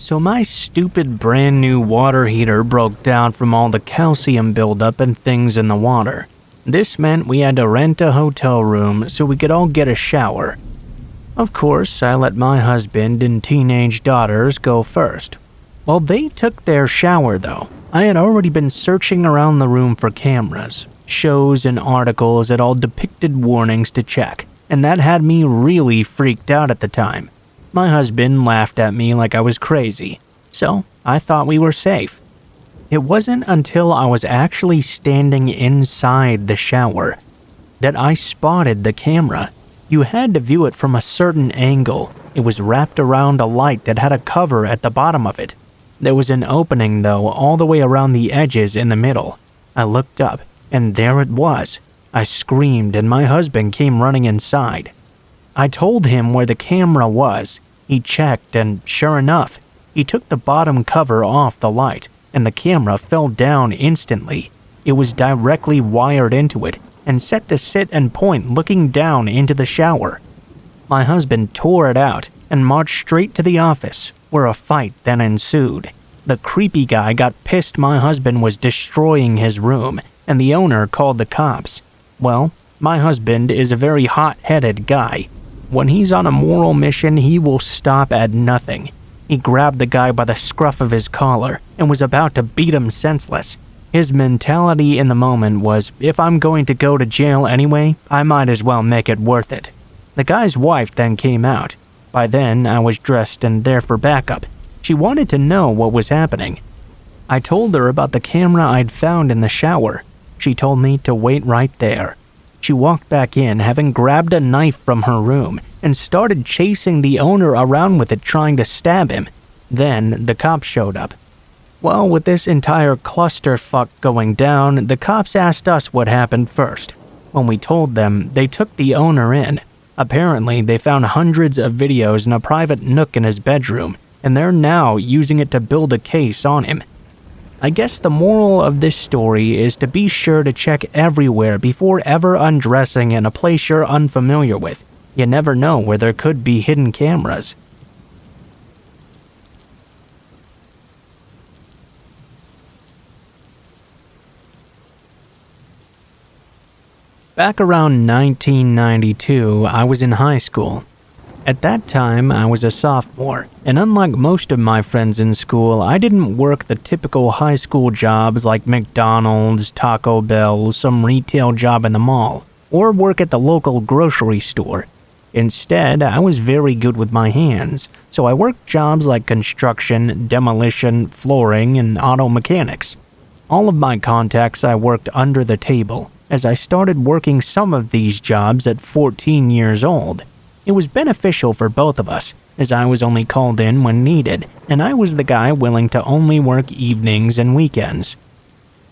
So my stupid brand new water heater broke down from all the calcium buildup and things in the water. This meant we had to rent a hotel room so we could all get a shower. Of course, I let my husband and teenage daughters go first. While they took their shower though, I had already been searching around the room for cameras, shows and articles that all depicted warnings to check, and that had me really freaked out at the time. My husband laughed at me like I was crazy, so I thought we were safe. It wasn't until I was actually standing inside the shower that I spotted the camera. You had to view it from a certain angle. It was wrapped around a light that had a cover at the bottom of it. There was an opening though all the way around the edges in the middle. I looked up, and there it was. I screamed and my husband came running inside. I told him where the camera was. He checked and sure enough, he took the bottom cover off the light and the camera fell down instantly. It was directly wired into it and set to sit and point looking down into the shower. My husband tore it out and marched straight to the office where a fight then ensued. The creepy guy got pissed my husband was destroying his room and the owner called the cops. Well, my husband is a very hot-headed guy. When he's on a moral mission, he will stop at nothing. He grabbed the guy by the scruff of his collar and was about to beat him senseless. His mentality in the moment was, if I'm going to go to jail anyway, I might as well make it worth it. The guy's wife then came out. By then, I was dressed and there for backup. She wanted to know what was happening. I told her about the camera I'd found in the shower. She told me to wait right there. She walked back in, having grabbed a knife from her room, and started chasing the owner around with it, trying to stab him. Then, the cops showed up. Well, with this entire clusterfuck going down, the cops asked us what happened first. When we told them, they took the owner in. Apparently, they found hundreds of videos in a private nook in his bedroom, and they're now using it to build a case on him. I guess the moral of this story is to be sure to check everywhere before ever undressing in a place you're unfamiliar with. You never know where there could be hidden cameras. Back around 1992, I was in high school. At that time, I was a sophomore, and unlike most of my friends in school, I didn't work the typical high school jobs like McDonald's, Taco Bell, some retail job in the mall, or work at the local grocery store. Instead, I was very good with my hands, so I worked jobs like construction, demolition, flooring, and auto mechanics. All of my contacts I worked under the table, as I started working some of these jobs at 14 years old. It was beneficial for both of us, as I was only called in when needed, and I was the guy willing to only work evenings and weekends.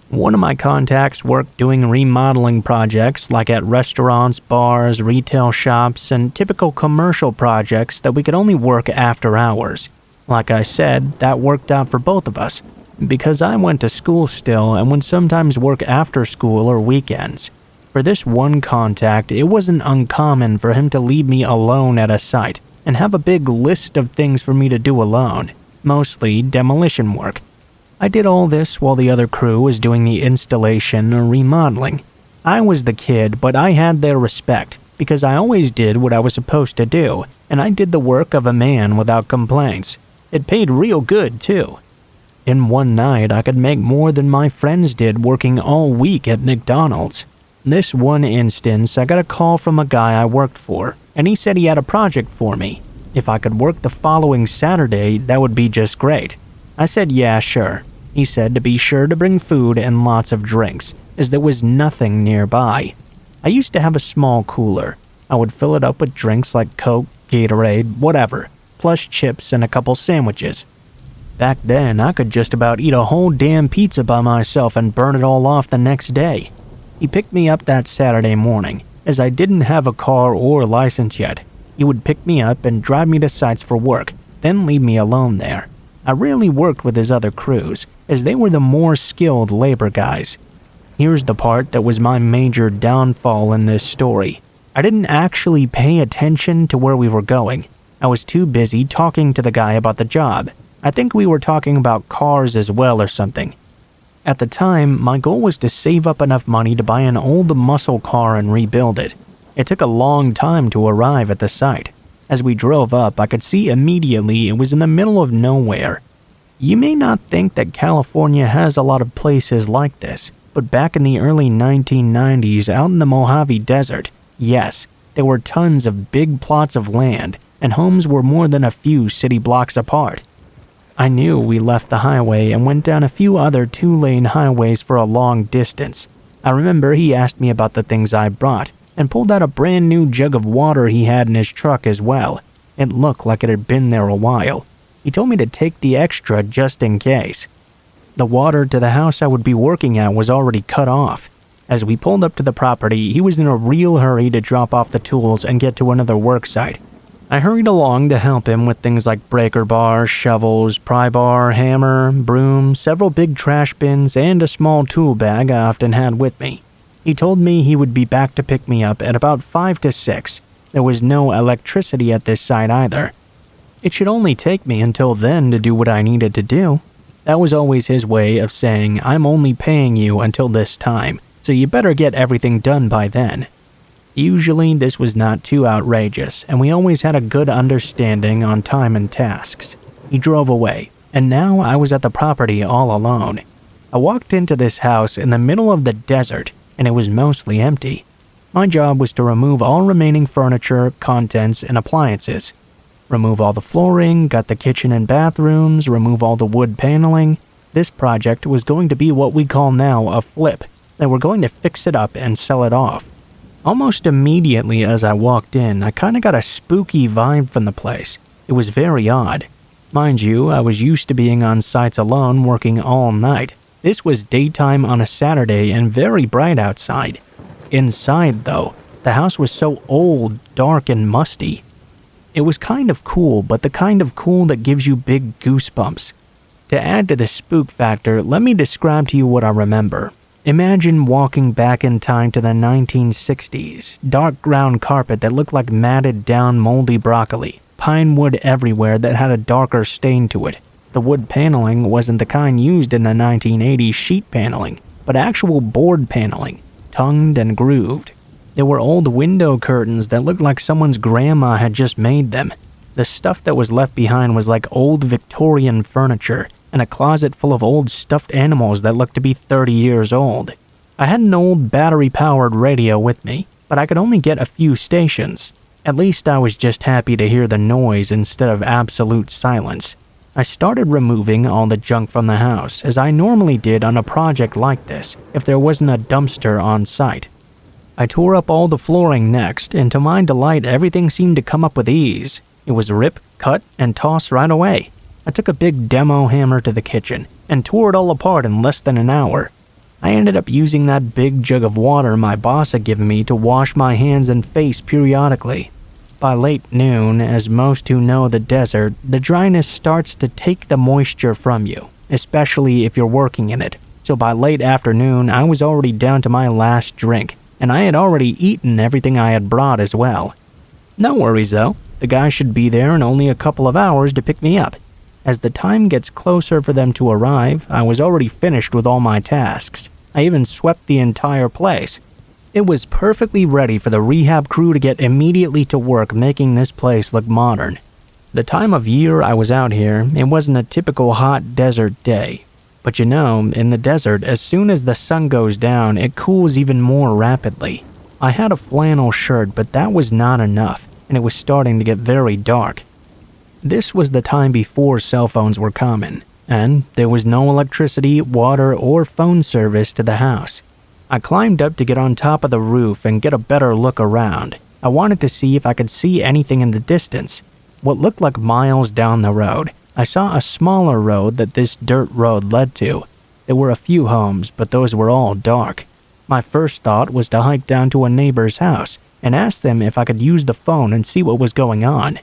One of my contacts worked doing remodeling projects like at restaurants, bars, retail shops, and typical commercial projects that we could only work after hours. Like I said, that worked out for both of us, because I went to school still and would sometimes work after school or weekends. For this one contact, it wasn't uncommon for him to leave me alone at a site and have a big list of things for me to do alone, mostly demolition work. I did all this while the other crew was doing the installation or remodeling. I was the kid, but I had their respect because I always did what I was supposed to do, and I did the work of a man without complaints. It paid real good, too. In one night, I could make more than my friends did working all week at McDonald's. This one instance, I got a call from a guy I worked for, and he said he had a project for me. If I could work the following Saturday, that would be just great. I said yeah, sure. He said to be sure to bring food and lots of drinks, as there was nothing nearby. I used to have a small cooler. I would fill it up with drinks like Coke, Gatorade, whatever, plus chips and a couple sandwiches. Back then, I could just about eat a whole damn pizza by myself and burn it all off the next day. He picked me up that Saturday morning, as I didn't have a car or license yet. He would pick me up and drive me to sites for work, then leave me alone there. I rarely worked with his other crews, as they were the more skilled labor guys. Here's the part that was my major downfall in this story. I didn't actually pay attention to where we were going. I was too busy talking to the guy about the job. I think we were talking about cars as well or something. At the time, my goal was to save up enough money to buy an old muscle car and rebuild it. It took a long time to arrive at the site. As we drove up, I could see immediately it was in the middle of nowhere. You may not think that California has a lot of places like this, but back in the early 1990s out in the Mojave Desert, yes, there were tons of big plots of land, and homes were more than a few city blocks apart. I knew we left the highway and went down a few other 2-lane highways for a long distance. I remember he asked me about the things I brought, and pulled out a brand new jug of water he had in his truck as well. It looked like it had been there a while. He told me to take the extra just in case. The water to the house I would be working at was already cut off. As we pulled up to the property, he was in a real hurry to drop off the tools and get to another work site. I hurried along to help him with things like breaker bars, shovels, pry bar, hammer, broom, several big trash bins, and a small tool bag I often had with me. He told me he would be back to pick me up at about 5 to 6. There was no electricity at this site either. It should only take me until then to do what I needed to do. That was always his way of saying, I'm only paying you until this time, so you better get everything done by then. Usually this was not too outrageous, and we always had a good understanding on time and tasks. He drove away, and now I was at the property all alone. I walked into this house in the middle of the desert, and it was mostly empty. My job was to remove all remaining furniture, contents, and appliances. Remove all the flooring, gut the kitchen and bathrooms, remove all the wood paneling. This project was going to be what we call now a flip. They were going to fix it up and sell it off. Almost immediately as I walked in, I kinda got a spooky vibe from the place. It was very odd. Mind you, I was used to being on sites alone working all night. This was daytime on a Saturday and very bright outside. Inside, though, the house was so old, dark, and musty. It was kind of cool, but the kind of cool that gives you big goosebumps. To add to the spook factor, let me describe to you what I remember. Imagine walking back in time to the 1960s, dark ground carpet that looked like matted down moldy broccoli, pine wood everywhere that had a darker stain to it. The wood paneling wasn't the kind used in the 1980s sheet paneling, but actual board paneling, tongued and grooved. There were old window curtains that looked like someone's grandma had just made them. The stuff that was left behind was like old Victorian furniture, and a closet full of old stuffed animals that looked to be 30 years old. I had an old battery-powered radio with me, but I could only get a few stations. At least I was just happy to hear the noise instead of absolute silence. I started removing all the junk from the house, as I normally did on a project like this, if there wasn't a dumpster on site. I tore up all the flooring next, and to my delight everything seemed to come up with ease. It was rip, cut, and toss right away. I took a big demo hammer to the kitchen, and tore it all apart in less than an hour. I ended up using that big jug of water my boss had given me to wash my hands and face periodically. By late noon, as most who know the desert, the dryness starts to take the moisture from you, especially if you're working in it. So by late afternoon, I was already down to my last drink, and I had already eaten everything I had brought as well. No worries though, the guy should be there in only a couple of hours to pick me up. As the time gets closer for them to arrive, I was already finished with all my tasks. I even swept the entire place. It was perfectly ready for the rehab crew to get immediately to work making this place look modern. The time of year I was out here, it wasn't a typical hot desert day. But you know, in the desert, as soon as the sun goes down, it cools even more rapidly. I had a flannel shirt, but that was not enough, and it was starting to get very dark. This was the time before cell phones were common, and there was no electricity, water, or phone service to the house. I climbed up to get on top of the roof and get a better look around. I wanted to see if I could see anything in the distance. What looked like miles down the road, I saw a smaller road that this dirt road led to. There were a few homes, but those were all dark. My first thought was to hike down to a neighbor's house and ask them if I could use the phone and see what was going on.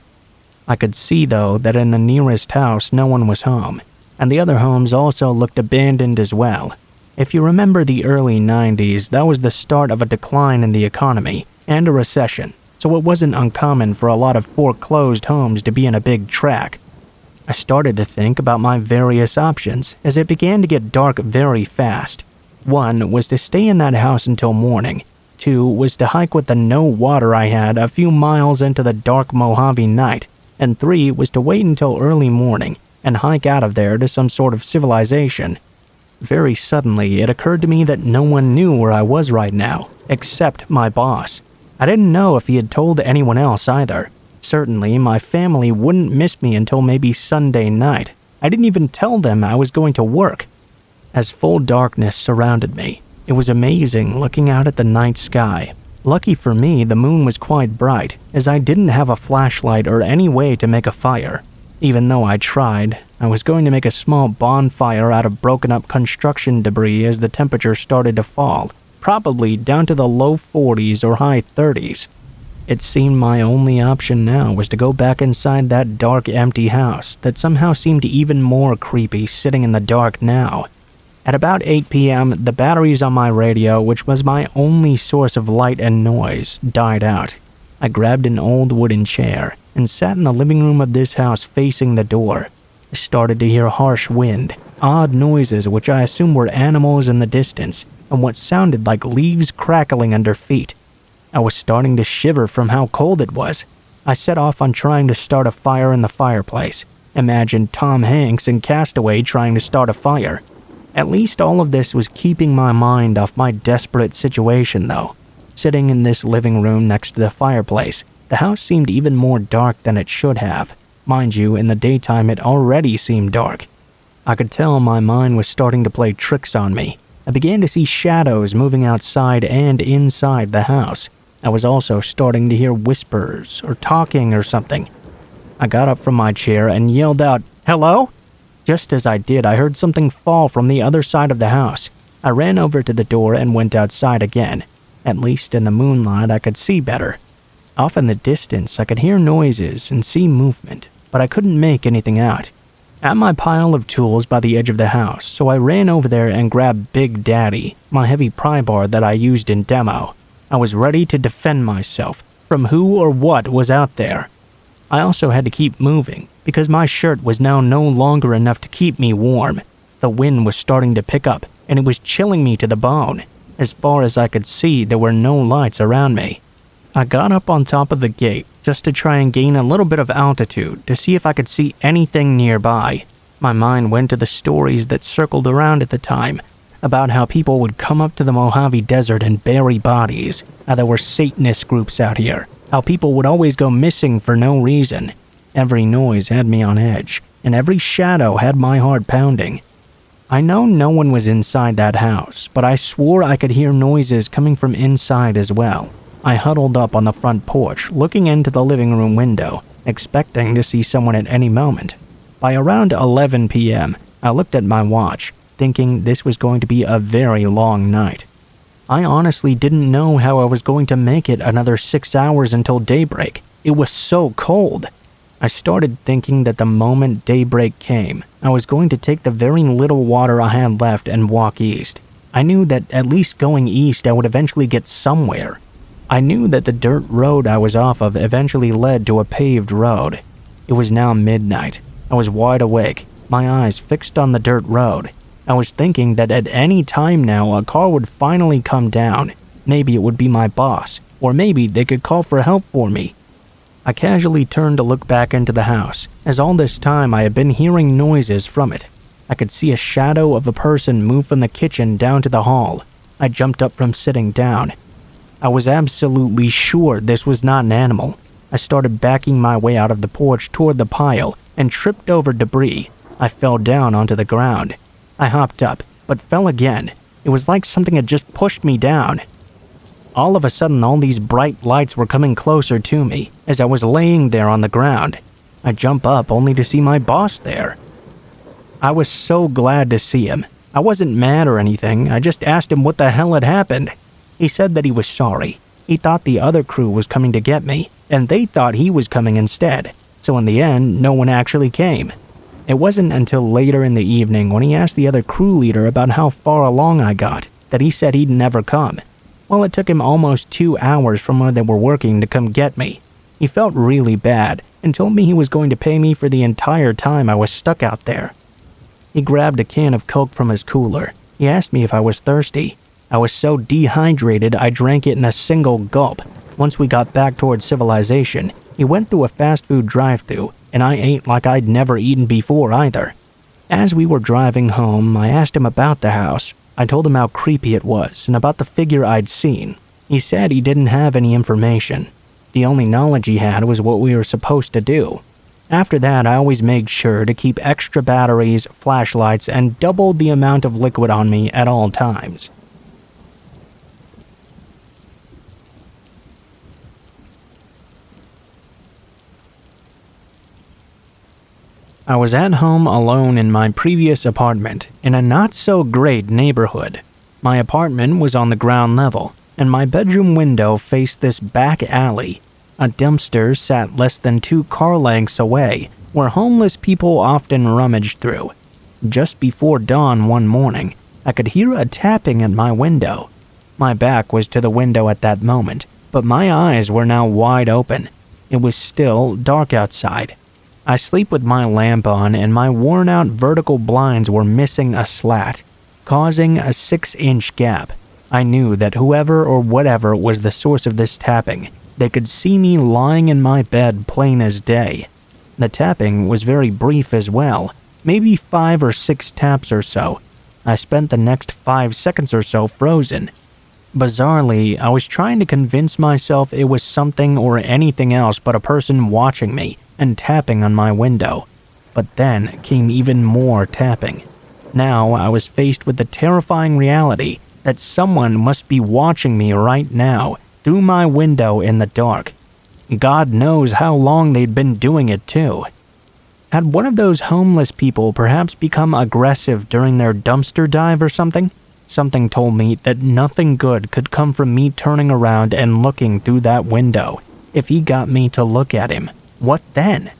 I could see, though, that in the nearest house no one was home, and the other homes also looked abandoned as well. If you remember the early 90s, that was the start of a decline in the economy and a recession, so it wasn't uncommon for a lot of foreclosed homes to be in a big tract. I started to think about my various options as it began to get dark very fast. 1 was to stay in that house until morning. 2 was to hike with the no water I had a few miles into the dark Mojave night. And 3 was to wait until early morning and hike out of there to some sort of civilization. Very suddenly, it occurred to me that no one knew where I was right now, except my boss. I didn't know if he had told anyone else either. Certainly, my family wouldn't miss me until maybe Sunday night. I didn't even tell them I was going to work. As full darkness surrounded me, it was amazing looking out at the night sky. Lucky for me, the moon was quite bright, as I didn't have a flashlight or any way to make a fire. Even though I tried, I was going to make a small bonfire out of broken up construction debris as the temperature started to fall, probably down to the low 40s or high 30s. It seemed my only option now was to go back inside that dark, empty house that somehow seemed even more creepy sitting in the dark now. At about 8 p.m., the batteries on my radio, which was my only source of light and noise, died out. I grabbed an old wooden chair and sat in the living room of this house facing the door. I started to hear harsh wind, odd noises which I assumed were animals in the distance, and what sounded like leaves crackling under feet. I was starting to shiver from how cold it was. I set off on trying to start a fire in the fireplace. Imagine Tom Hanks in Castaway trying to start a fire. At least all of this was keeping my mind off my desperate situation, though. Sitting in this living room next to the fireplace, the house seemed even more dark than it should have. Mind you, in the daytime it already seemed dark. I could tell my mind was starting to play tricks on me. I began to see shadows moving outside and inside the house. I was also starting to hear whispers or talking or something. I got up from my chair and yelled out, "Hello?" Just as I did, I heard something fall from the other side of the house. I ran over to the door and went outside again. At least in the moonlight, I could see better. Off in the distance, I could hear noises and see movement, but I couldn't make anything out. At my pile of tools by the edge of the house, so I ran over there and grabbed Big Daddy, my heavy pry bar that I used in demo. I was ready to defend myself from who or what was out there. I also had to keep moving, because my shirt was now no longer enough to keep me warm. The wind was starting to pick up, and it was chilling me to the bone. As far as I could see, there were no lights around me. I got up on top of the gate just to try and gain a little bit of altitude to see if I could see anything nearby. My mind went to the stories that circled around at the time, about how people would come up to the Mojave Desert and bury bodies, how there were Satanist groups out here, how people would always go missing for no reason. Every noise had me on edge, and every shadow had my heart pounding. I know no one was inside that house, but I swore I could hear noises coming from inside as well. I huddled up on the front porch, looking into the living room window, expecting to see someone at any moment. By around 11 p.m., I looked at my watch, thinking this was going to be a very long night. I honestly didn't know how I was going to make it another 6 hours until daybreak. It was so cold. I started thinking that the moment daybreak came, I was going to take the very little water I had left and walk east. I knew that at least going east I would eventually get somewhere. I knew that the dirt road I was off of eventually led to a paved road. It was now midnight. I was wide awake, my eyes fixed on the dirt road. I was thinking that at any time now a car would finally come down. Maybe it would be my boss, or maybe they could call for help for me. I casually turned to look back into the house, as all this time I had been hearing noises from it. I could see a shadow of a person move from the kitchen down to the hall. I jumped up from sitting down. I was absolutely sure this was not an animal. I started backing my way out of the porch toward the pile and tripped over debris. I fell down onto the ground. I hopped up, but fell again. It was like something had just pushed me down. All of a sudden, all these bright lights were coming closer to me as I was laying there on the ground. I jump up only to see my boss there. I was so glad to see him. I wasn't mad or anything. I just asked him what the hell had happened. He said that he was sorry. He thought the other crew was coming to get me, and they thought he was coming instead. So in the end, no one actually came. It wasn't until later in the evening when he asked the other crew leader about how far along I got that he said he'd never come. Well, it took him almost 2 hours from where they were working to come get me. He felt really bad and told me he was going to pay me for the entire time I was stuck out there. He grabbed a can of Coke from his cooler. He asked me if I was thirsty. I was so dehydrated I drank it in a single gulp. Once we got back towards civilization, he went through a fast food drive-thru, and I ate like I'd never eaten before either. As we were driving home, I asked him about the house. I told him how creepy it was and about the figure I'd seen. He said he didn't have any information. The only knowledge he had was what we were supposed to do. After that, I always made sure to keep extra batteries, flashlights, and doubled the amount of liquid on me at all times. I was at home alone in my previous apartment in a not-so-great neighborhood. My apartment was on the ground level, and my bedroom window faced this back alley. A dumpster sat less than 2 car lengths away, where homeless people often rummaged through. Just before dawn one morning, I could hear a tapping at my window. My back was to the window at that moment, but my eyes were now wide open. It was still dark outside. I sleep with my lamp on, and my worn-out vertical blinds were missing a slat, causing a 6-inch gap. I knew that whoever or whatever was the source of this tapping, they could see me lying in my bed plain as day. The tapping was very brief as well, maybe 5 or 6 taps or so. I spent the next 5 seconds or so frozen. Bizarrely, I was trying to convince myself it was something or anything else but a person watching me and tapping on my window. But then came even more tapping. Now I was faced with the terrifying reality that someone must be watching me right now through my window in the dark. God knows how long they'd been doing it too. Had one of those homeless people perhaps become aggressive during their dumpster dive or something? Something told me that nothing good could come from me turning around and looking through that window. If he got me to look at him, what then?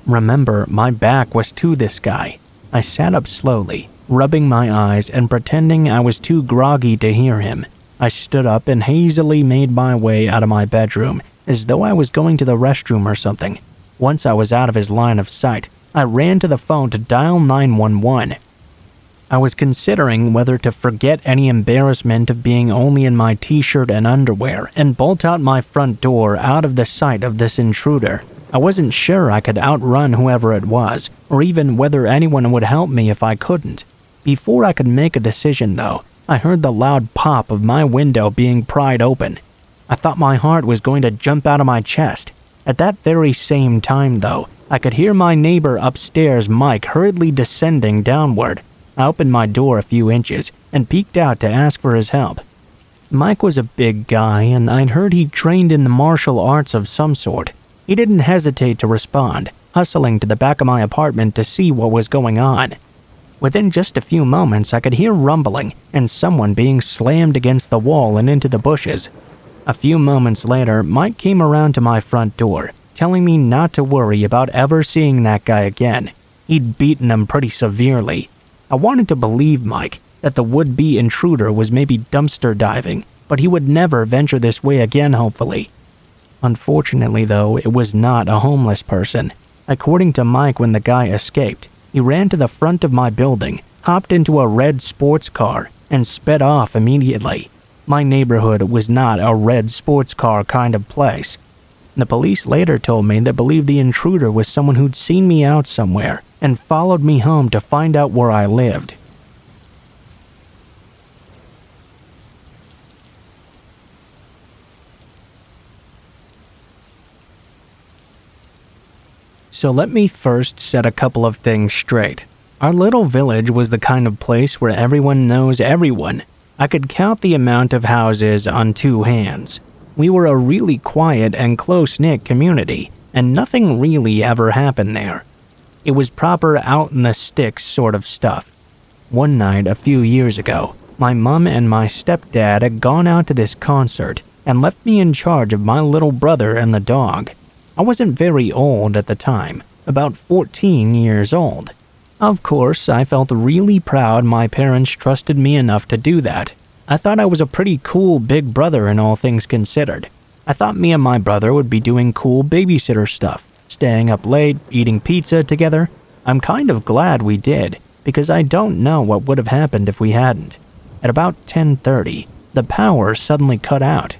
Remember, my back was to this guy. I sat up slowly, rubbing my eyes and pretending I was too groggy to hear him. I stood up and hazily made my way out of my bedroom, as though I was going to the restroom or something. Once I was out of his line of sight, I ran to the phone to dial 911. I was considering whether to forget any embarrassment of being only in my t-shirt and underwear and bolt out my front door out of the sight of this intruder. I wasn't sure I could outrun whoever it was, or even whether anyone would help me if I couldn't. Before I could make a decision, though, I heard the loud pop of my window being pried open. I thought my heart was going to jump out of my chest. At that very same time, though, I could hear my neighbor upstairs, Mike, hurriedly descending downward. I opened my door a few inches and peeked out to ask for his help. Mike was a big guy, and I'd heard he trained in the martial arts of some sort. He didn't hesitate to respond, hustling to the back of my apartment to see what was going on. Within just a few moments, I could hear rumbling and someone being slammed against the wall and into the bushes. A few moments later, Mike came around to my front door, telling me not to worry about ever seeing that guy again. He'd beaten him pretty severely. I wanted to believe Mike, that the would-be intruder was maybe dumpster diving, but he would never venture this way again, hopefully. Unfortunately, though, it was not a homeless person. According to Mike, when the guy escaped, he ran to the front of my building, hopped into a red sports car, and sped off immediately. My neighborhood was not a red sports car kind of place. The police later told me they believed the intruder was someone who'd seen me out somewhere and followed me home to find out where I lived. So let me first set a couple of things straight. Our little village was the kind of place where everyone knows everyone. I could count the amount of houses on 2 hands. We were a really quiet and close-knit community, and nothing really ever happened there. It was proper out-in-the-sticks sort of stuff. One night a few years ago, my mom and my stepdad had gone out to this concert and left me in charge of my little brother and the dog. I wasn't very old at the time, about 14 years old. Of course, I felt really proud my parents trusted me enough to do that. I thought I was a pretty cool big brother in all things considered. I thought me and my brother would be doing cool babysitter stuff, staying up late, eating pizza together. I'm kind of glad we did, because I don't know what would have happened if we hadn't. At about 10:30, the power suddenly cut out.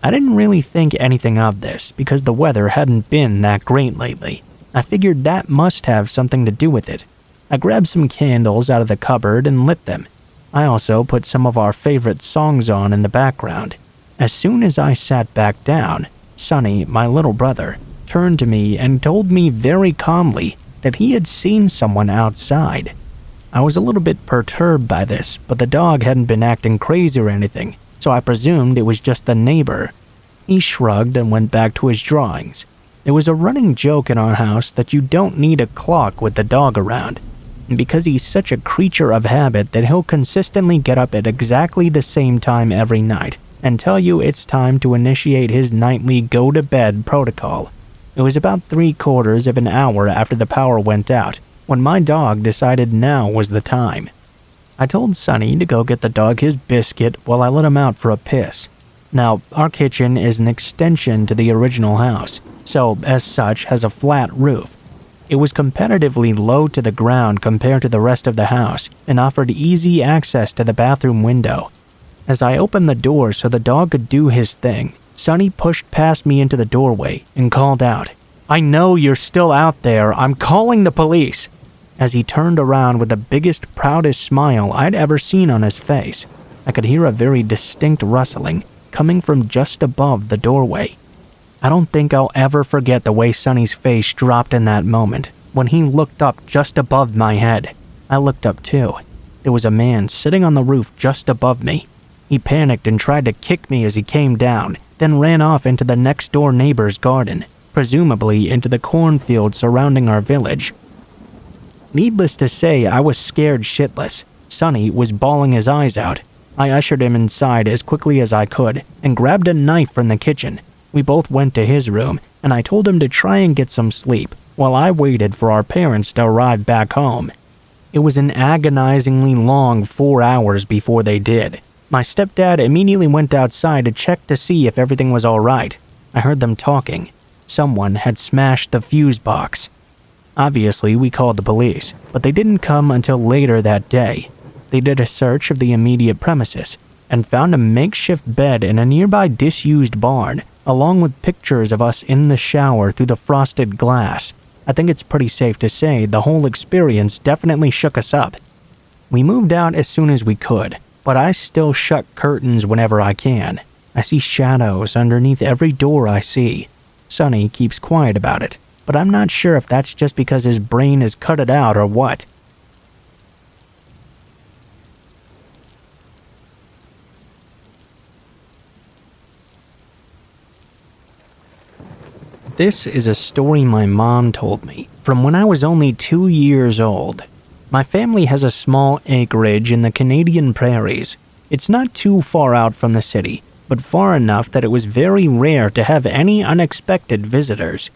I didn't really think anything of this because the weather hadn't been that great lately. I figured that must have something to do with it. I grabbed some candles out of the cupboard and lit them. I also put some of our favorite songs on in the background. As soon as I sat back down, Sonny, my little brother, turned to me and told me very calmly that he had seen someone outside. I was a little bit perturbed by this, but the dog hadn't been acting crazy or anything, so I presumed it was just the neighbor. He shrugged and went back to his drawings. There was a running joke in our house that you don't need a clock with the dog around, because he's such a creature of habit that he'll consistently get up at exactly the same time every night and tell you it's time to initiate his nightly go-to-bed protocol. It was about 3/4 of an hour after the power went out when my dog decided now was the time. I told Sonny to go get the dog his biscuit while I let him out for a piss. Now, our kitchen is an extension to the original house, so as such has a flat roof. It was competitively low to the ground compared to the rest of the house and offered easy access to the bathroom window. As I opened the door so the dog could do his thing, Sonny pushed past me into the doorway and called out, "I know you're still out there. I'm calling the police." As he turned around with the biggest, proudest smile I'd ever seen on his face, I could hear a very distinct rustling coming from just above the doorway. I don't think I'll ever forget the way Sonny's face dropped in that moment when he looked up just above my head. I looked up too. There was a man sitting on the roof just above me. He panicked and tried to kick me as he came down, then ran off into the next-door neighbor's garden, presumably into the cornfield surrounding our village. Needless to say, I was scared shitless. Sonny was bawling his eyes out. I ushered him inside as quickly as I could and grabbed a knife from the kitchen. We both went to his room, and I told him to try and get some sleep while I waited for our parents to arrive back home. It was an agonizingly long 4 hours before they did. My stepdad immediately went outside to check to see if everything was all right. I heard them talking. Someone had smashed the fuse box. Obviously, we called the police, but they didn't come until later that day. They did a search of the immediate premises and found a makeshift bed in a nearby disused barn, along with pictures of us in the shower through the frosted glass. I think it's pretty safe to say the whole experience definitely shook us up. We moved out as soon as we could, but I still shut curtains whenever I can. I see shadows underneath every door I see. Sonny keeps quiet about it, but I'm not sure if that's just because his brain has cut it out or what. This is a story my mom told me from when I was only 2 years old. My family has a small acreage in the Canadian prairies. It's not too far out from the city, but far enough that it was very rare to have any unexpected visitors.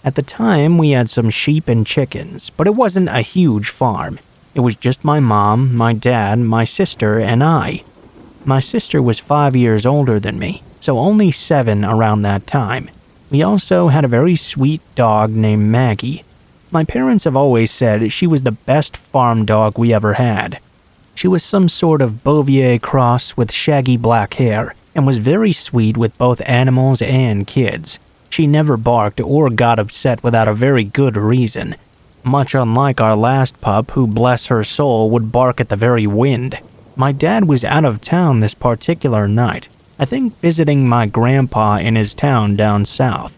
At the time, we had some sheep and chickens, but it wasn't a huge farm. It was just my mom, my dad, my sister, and I. My sister was 5 years older than me, so only 7 around that time. We also had a very sweet dog named Maggie. My parents have always said she was the best farm dog we ever had. She was some sort of Bouvier cross with shaggy black hair and was very sweet with both animals and kids. She never barked or got upset without a very good reason, much unlike our last pup who, bless her soul, would bark at the very wind. My dad was out of town this particular night, I think visiting my grandpa in his town down south.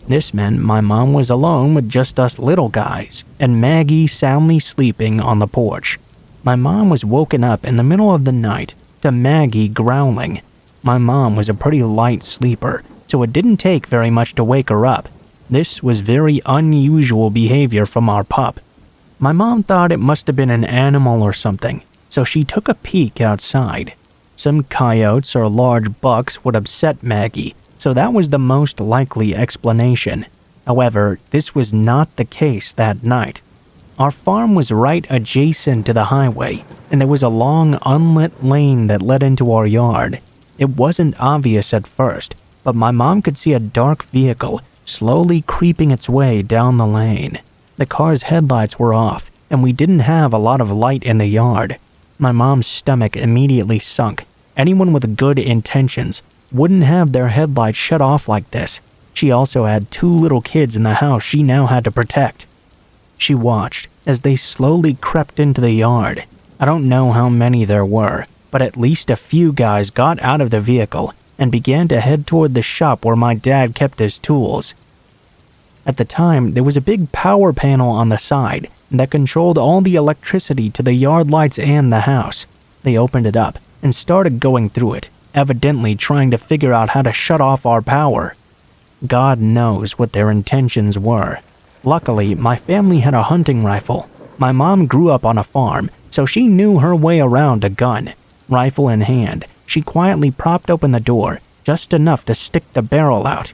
This meant my mom was alone with just us little guys, and Maggie soundly sleeping on the porch. My mom was woken up in the middle of the night to Maggie growling. My mom was a pretty light sleeper, so it didn't take very much to wake her up. This was very unusual behavior from our pup. My mom thought it must have been an animal or something, so she took a peek outside. Some coyotes or large bucks would upset Maggie, so that was the most likely explanation. However, this was not the case that night. Our farm was right adjacent to the highway, and there was a long unlit lane that led into our yard. It wasn't obvious at first, but my mom could see a dark vehicle slowly creeping its way down the lane. The car's headlights were off, and we didn't have a lot of light in the yard. My mom's stomach immediately sunk. Anyone with good intentions wouldn't have their headlights shut off like this. She also had 2 little kids in the house she now had to protect. She watched as they slowly crept into the yard. I don't know how many there were, but at least a few guys got out of the vehicle and began to head toward the shop where my dad kept his tools. At the time, there was a big power panel on the side that controlled all the electricity to the yard lights and the house. They opened it up and started going through it, evidently trying to figure out how to shut off our power. God knows what their intentions were. Luckily, my family had a hunting rifle. My mom grew up on a farm, so she knew her way around a gun. Rifle in hand, she quietly propped open the door, just enough to stick the barrel out.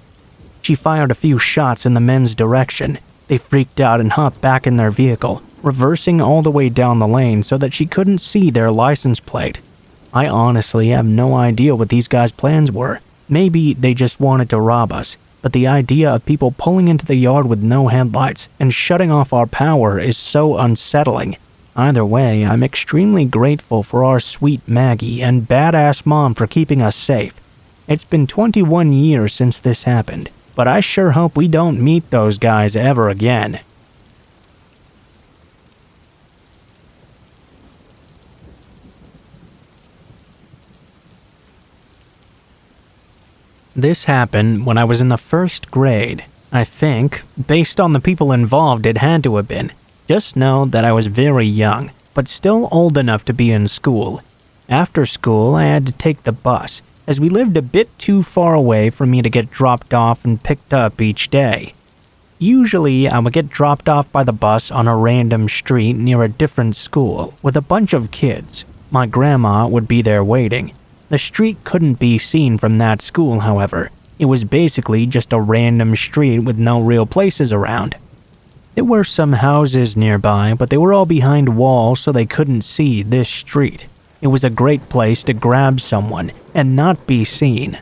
She fired a few shots in the men's direction. They freaked out and hopped back in their vehicle, reversing all the way down the lane so that she couldn't see their license plate. I honestly have no idea what these guys' plans were. Maybe they just wanted to rob us, but the idea of people pulling into the yard with no headlights and shutting off our power is so unsettling. Either way, I'm extremely grateful for our sweet Maggie and badass mom for keeping us safe. It's been 21 years since this happened, but I sure hope we don't meet those guys ever again. This happened when I was in the 1st grade. I think, based on the people involved, it had to have been. Just know that I was very young, but still old enough to be in school. After school, I had to take the bus, as we lived a bit too far away for me to get dropped off and picked up each day. Usually, I would get dropped off by the bus on a random street near a different school with a bunch of kids. My grandma would be there waiting. The street couldn't be seen from that school, however. It was basically just a random street with no real places around. There were some houses nearby, but they were all behind walls so they couldn't see this street. It was a great place to grab someone and not be seen.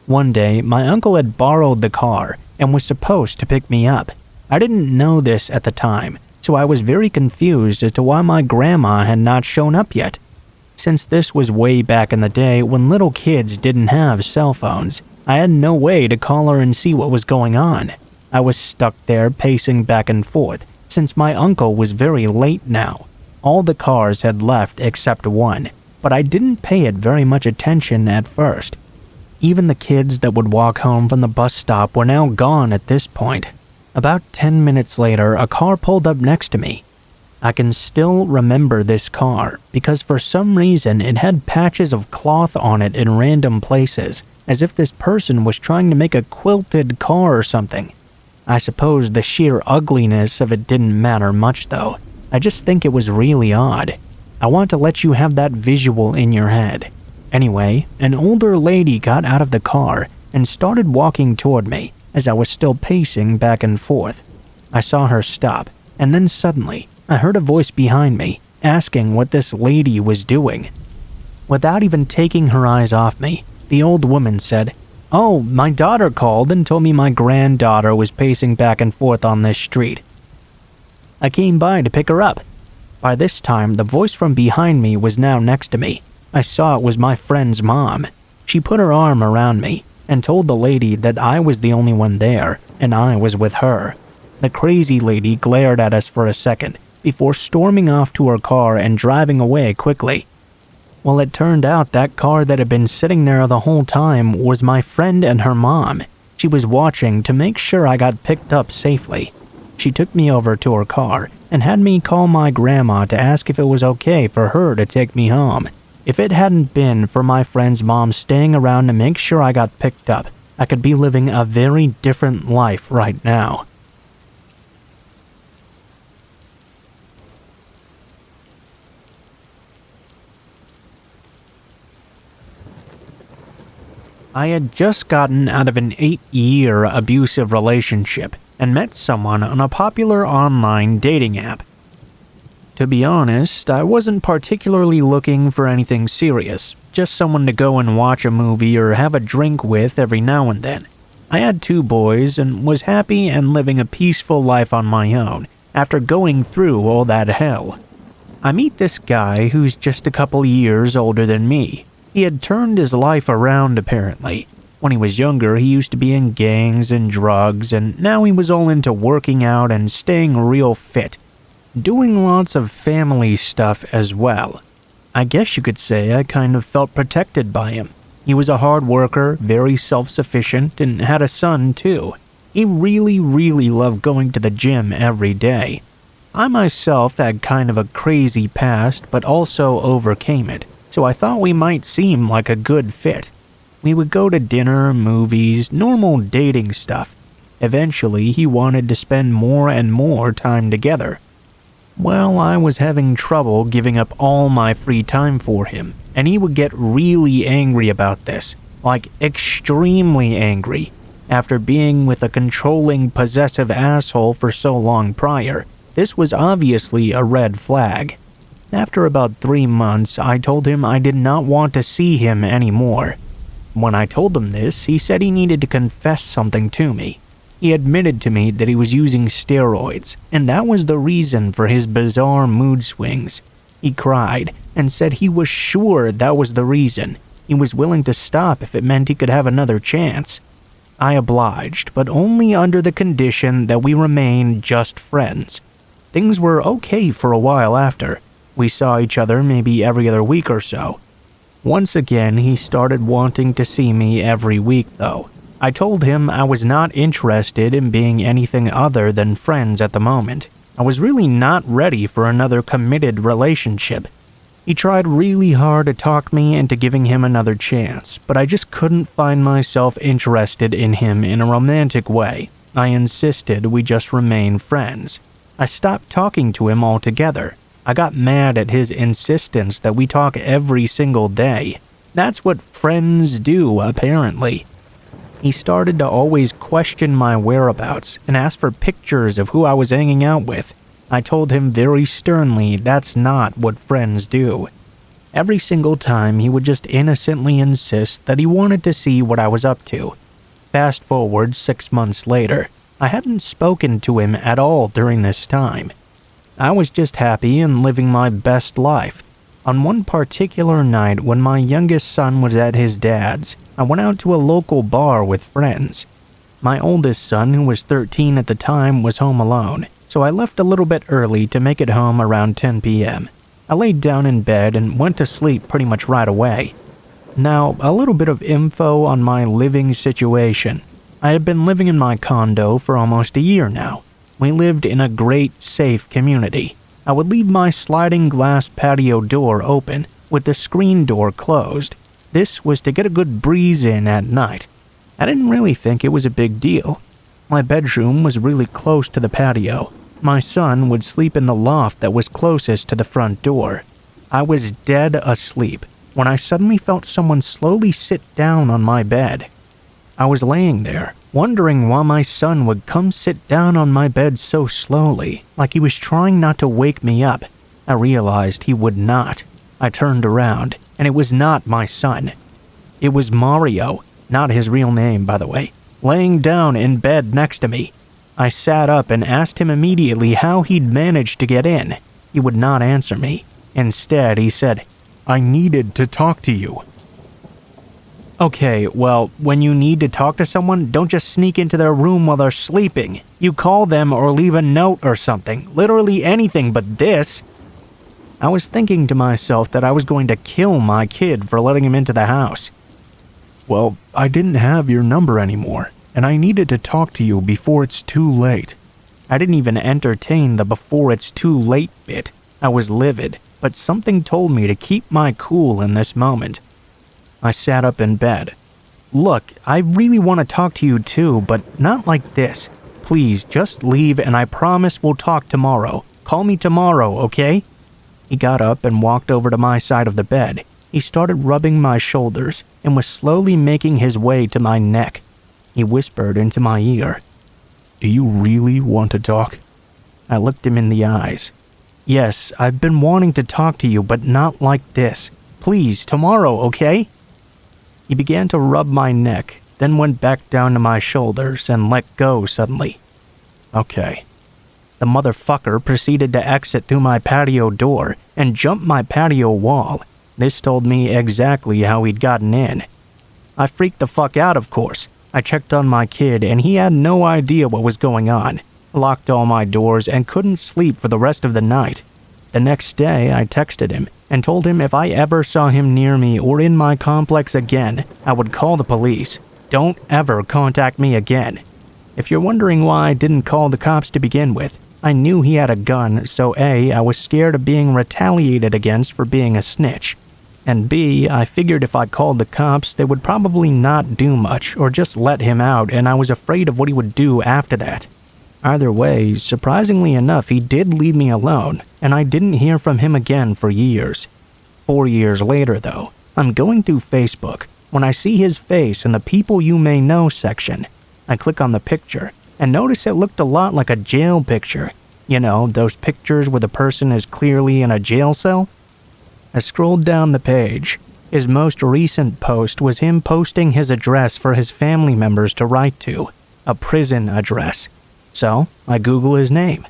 One day, my uncle had borrowed the car and was supposed to pick me up. I didn't know this at the time, so I was very confused as to why my grandma had not shown up yet. Since this was way back in the day when little kids didn't have cell phones, I had no way to call her and see what was going on. I was stuck there pacing back and forth since my uncle was very late now. All the cars had left except one, but I didn't pay it very much attention at first. Even the kids that would walk home from the bus stop were now gone at this point. About 10 minutes later, a car pulled up next to me. I can still remember this car because for some reason it had patches of cloth on it in random places, as if this person was trying to make a quilted car or something. I suppose the sheer ugliness of it didn't matter much though. I just think it was really odd. I want to let you have that visual in your head. Anyway, an older lady got out of the car and started walking toward me as I was still pacing back and forth. I saw her stop, and then suddenly, I heard a voice behind me, asking what this lady was doing. Without even taking her eyes off me, the old woman said, "Oh, my daughter called and told me my granddaughter was pacing back and forth on this street. I came by to pick her up." By this time, the voice from behind me was now next to me. I saw it was my friend's mom. She put her arm around me and told the lady that I was the only one there and I was with her. The crazy lady glared at us for a second before storming off to her car and driving away quickly. Well, it turned out that car that had been sitting there the whole time was my friend and her mom. She was watching to make sure I got picked up safely. She took me over to her car and had me call my grandma to ask if it was okay for her to take me home. If it hadn't been for my friend's mom staying around to make sure I got picked up, I could be living a very different life right now. I had just gotten out of an 8-year abusive relationship and met someone on a popular online dating app. To be honest, I wasn't particularly looking for anything serious. just someone to go and watch a movie or have a drink with every now and then. I had 2 boys and was happy and living a peaceful life on my own after going through all that hell. I meet this guy who's just a couple years older than me. He had turned his life around apparently. When he was younger, he used to be in gangs and drugs, and now he was all into working out and staying real fit, doing lots of family stuff as well. I guess you could say I kind of felt protected by him. He was a hard worker, very self-sufficient, and had a son too. He really loved going to the gym every day. I myself had kind of a crazy past, but also overcame it, so I thought we might seem like a good fit. We would go to dinner, movies, normal dating stuff. Eventually, he wanted to spend more and more time together. Well, I was having trouble giving up all my free time for him, and he would get really angry about this, like extremely angry. After being with a controlling, possessive asshole for so long prior, this was obviously a red flag. After about 3 months, I told him I did not want to see him anymore. When I told him this, he said he needed to confess something to me. He admitted to me that he was using steroids, and that was the reason for his bizarre mood swings. He cried and said he was sure that was the reason. He was willing to stop if it meant he could have another chance. I obliged, but only under the condition that we remain just friends. Things were okay for a while after. We saw each other maybe every other week or so. Once again, he started wanting to see me every week, though. I told him I was not interested in being anything other than friends at the moment. I was really not ready for another committed relationship. He tried really hard to talk me into giving him another chance, but I just couldn't find myself interested in him in a romantic way. I insisted we just remain friends. I stopped talking to him altogether. I got mad at his insistence that we talk every single day. That's what friends do, apparently. He started to always question my whereabouts and ask for pictures of who I was hanging out with. I told him very sternly that's not what friends do. Every single time he would just innocently insist that he wanted to see what I was up to. Fast forward 6 months later, I hadn't spoken to him at all during this time. I was just happy and living my best life. On one particular night when my youngest son was at his dad's, I went out to a local bar with friends. My oldest son, who was 13 at the time, was home alone, so I left a little bit early to make it home around 10 p.m. I laid down in bed and went to sleep pretty much right away. Now, a little bit of info on my living situation. I had been living in my condo for almost a year now. We lived in a great, safe community. I would leave my sliding glass patio door open with the screen door closed. This was to get a good breeze in at night. I didn't really think it was a big deal. My bedroom was really close to the patio. My son would sleep in the loft that was closest to the front door. I was dead asleep when I suddenly felt someone slowly sit down on my bed. I was laying there, wondering why my son would come sit down on my bed so slowly, like he was trying not to wake me up. I realized he would not. I turned around, and it was not my son. It was Mario, not his real name, by the way, laying down in bed next to me. I sat up and asked him immediately how he'd managed to get in. He would not answer me. Instead, he said, "I needed to talk to you." Okay, well, when you need to talk to someone, don't just sneak into their room while they're sleeping. You call them or leave a note or something. Literally anything but this. I was thinking to myself that I was going to kill my kid for letting him into the house. Well, I didn't have your number anymore, and I needed to talk to you before it's too late. I didn't even entertain the before it's too late bit. I was livid, but something told me to keep my cool in this moment. I sat up in bed. Look, I really want to talk to you too, but not like this. Please, just leave and I promise we'll talk tomorrow. Call me tomorrow, okay? He got up and walked over to my side of the bed. He started rubbing my shoulders and was slowly making his way to my neck. He whispered into my ear, "Do you really want to talk?" I looked him in the eyes. "Yes, I've been wanting to talk to you, but not like this. Please, tomorrow, okay?" He began to rub my neck, then went back down to my shoulders and let go suddenly. "Okay." The motherfucker proceeded to exit through my patio door and jump my patio wall. This told me exactly how he'd gotten in. I freaked the fuck out, of course. I checked on my kid and he had no idea what was going on. Locked all my doors and couldn't sleep for the rest of the night. The next day, I texted him and told him if I ever saw him near me or in my complex again, I would call the police. Don't ever contact me again. If you're wondering why I didn't call the cops to begin with, I knew he had a gun, so A, I was scared of being retaliated against for being a snitch. And B, I figured if I called the cops, they would probably not do much or just let him out, and I was afraid of what he would do after that. Either way, surprisingly enough, he did leave me alone, and I didn't hear from him again for years. 4 years later, though, I'm going through Facebook when I see his face in the People You May Know section. I click on the picture and notice it looked a lot like a jail picture. You know, those pictures where the person is clearly in a jail cell? I scrolled down the page. His most recent post was him posting his address for his family members to write to, a prison address. So, I Google his name.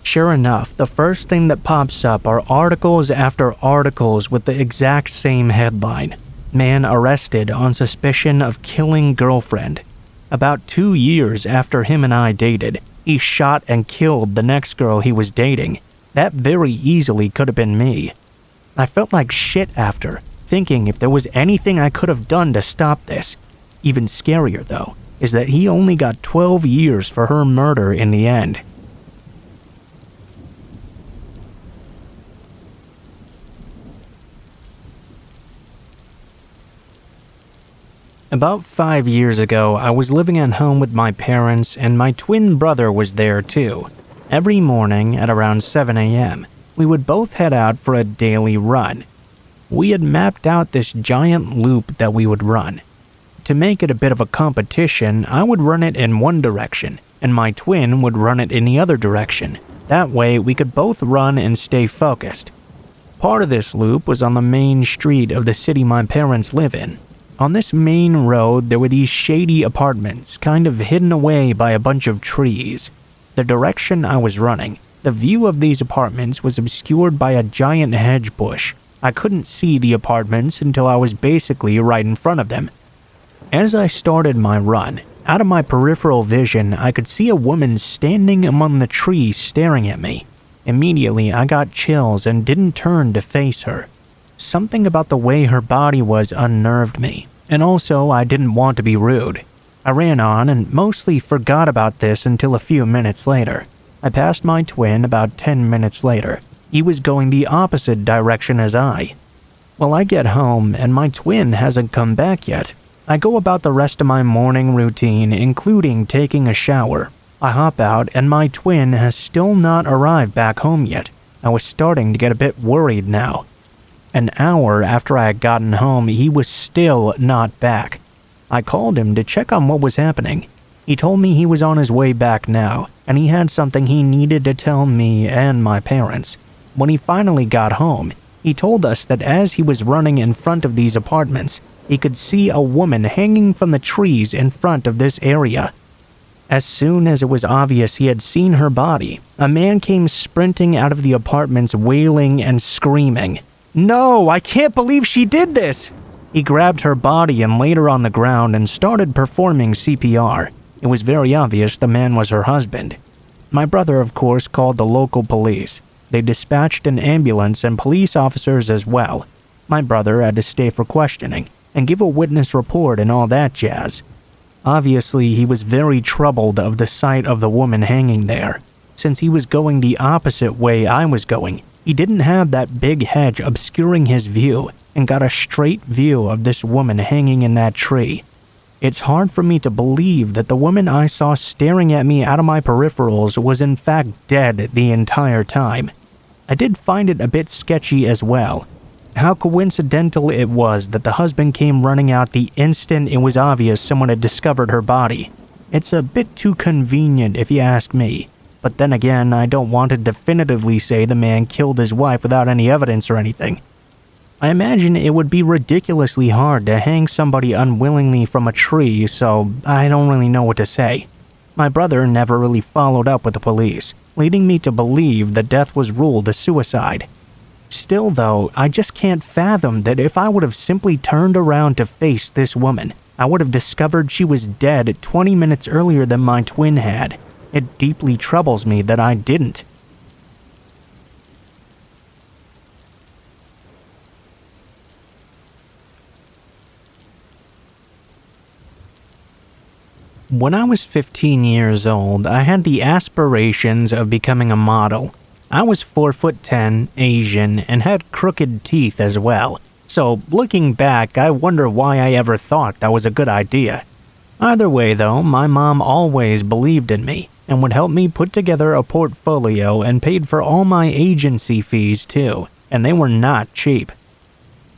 Sure enough, the first thing that pops up are articles after articles with the exact same headline. Man arrested on suspicion of killing girlfriend. About 2 years after him and I dated, he shot and killed the next girl he was dating. That very easily could have been me. I felt like shit after, thinking if there was anything I could have done to stop this. Even scarier, though, is that he only got 12 years for her murder in the end. About 5 years ago, I was living at home with my parents, and my twin brother was there too. Every morning at around 7 a.m., we would both head out for a daily run. We had mapped out this giant loop that we would run. To make it a bit of a competition, I would run it in one direction, and my twin would run it in the other direction. That way, we could both run and stay focused. Part of this loop was on the main street of the city my parents live in. On this main road, there were these shady apartments, kind of hidden away by a bunch of trees. The direction I was running, the view of these apartments was obscured by a giant hedge bush. I couldn't see the apartments until I was basically right in front of them. As I started my run, out of my peripheral vision, I could see a woman standing among the trees staring at me. Immediately, I got chills and didn't turn to face her. Something about the way her body was unnerved me, and also I didn't want to be rude. I ran on and mostly forgot about this until a few minutes later. I passed my twin about 10 minutes later. He was going the opposite direction as I. Well, I get home and my twin hasn't come back yet. I go about the rest of my morning routine, including taking a shower. I hop out and my twin has still not arrived back home yet. I was starting to get a bit worried now. An hour after I had gotten home, he was still not back. I called him to check on what was happening. He told me he was on his way back now, and he had something he needed to tell me and my parents. When he finally got home, he told us that as he was running in front of these apartments, he could see a woman hanging from the trees in front of this area. As soon as it was obvious he had seen her body, a man came sprinting out of the apartments wailing and screaming, "No, I can't believe she did this!" He grabbed her body and laid her on the ground and started performing CPR. It was very obvious the man was her husband. My brother, of course, called the local police. They dispatched an ambulance and police officers as well. My brother had to stay for questioning and give a witness report and all that jazz. Obviously, he was very troubled of the sight of the woman hanging there. Since he was going the opposite way I was going, he didn't have that big hedge obscuring his view and got a straight view of this woman hanging in that tree. It's hard for me to believe that the woman I saw staring at me out of my peripherals was in fact dead the entire time. I did find it a bit sketchy as well. How coincidental it was that the husband came running out the instant it was obvious someone had discovered her body. It's a bit too convenient if you ask me. But then again, I don't want to definitively say the man killed his wife without any evidence or anything. I imagine it would be ridiculously hard to hang somebody unwillingly from a tree, so I don't really know what to say. My brother never really followed up with the police, leading me to believe the death was ruled a suicide. Still though, I just can't fathom that if I would have simply turned around to face this woman, I would have discovered she was dead 20 minutes earlier than my twin had. It deeply troubles me that I didn't. When I was 15 years old, I had the aspirations of becoming a model. I was 4'10", Asian, and had crooked teeth as well. So, looking back, I wonder why I ever thought that was a good idea. Either way though, my mom always believed in me, and would help me put together a portfolio and paid for all my agency fees too, and they were not cheap.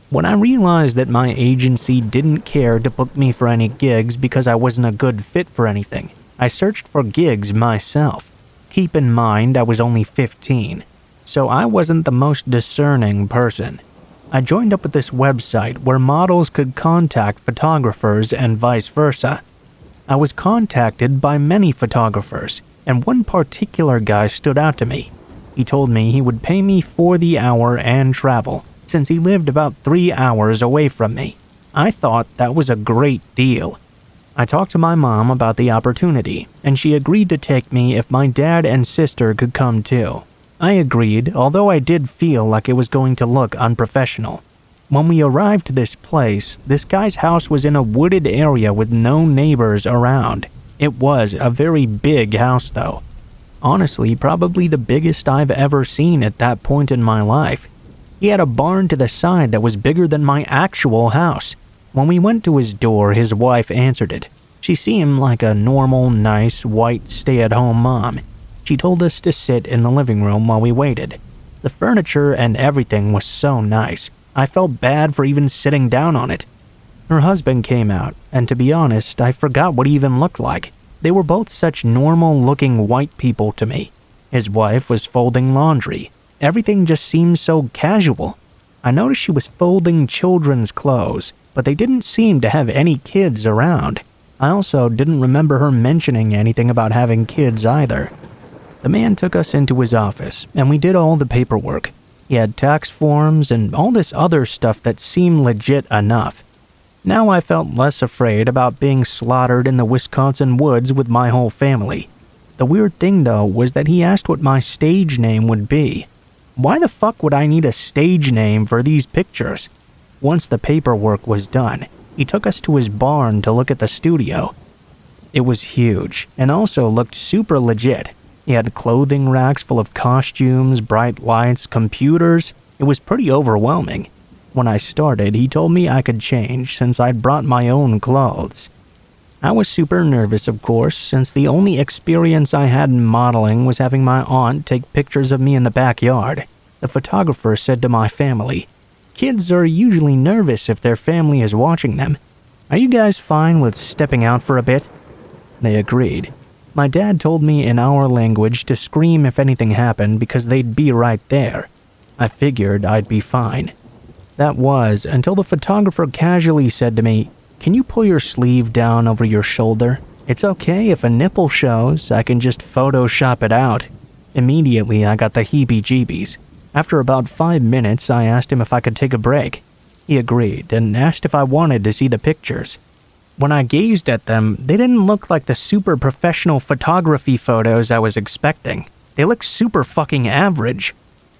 When I realized that my agency didn't care to book me for any gigs because I wasn't a good fit for anything, I searched for gigs myself. Keep in mind I was only 15, so I wasn't the most discerning person. I joined up with this website where models could contact photographers and vice versa. I was contacted by many photographers, and one particular guy stood out to me. He told me he would pay me for the hour and travel, since he lived about 3 hours away from me. I thought that was a great deal. I talked to my mom about the opportunity, and she agreed to take me if my dad and sister could come too. I agreed, although I did feel like it was going to look unprofessional. When we arrived to this place, this guy's house was in a wooded area with no neighbors around. It was a very big house though. Honestly, probably the biggest I've ever seen at that point in my life. He had a barn to the side that was bigger than my actual house. When we went to his door, his wife answered it. She seemed like a normal, nice, white, stay-at-home mom. She told us to sit in the living room while we waited. The furniture and everything was so nice. I felt bad for even sitting down on it. Her husband came out, and to be honest, I forgot what he even looked like. They were both such normal-looking white people to me. His wife was folding laundry. Everything just seemed so casual. I noticed she was folding children's clothes, but they didn't seem to have any kids around. I also didn't remember her mentioning anything about having kids either. The man took us into his office, and we did all the paperwork. He had tax forms and all this other stuff that seemed legit enough. Now I felt less afraid about being slaughtered in the Wisconsin woods with my whole family. The weird thing though was that he asked what my stage name would be. Why the fuck would I need a stage name for these pictures? Once the paperwork was done, he took us to his barn to look at the studio. It was huge, and also looked super legit. He had clothing racks full of costumes, bright lights, computers. It was pretty overwhelming. When I started, he told me I could change since I'd brought my own clothes. I was super nervous, of course, since the only experience I had in modeling was having my aunt take pictures of me in the backyard. The photographer said to my family, "Kids are usually nervous if their family is watching them. Are you guys fine with stepping out for a bit?" They agreed. My dad told me in our language to scream if anything happened because they'd be right there. I figured I'd be fine. That was until the photographer casually said to me, "Can you pull your sleeve down over your shoulder? It's okay if a nipple shows, I can just Photoshop it out." Immediately I got the heebie-jeebies. After about 5 minutes, I asked him if I could take a break. He agreed and asked if I wanted to see the pictures. When I gazed at them, they didn't look like the super professional photography photos I was expecting. They looked super fucking average.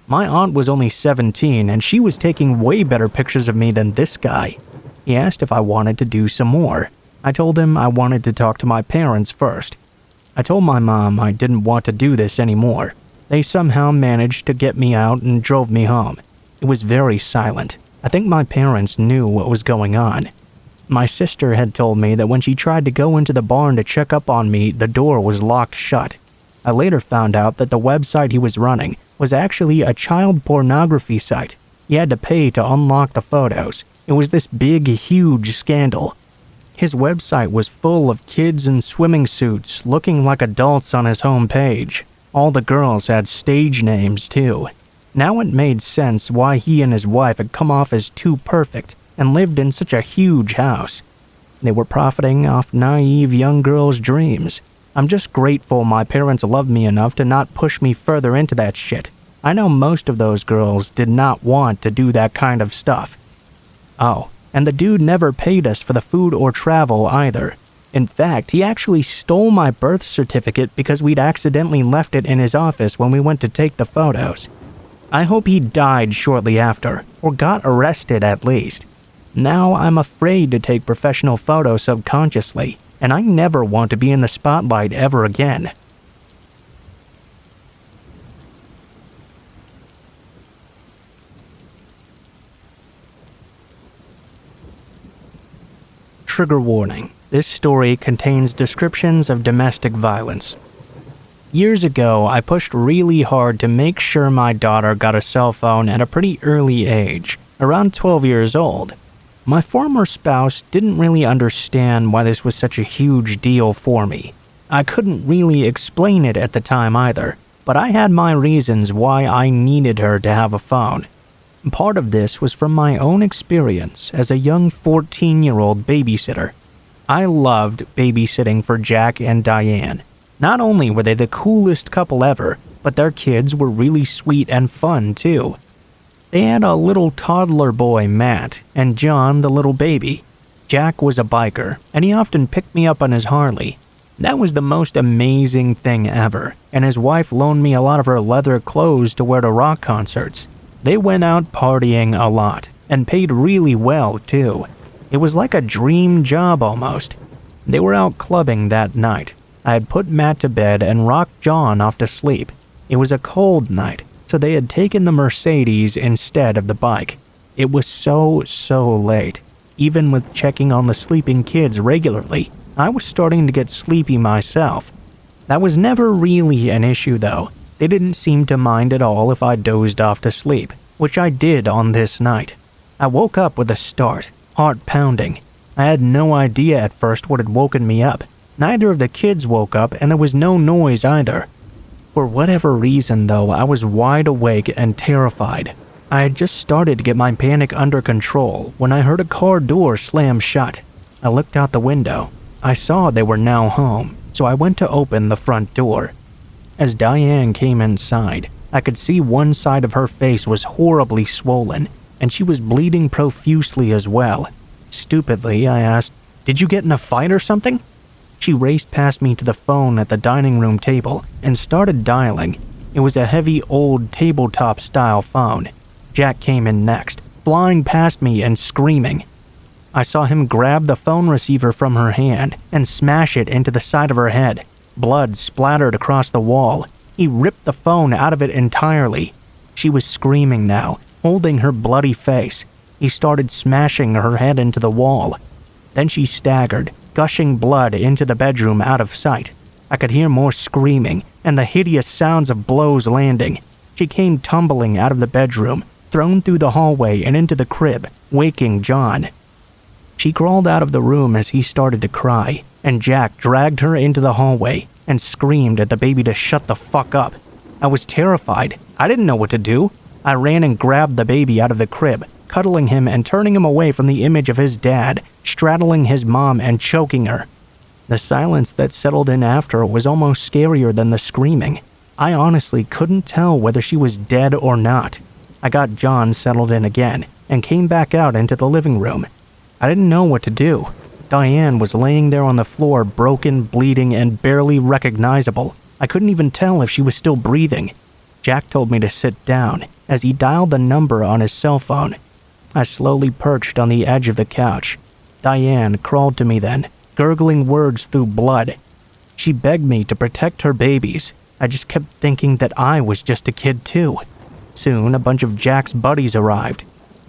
My aunt was only 17 and she was taking way better pictures of me than this guy. He asked if I wanted to do some more. I told him I wanted to talk to my parents first. I told my mom I didn't want to do this anymore. They somehow managed to get me out and drove me home. It was very silent. I think my parents knew what was going on. My sister had told me that when she tried to go into the barn to check up on me, the door was locked shut. I later found out that the website he was running was actually a child pornography site. You had to pay to unlock the photos. It was this big, huge scandal. His website was full of kids in swimming suits looking like adults on his homepage. All the girls had stage names too. Now it made sense why he and his wife had come off as too perfect and lived in such a huge house. They were profiting off naive young girls' dreams. I'm just grateful my parents loved me enough to not push me further into that shit. I know most of those girls did not want to do that kind of stuff. Oh, and the dude never paid us for the food or travel either. In fact, he actually stole my birth certificate because we'd accidentally left it in his office when we went to take the photos. I hope he died shortly after, or got arrested at least. Now I'm afraid to take professional photos subconsciously, and I never want to be in the spotlight ever again. Trigger warning. This story contains descriptions of domestic violence. Years ago, I pushed really hard to make sure my daughter got a cell phone at a pretty early age, around 12 years old. My former spouse didn't really understand why this was such a huge deal for me. I couldn't really explain it at the time either, but I had my reasons why I needed her to have a phone. Part of this was from my own experience as a young 14-year-old babysitter. I loved babysitting for Jack and Diane. Not only were they the coolest couple ever, but their kids were really sweet and fun too. They had a little toddler boy, Matt, and John, the little baby. Jack was a biker, and he often picked me up on his Harley. That was the most amazing thing ever, and his wife loaned me a lot of her leather clothes to wear to rock concerts. They went out partying a lot, and paid really well too. It was like a dream job almost. They were out clubbing that night. I had put Matt to bed and rocked John off to sleep. It was a cold night, so they had taken the Mercedes instead of the bike. It was so late. Even with checking on the sleeping kids regularly, I was starting to get sleepy myself. That was never really an issue though. They didn't seem to mind at all if I dozed off to sleep, which I did on this night. I woke up with a start, heart pounding. I had no idea at first what had woken me up. Neither of the kids woke up and there was no noise either. For whatever reason though, I was wide awake and terrified. I had just started to get my panic under control when I heard a car door slam shut. I looked out the window. I saw they were now home, so I went to open the front door. As Diane came inside, I could see one side of her face was horribly swollen, and she was bleeding profusely as well. Stupidly, I asked, "Did you get in a fight or something?" She raced past me to the phone at the dining room table and started dialing. It was a heavy old tabletop-style phone. Jack came in next, flying past me and screaming. I saw him grab the phone receiver from her hand and smash it into the side of her head. Blood splattered across the wall. He ripped the phone out of it entirely. She was screaming now, holding her bloody face. He started smashing her head into the wall. Then she staggered, gushing blood into the bedroom out of sight. I could hear more screaming and the hideous sounds of blows landing. She came tumbling out of the bedroom, thrown through the hallway and into the crib, waking John. She crawled out of the room as he started to cry, and Jack dragged her into the hallway and screamed at the baby to shut the fuck up. I was terrified. I didn't know what to do. I ran and grabbed the baby out of the crib, cuddling him and turning him away from the image of his dad, straddling his mom and choking her. The silence that settled in after was almost scarier than the screaming. I honestly couldn't tell whether she was dead or not. I got John settled in again and came back out into the living room. I didn't know what to do. Diane was laying there on the floor, broken, bleeding, and barely recognizable. I couldn't even tell if she was still breathing. Jack told me to sit down as he dialed the number on his cell phone. I slowly perched on the edge of the couch. Diane crawled to me then, gurgling words through blood. She begged me to protect her babies. I just kept thinking that I was just a kid too. Soon, a bunch of Jack's buddies arrived.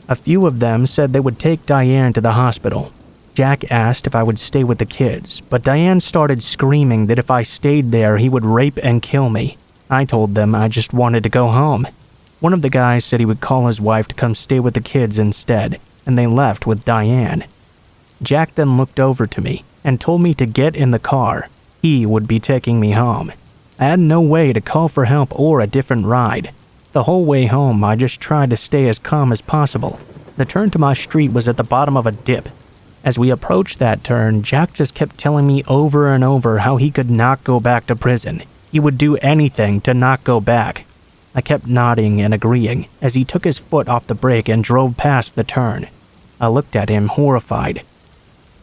A few of them said they would take Diane to the hospital. Jack asked if I would stay with the kids, but Diane started screaming that if I stayed there, he would rape and kill me. I told them I just wanted to go home. One of the guys said he would call his wife to come stay with the kids instead, and they left with Diane. Jack then looked over to me and told me to get in the car. He would be taking me home. I had no way to call for help or a different ride. The whole way home, I just tried to stay as calm as possible. The turn to my street was at the bottom of a dip. As we approached that turn, Jack just kept telling me over and over how he could not go back to prison. He would do anything to not go back. I kept nodding and agreeing as he took his foot off the brake and drove past the turn. I looked at him, horrified.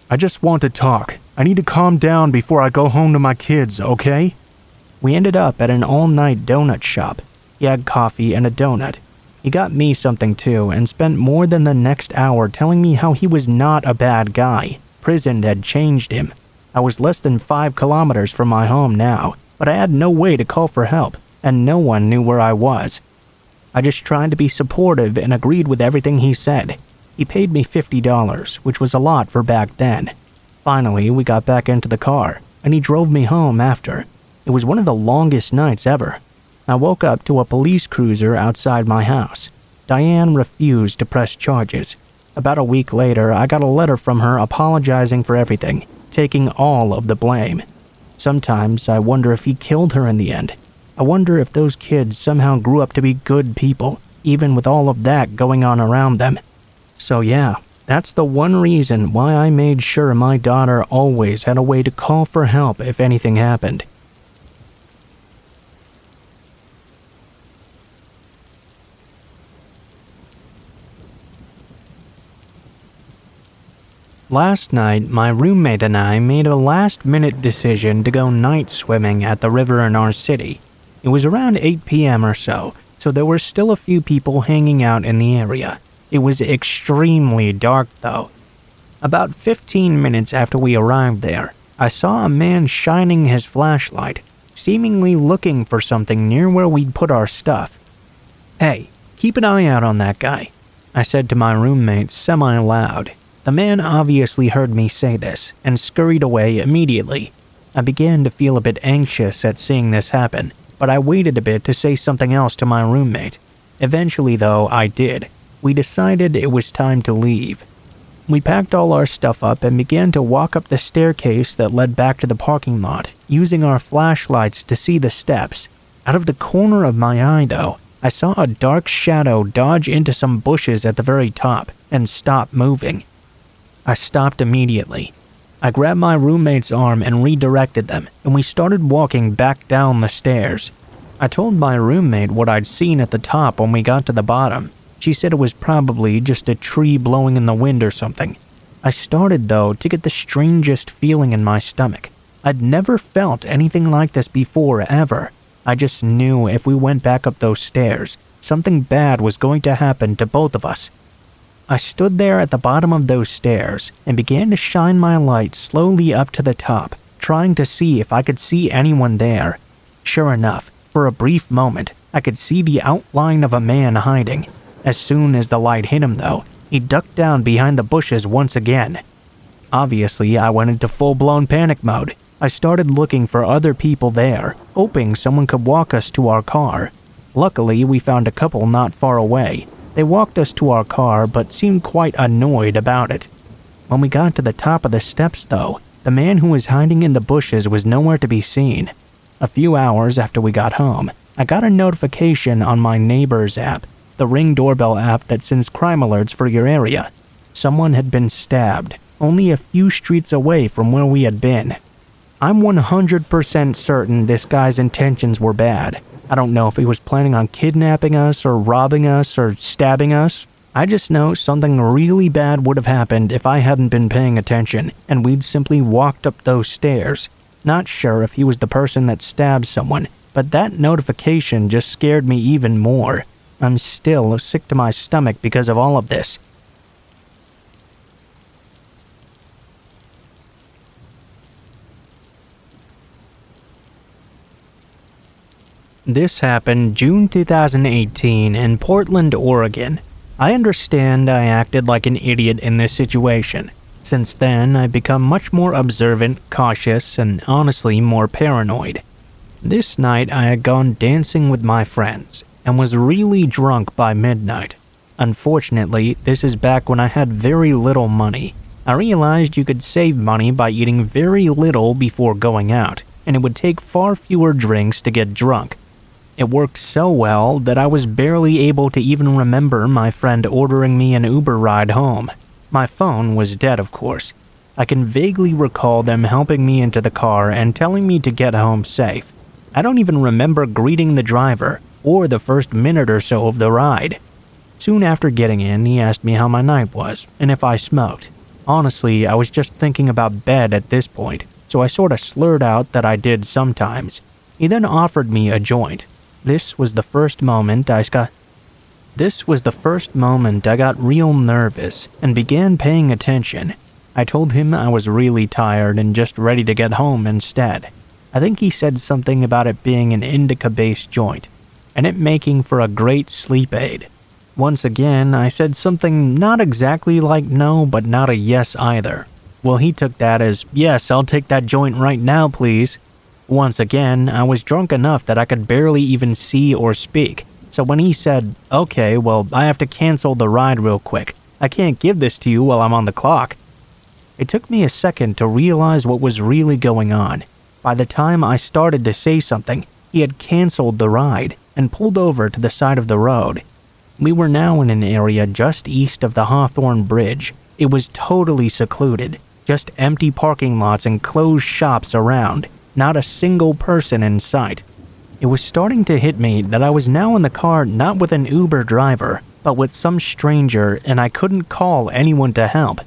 "I just want to talk. I need to calm down before I go home to my kids, okay?" We ended up at an all-night donut shop. He had coffee and a donut. He got me something too and spent more than the next hour telling me how he was not a bad guy. Prison had changed him. I was less than 5 kilometers from my home now, but I had no way to call for help, and no one knew where I was. I just tried to be supportive and agreed with everything he said. He paid me $50, which was a lot for back then. Finally, we got back into the car, and he drove me home after. It was one of the longest nights ever. I woke up to a police cruiser outside my house. Diane refused to press charges. About a week later, I got a letter from her apologizing for everything, taking all of the blame. Sometimes I wonder if he killed her in the end. I wonder if those kids somehow grew up to be good people, even with all of that going on around them. So yeah, that's the one reason why I made sure my daughter always had a way to call for help if anything happened. Last night, my roommate and I made a last-minute decision to go night swimming at the river in our city. It was around 8 p.m. or so there were still a few people hanging out in the area. It was extremely dark, though. About 15 minutes after we arrived there, I saw a man shining his flashlight, seemingly looking for something near where we'd put our stuff. "Hey, keep an eye out on that guy," I said to my roommate semi-loud. The man obviously heard me say this and scurried away immediately. I began to feel a bit anxious at seeing this happen, but I waited a bit to say something else to my roommate. Eventually, though, I did. We decided it was time to leave. We packed all our stuff up and began to walk up the staircase that led back to the parking lot, using our flashlights to see the steps. Out of the corner of my eye, though, I saw a dark shadow dodge into some bushes at the very top and stop moving. I stopped immediately. I grabbed my roommate's arm and redirected them, and we started walking back down the stairs. I told my roommate what I'd seen at the top when we got to the bottom. She said it was probably just a tree blowing in the wind or something. I started, though, to get the strangest feeling in my stomach. I'd never felt anything like this before, ever. I just knew if we went back up those stairs, something bad was going to happen to both of us. I stood there at the bottom of those stairs and began to shine my light slowly up to the top, trying to see if I could see anyone there. Sure enough, for a brief moment, I could see the outline of a man hiding. As soon as the light hit him, though, he ducked down behind the bushes once again. Obviously, I went into full-blown panic mode. I started looking for other people there, hoping someone could walk us to our car. Luckily, we found a couple not far away. They walked us to our car, but seemed quite annoyed about it. When we got to the top of the steps, though, the man who was hiding in the bushes was nowhere to be seen. A few hours after we got home, I got a notification on my neighbor's app, the Ring doorbell app that sends crime alerts for your area. Someone had been stabbed, only a few streets away from where we had been. I'm 100% certain this guy's intentions were bad. I don't know if he was planning on kidnapping us or robbing us or stabbing us. I just know something really bad would have happened if I hadn't been paying attention and we'd simply walked up those stairs. Not sure if he was the person that stabbed someone, but that notification just scared me even more. I'm still sick to my stomach because of all of this. This happened June 2018 in Portland, Oregon. I understand I acted like an idiot in this situation. Since then, I've become much more observant, cautious, and honestly more paranoid. This night, I had gone dancing with my friends and was really drunk by midnight. Unfortunately, this is back when I had very little money. I realized you could save money by eating very little before going out, and it would take far fewer drinks to get drunk. It worked so well that I was barely able to even remember my friend ordering me an Uber ride home. My phone was dead, of course. I can vaguely recall them helping me into the car and telling me to get home safe. I don't even remember greeting the driver or the first minute or so of the ride. Soon after getting in, he asked me how my night was and if I smoked. Honestly, I was just thinking about bed at this point, so I sorta slurred out that I did sometimes. He then offered me a joint. This was the first moment I got real nervous and began paying attention. I told him I was really tired and just ready to get home instead. I think he said something about it being an indica-based joint, and it making for a great sleep aid. Once again, I said something not exactly like no, but not a yes either. Well, he took that as, yes, I'll take that joint right now, please. Once again, I was drunk enough that I could barely even see or speak, so when he said, okay, well, I have to cancel the ride real quick. I can't give this to you while I'm on the clock. It took me a second to realize what was really going on. By the time I started to say something, he had canceled the ride and pulled over to the side of the road. We were now in an area just east of the Hawthorne Bridge. It was totally secluded, just empty parking lots and closed shops around, not a single person in sight. It was starting to hit me that I was now in the car not with an Uber driver, but with some stranger, and I couldn't call anyone to help.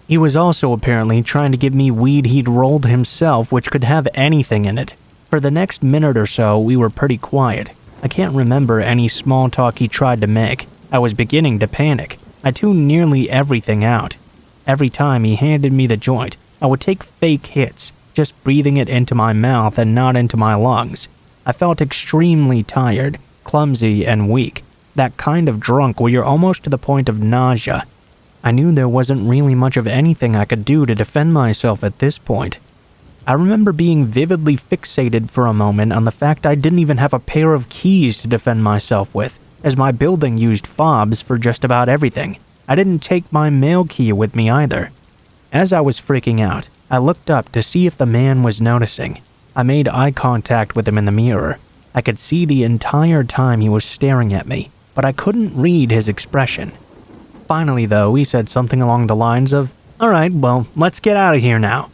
He was also apparently trying to give me weed he'd rolled himself, which could have anything in it. For the next minute or so, we were pretty quiet. I can't remember any small talk he tried to make. I was beginning to panic. I tuned nearly everything out. Every time he handed me the joint, I would take fake hits, just breathing it into my mouth and not into my lungs. I felt extremely tired, clumsy, and weak. That kind of drunk where you're almost to the point of nausea. I knew there wasn't really much of anything I could do to defend myself at this point. I remember being vividly fixated for a moment on the fact I didn't even have a pair of keys to defend myself with, as my building used fobs for just about everything. I didn't take my mail key with me either. As I was freaking out, I looked up to see if the man was noticing. I made eye contact with him in the mirror. I could see the entire time he was staring at me, but I couldn't read his expression. Finally, though, he said something along the lines of, "Alright, well, let's get out of here now."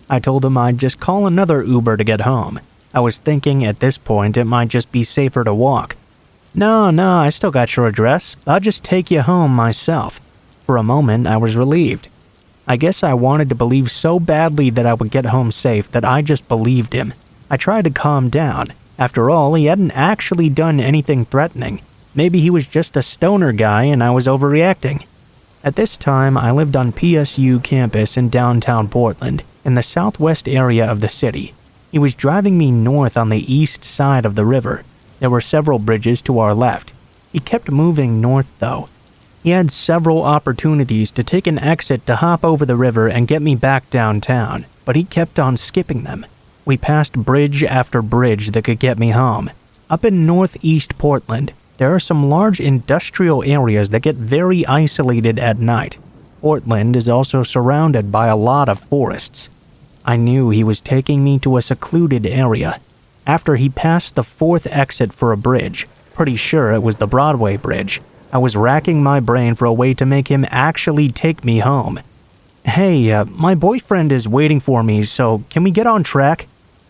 I told him I'd just call another Uber to get home. I was thinking at this point it might just be safer to walk. No, I still got your address. I'll just take you home myself. For a moment, I was relieved. I guess I wanted to believe so badly that I would get home safe that I just believed him. I tried to calm down. After all, he hadn't actually done anything threatening. Maybe he was just a stoner guy and I was overreacting. At this time, I lived on PSU campus in downtown Portland, in the southwest area of the city. He was driving me north on the east side of the river. There were several bridges to our left. He kept moving north, though. He had several opportunities to take an exit to hop over the river and get me back downtown, but he kept on skipping them. We passed bridge after bridge that could get me home. Up in northeast Portland, there are some large industrial areas that get very isolated at night. Portland is also surrounded by a lot of forests. I knew he was taking me to a secluded area. After he passed the fourth exit for a bridge, pretty sure it was the Broadway Bridge, I was racking my brain for a way to make him actually take me home. "Hey, my boyfriend is waiting for me, so can we get on track?"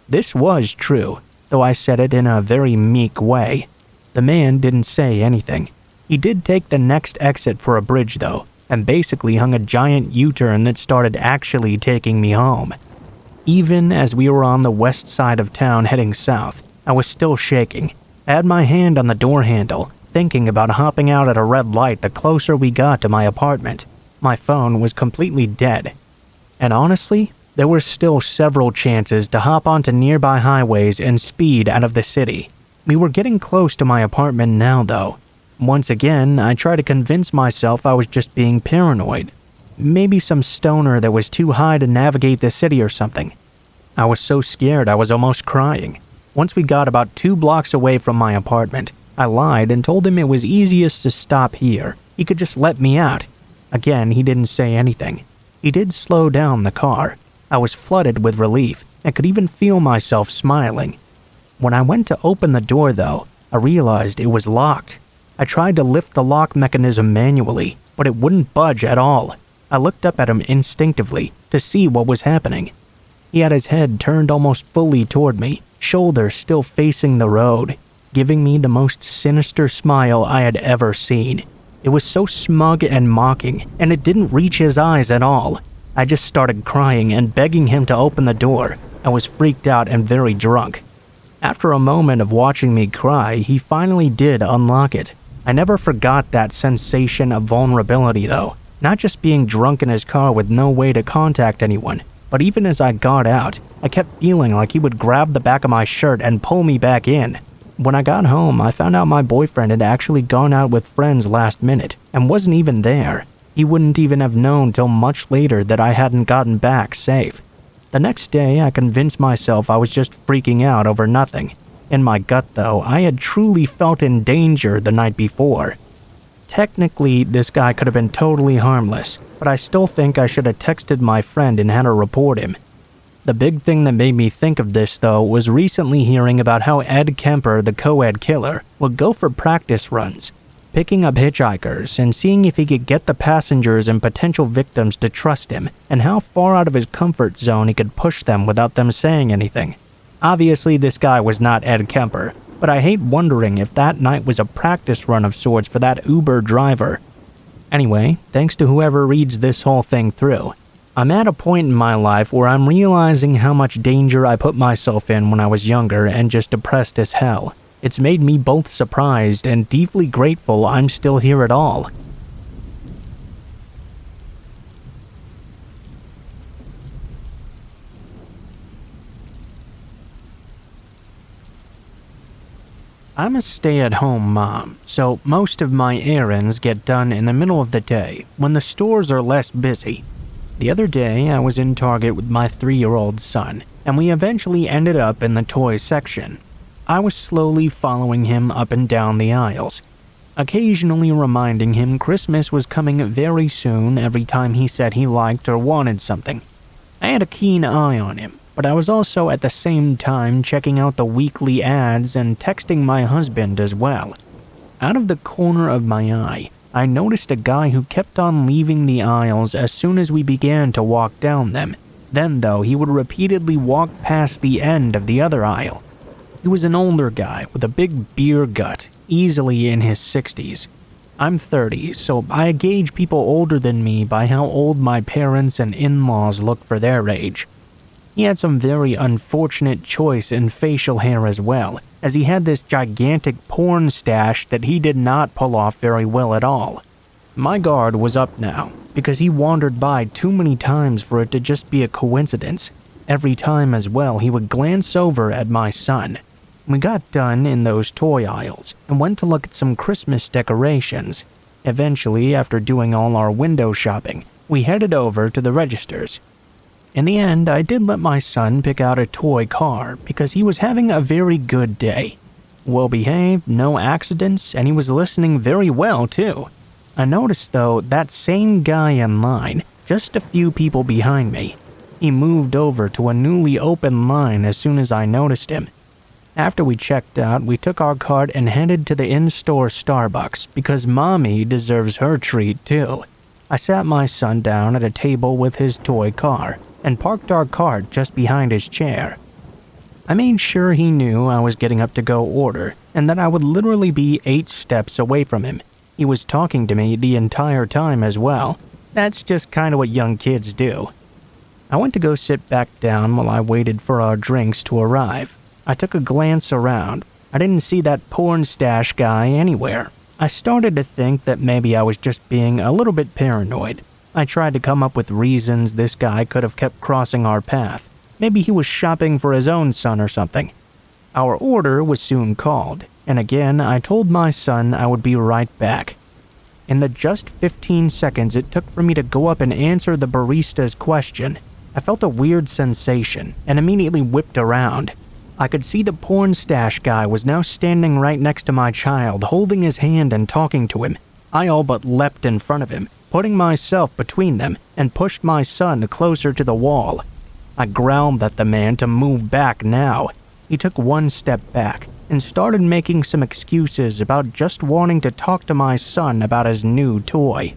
This was true, though I said it in a very meek way. The man didn't say anything. He did take the next exit for a bridge, though, and basically hung a giant U-turn that started actually taking me home. Even as we were on the west side of town heading south, I was still shaking. I had my hand on the door handle, thinking about hopping out at a red light the closer we got to my apartment. My phone was completely dead. And honestly, there were still several chances to hop onto nearby highways and speed out of the city. We were getting close to my apartment now, though. Once again, I tried to convince myself I was just being paranoid. Maybe some stoner that was too high to navigate the city or something. I was so scared I was almost crying. Once we got about 2 blocks away from my apartment, I lied and told him it was easiest to stop here. He could just let me out. Again, he didn't say anything. He did slow down the car. I was flooded with relief and could even feel myself smiling. When I went to open the door, though, I realized it was locked. I tried to lift the lock mechanism manually, but it wouldn't budge at all. I looked up at him instinctively to see what was happening. He had his head turned almost fully toward me, shoulders still facing the road, giving me the most sinister smile I had ever seen. It was so smug and mocking, and it didn't reach his eyes at all. I just started crying and begging him to open the door. I was freaked out and very drunk. After a moment of watching me cry, he finally did unlock it. I never forgot that sensation of vulnerability though, not just being drunk in his car with no way to contact anyone, but even as I got out, I kept feeling like he would grab the back of my shirt and pull me back in. When I got home, I found out my boyfriend had actually gone out with friends last minute and wasn't even there. He wouldn't even have known till much later that I hadn't gotten back safe. The next day, I convinced myself I was just freaking out over nothing. In my gut, though, I had truly felt in danger the night before. Technically, this guy could have been totally harmless, but I still think I should have texted my friend and had her report him. The big thing that made me think of this, though, was recently hearing about how Ed Kemper, the co-ed killer, would go for practice runs, picking up hitchhikers and seeing if he could get the passengers and potential victims to trust him, and how far out of his comfort zone he could push them without them saying anything. Obviously, this guy was not Ed Kemper, but I hate wondering if that night was a practice run of sorts for that Uber driver. Anyway, thanks to whoever reads this whole thing through, I'm at a point in my life where I'm realizing how much danger I put myself in when I was younger and just depressed as hell. It's made me both surprised and deeply grateful I'm still here at all. I'm a stay-at-home mom, so most of my errands get done in the middle of the day when the stores are less busy. The other day, I was in Target with my 3-year-old son, and we eventually ended up in the toy section. I was slowly following him up and down the aisles, occasionally reminding him Christmas was coming very soon every time he said he liked or wanted something. I had a keen eye on him, but I was also at the same time checking out the weekly ads and texting my husband as well. Out of the corner of my eye, I noticed a guy who kept on leaving the aisles as soon as we began to walk down them. Then, though, he would repeatedly walk past the end of the other aisle. He was an older guy with a big beer gut, easily in his 60s. I'm 30, so I gauge people older than me by how old my parents and in-laws look for their age. He had some very unfortunate choice in facial hair as well, as he had this gigantic porn stash that he did not pull off very well at all. My guard was up now, because he wandered by too many times for it to just be a coincidence. Every time as well, he would glance over at my son. We got done in those toy aisles and went to look at some Christmas decorations. Eventually, after doing all our window shopping, we headed over to the registers. In the end, I did let my son pick out a toy car because he was having a very good day. Well behaved, no accidents, and he was listening very well too. I noticed though that same guy in line, just a few people behind me. He moved over to a newly opened line as soon as I noticed him. After we checked out, we took our cart and headed to the in-store Starbucks because Mommy deserves her treat too. I sat my son down at a table with his toy car and parked our cart just behind his chair. I made sure he knew I was getting up to go order and that I would literally be 8 steps away from him. He was talking to me the entire time as well. That's just kind of what young kids do. I went to go sit back down while I waited for our drinks to arrive. I took a glance around. I didn't see that porn stash guy anywhere. I started to think that maybe I was just being a little bit paranoid. I tried to come up with reasons this guy could have kept crossing our path. Maybe he was shopping for his own son or something. Our order was soon called, and again I told my son I would be right back. In the just 15 seconds it took for me to go up and answer the barista's question, I felt a weird sensation and immediately whipped around. I could see the porn stash guy was now standing right next to my child, holding his hand and talking to him. I all but leapt in front of him, putting myself between them, and pushed my son closer to the wall. I growled at the man to move back now. He took 1 step back, and started making some excuses about just wanting to talk to my son about his new toy.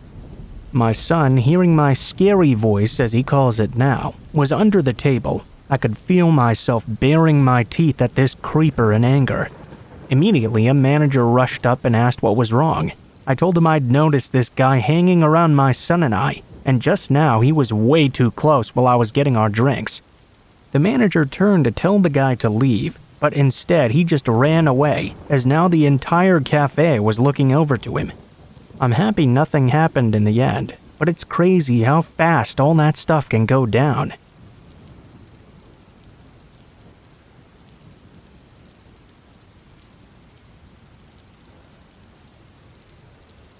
My son, hearing my scary voice, as he calls it now, was under the table. I could feel myself baring my teeth at this creeper in anger. Immediately, a manager rushed up and asked what was wrong. I told him I'd noticed this guy hanging around my son and I, and just now he was way too close while I was getting our drinks. The manager turned to tell the guy to leave, but instead he just ran away, as now the entire cafe was looking over to him. I'm happy nothing happened in the end, but it's crazy how fast all that stuff can go down.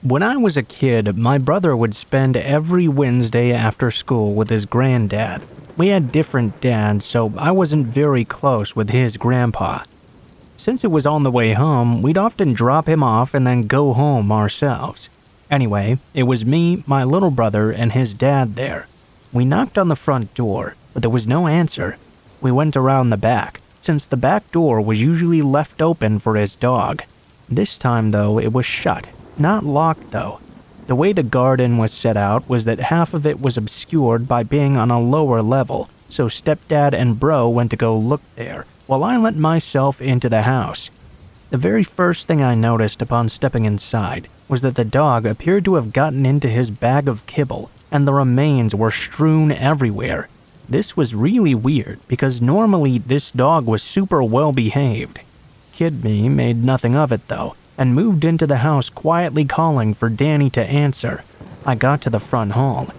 When I was a kid, my brother would spend every Wednesday after school with his granddad. We had different dads, so I wasn't very close with his grandpa. Since it was on the way home, we'd often drop him off and then go home ourselves. Anyway, it was me, my little brother, and his dad there. We knocked on the front door, but there was no answer. We went around the back, since the back door was usually left open for his dog. This time, though, it was shut. Not locked, though. The way the garden was set out was that half of it was obscured by being on a lower level, so stepdad and bro went to go look there, while I let myself into the house. The very first thing I noticed upon stepping inside was that the dog appeared to have gotten into his bag of kibble, and the remains were strewn everywhere. This was really weird, because normally this dog was super well behaved. Kid me made nothing of it, though, and moved into the house quietly calling for Danny to answer. I got to the front hall.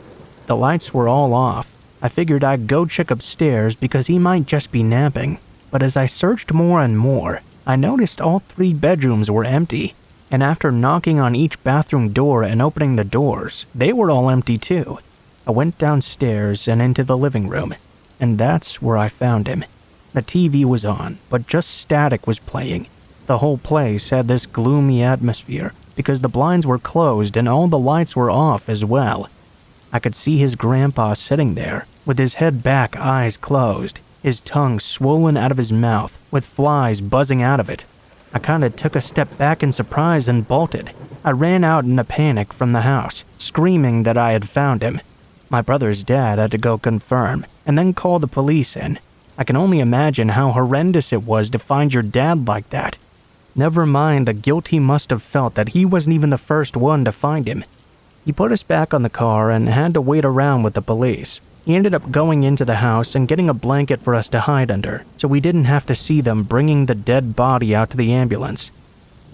The lights were all off. I figured I'd go check upstairs because he might just be napping. But as I searched more and more, I noticed all 3 bedrooms were empty. And after knocking on each bathroom door and opening the doors, they were all empty too. I went downstairs and into the living room, and that's where I found him. The TV was on, but just static was playing. The whole place had this gloomy atmosphere because the blinds were closed and all the lights were off as well. I could see his grandpa sitting there, with his head back, eyes closed, his tongue swollen out of his mouth, with flies buzzing out of it. I kinda took a step back in surprise and bolted. I ran out in a panic from the house, screaming that I had found him. My brother's dad had to go confirm, and then call the police in. I can only imagine how horrendous it was to find your dad like that. Never mind the guilt he must have felt that he wasn't even the first one to find him. He put us back on the car and had to wait around with the police. He ended up going into the house and getting a blanket for us to hide under, so we didn't have to see them bringing the dead body out to the ambulance.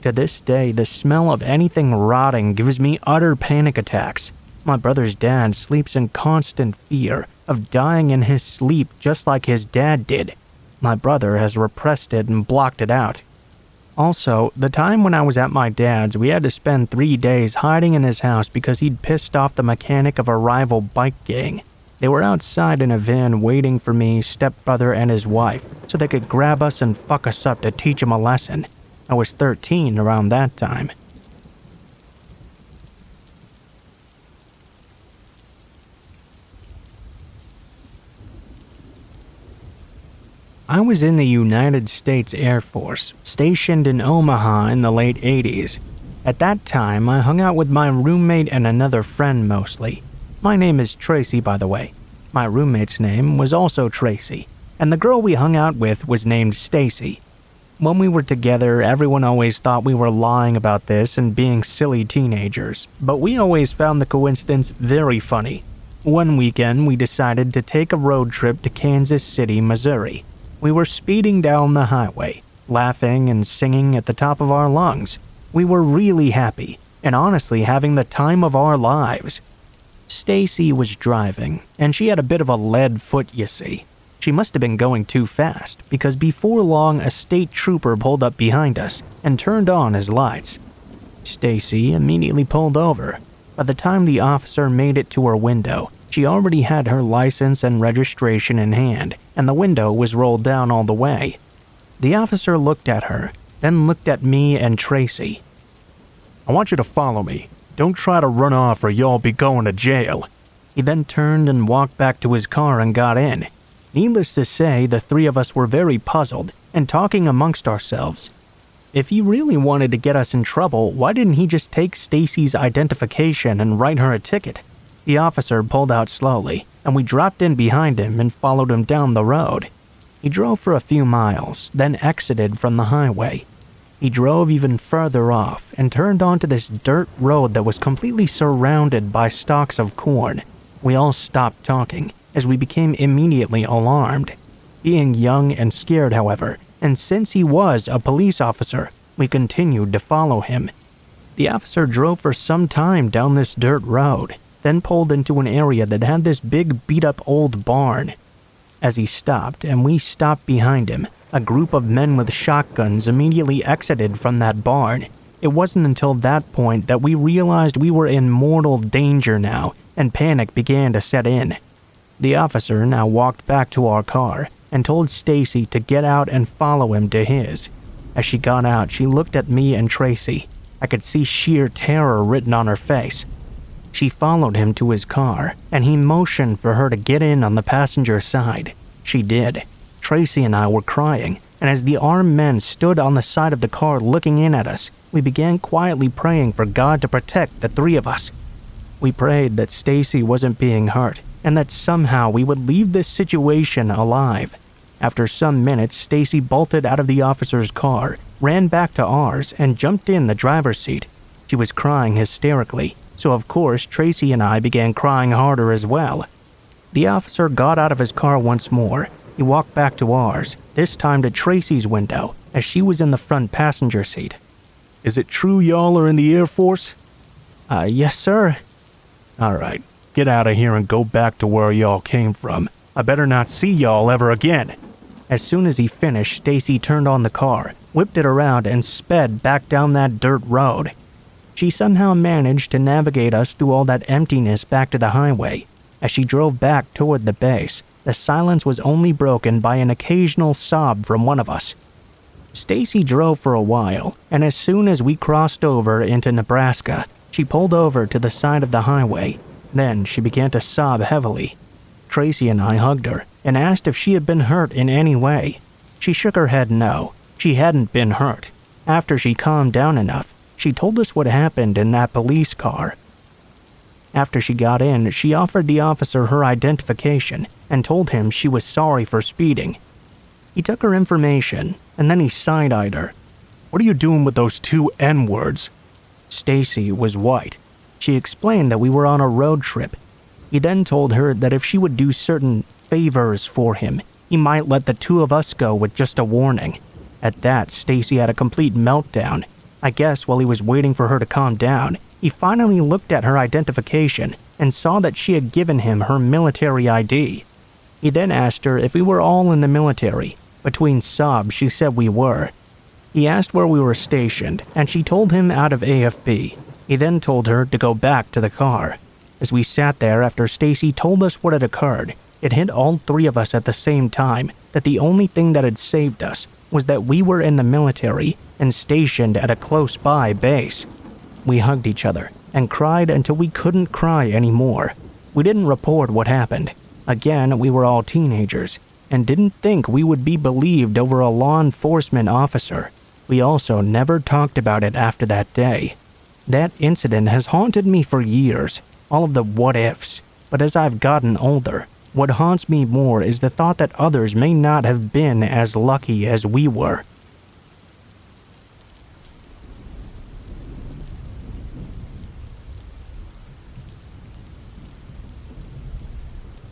To this day, the smell of anything rotting gives me utter panic attacks. My brother's dad sleeps in constant fear of dying in his sleep just like his dad did. My brother has repressed it and blocked it out. Also, the time when I was at my dad's, we had to spend 3 days hiding in his house because he'd pissed off the mechanic of a rival bike gang. They were outside in a van waiting for me, stepbrother, and his wife, so they could grab us and fuck us up to teach him a lesson. I was 13 around that time. I was in the United States Air Force, stationed in Omaha in the late 80s. At that time, I hung out with my roommate and another friend mostly. My name is Tracy, by the way. My roommate's name was also Tracy, and the girl we hung out with was named Stacy. When we were together, everyone always thought we were lying about this and being silly teenagers, but we always found the coincidence very funny. One weekend, we decided to take a road trip to Kansas City, Missouri. We were speeding down the highway, laughing and singing at the top of our lungs. We were really happy, and honestly having the time of our lives. Stacy was driving, and she had a bit of a lead foot, you see. She must have been going too fast, because before long a state trooper pulled up behind us and turned on his lights. Stacy immediately pulled over. By the time the officer made it to her window, she already had her license and registration in hand, and the window was rolled down all the way. The officer looked at her, then looked at me and Tracy. "I want you to follow me. Don't try to run off or you'll be going to jail." He then turned and walked back to his car and got in. Needless to say, the 3 of us were very puzzled and talking amongst ourselves. If he really wanted to get us in trouble, why didn't he just take Stacy's identification and write her a ticket? The officer pulled out slowly, and we dropped in behind him and followed him down the road. He drove for a few miles, then exited from the highway. He drove even further off and turned onto this dirt road that was completely surrounded by stalks of corn. We all stopped talking, as we became immediately alarmed. Being young and scared, however, and since he was a police officer, we continued to follow him. The officer drove for some time down this dirt road, then pulled into an area that had this big beat-up old barn. As he stopped and we stopped behind him, a group of men with shotguns immediately exited from that barn. It wasn't until that point that we realized we were in mortal danger now, and panic began to set in. The officer now walked back to our car and told Stacy to get out and follow him to his. As she got out, she looked at me and Tracy. I could see sheer terror written on her face. She followed him to his car, and he motioned for her to get in on the passenger side. She did. Tracy and I were crying, and as the armed men stood on the side of the car looking in at us, we began quietly praying for God to protect the three of us. We prayed that Stacy wasn't being hurt, and that somehow we would leave this situation alive. After some minutes, Stacy bolted out of the officer's car, ran back to ours, and jumped in the driver's seat. She was crying hysterically, so of course Tracy and I began crying harder as well. The officer got out of his car once more. He walked back to ours, this time to Tracy's window, as she was in the front passenger seat. "Is it true y'all are in the Air Force?" Yes, sir." "Alright, get out of here and go back to where y'all came from. I better not see y'all ever again." As soon as he finished, Stacy turned on the car, whipped it around, and sped back down that dirt road. She somehow managed to navigate us through all that emptiness back to the highway. As she drove back toward the base, the silence was only broken by an occasional sob from one of us. Stacy drove for a while, and as soon as we crossed over into Nebraska, she pulled over to the side of the highway. Then she began to sob heavily. Tracy and I hugged her and asked if she had been hurt in any way. She shook her head no, she hadn't been hurt. After she calmed down enough, she told us what happened in that police car. After she got in, she offered the officer her identification and told him she was sorry for speeding. He took her information, and then he side-eyed her. "What are you doing with those two N-words?" Stacy was white. She explained that we were on a road trip. He then told her that if she would do certain favors for him, he might let the two of us go with just a warning. At that, Stacy had a complete meltdown. I guess while he was waiting for her to calm down, he finally looked at her identification and saw that she had given him her military ID. He then asked her if we were all in the military. Between sobs, she said we were. He asked where we were stationed, and she told him out of AFB. He then told her to go back to the car. As we sat there after Stacy told us what had occurred, it hit all three of us at the same time that the only thing that had saved us was that we were in the military and stationed at a close-by base. We hugged each other and cried until we couldn't cry anymore. We didn't report what happened. Again, we were all teenagers and didn't think we would be believed over a law enforcement officer. We also never talked about it after that day. That incident has haunted me for years, all of the what-ifs. But as I've gotten older, what haunts me more is the thought that others may not have been as lucky as we were.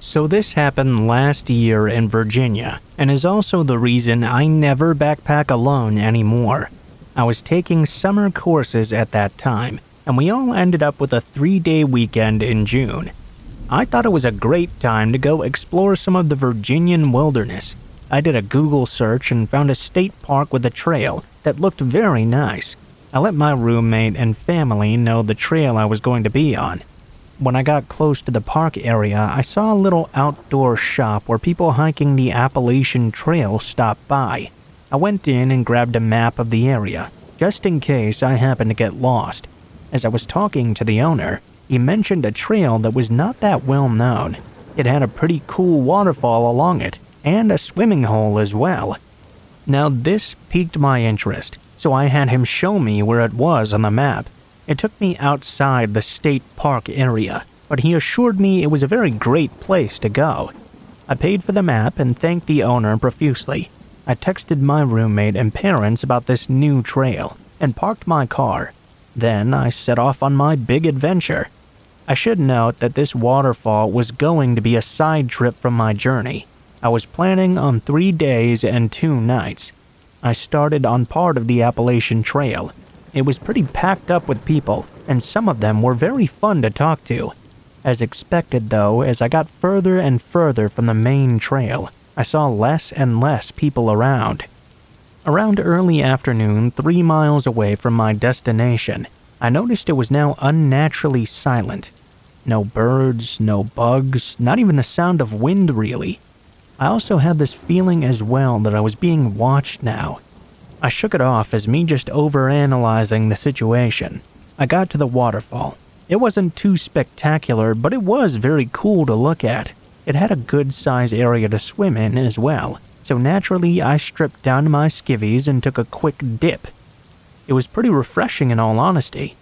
So this happened last year in Virginia, and is also the reason I never backpack alone anymore. I was taking summer courses at that time, and we all ended up with a 3-day weekend in June. I thought it was a great time to go explore some of the Virginian wilderness. I did a Google search and found a state park with a trail that looked very nice. I let my roommate and family know the trail I was going to be on. When I got close to the park area, I saw a little outdoor shop where people hiking the Appalachian Trail stopped by. I went in and grabbed a map of the area, just in case I happened to get lost. As I was talking to the owner, he mentioned a trail that was not that well known. It had a pretty cool waterfall along it, and a swimming hole as well. Now this piqued my interest. so I had him show me where it was on the map. It took me outside the state park area, but he assured me it was a very great place to go. I paid for the map and thanked the owner profusely. I texted my roommate and parents about this new trail and parked my car. Then I set off on my big adventure. I should note that this waterfall was going to be a side trip from my journey. I was planning on 3 days and 2 nights. I started on part of the Appalachian Trail. It was pretty packed up with people, and some of them were very fun to talk to. As expected though, as I got further and further from the main trail, I saw less and less people around. Around early afternoon, 3 miles away from my destination, I noticed it was now unnaturally silent. No birds, no bugs, not even the sound of wind really. I also had this feeling as well that I was being watched now. I shook it off as me just overanalyzing the situation. I got to the waterfall. It wasn't too spectacular, but it was very cool to look at. It had a good size area to swim in as well, so naturally I stripped down to my skivvies and took a quick dip. It was pretty refreshing in all honesty.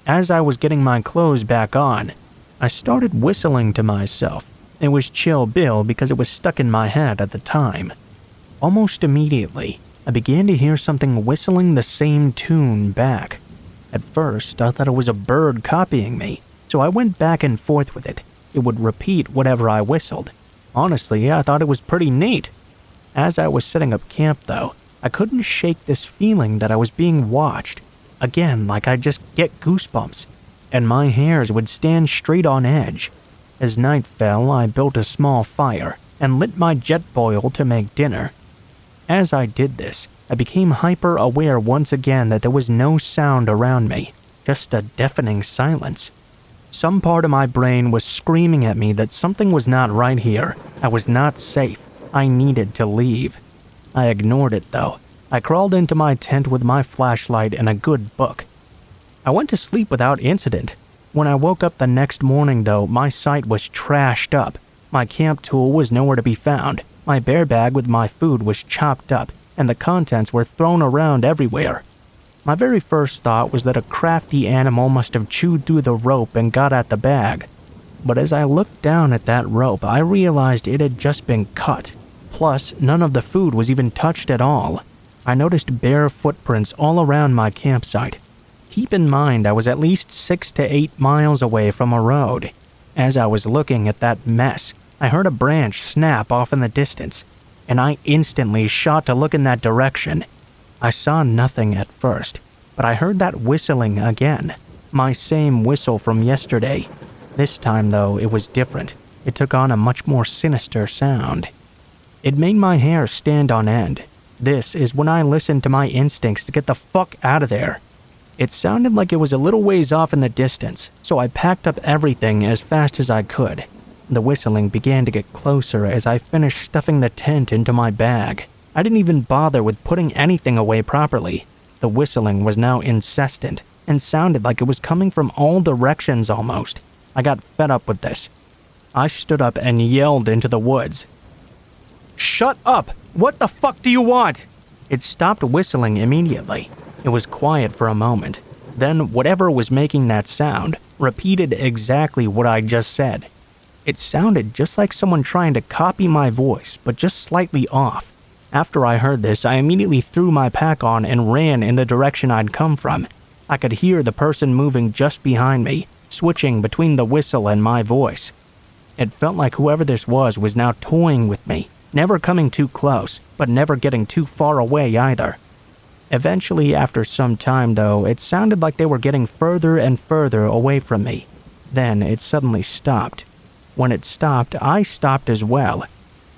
As I was getting my clothes back on, I started whistling to myself. It was Chill Bill because it was stuck in my head at the time. Almost immediately, I began to hear something whistling the same tune back. At first, I thought it was a bird copying me, so I went back and forth with it. It would repeat whatever I whistled. Honestly, I thought it was pretty neat. As I was setting up camp though, I couldn't shake this feeling that I was being watched. Again, like I'd just get goosebumps, and my hairs would stand straight on edge. As night fell, I built a small fire and lit my jet boil to make dinner. As I did this, I became hyper-aware once again that there was no sound around me, just a deafening silence. Some part of my brain was screaming at me that something was not right here. I was not safe. I needed to leave. I ignored it though. I crawled into my tent with my flashlight and a good book. I went to sleep without incident. When I woke up the next morning though, my site was trashed up. My camp tool was nowhere to be found. My bear bag with my food was chopped up, and the contents were thrown around everywhere. My very first thought was that a crafty animal must have chewed through the rope and got at the bag. But as I looked down at that rope, I realized it had just been cut. Plus, none of the food was even touched at all. I noticed bare footprints all around my campsite. Keep in mind, I was at least 6 to 8 miles away from a road. As I was looking at that mess, I heard a branch snap off in the distance, and I instantly shot to look in that direction. I saw nothing at first, but I heard that whistling again. My same whistle from yesterday. This time, though, it was different. It took on a much more sinister sound. It made my hair stand on end. This is when I listened to my instincts to get the fuck out of there. It sounded like it was a little ways off in the distance, so I packed up everything as fast as I could. The whistling began to get closer as I finished stuffing the tent into my bag. I didn't even bother with putting anything away properly. The whistling was now incessant and sounded like it was coming from all directions almost. I got fed up with this. I stood up and yelled into the woods. "Shut up! What the fuck do you want?" It stopped whistling immediately. It was quiet for a moment. Then whatever was making that sound repeated exactly what I just said. It sounded just like someone trying to copy my voice, but just slightly off. After I heard this, I immediately threw my pack on and ran in the direction I'd come from. I could hear the person moving just behind me, switching between the whistle and my voice. It felt like whoever this was now toying with me, never coming too close, but never getting too far away either. Eventually, after some time though, it sounded like they were getting further and further away from me. Then it suddenly stopped. When it stopped, I stopped as well.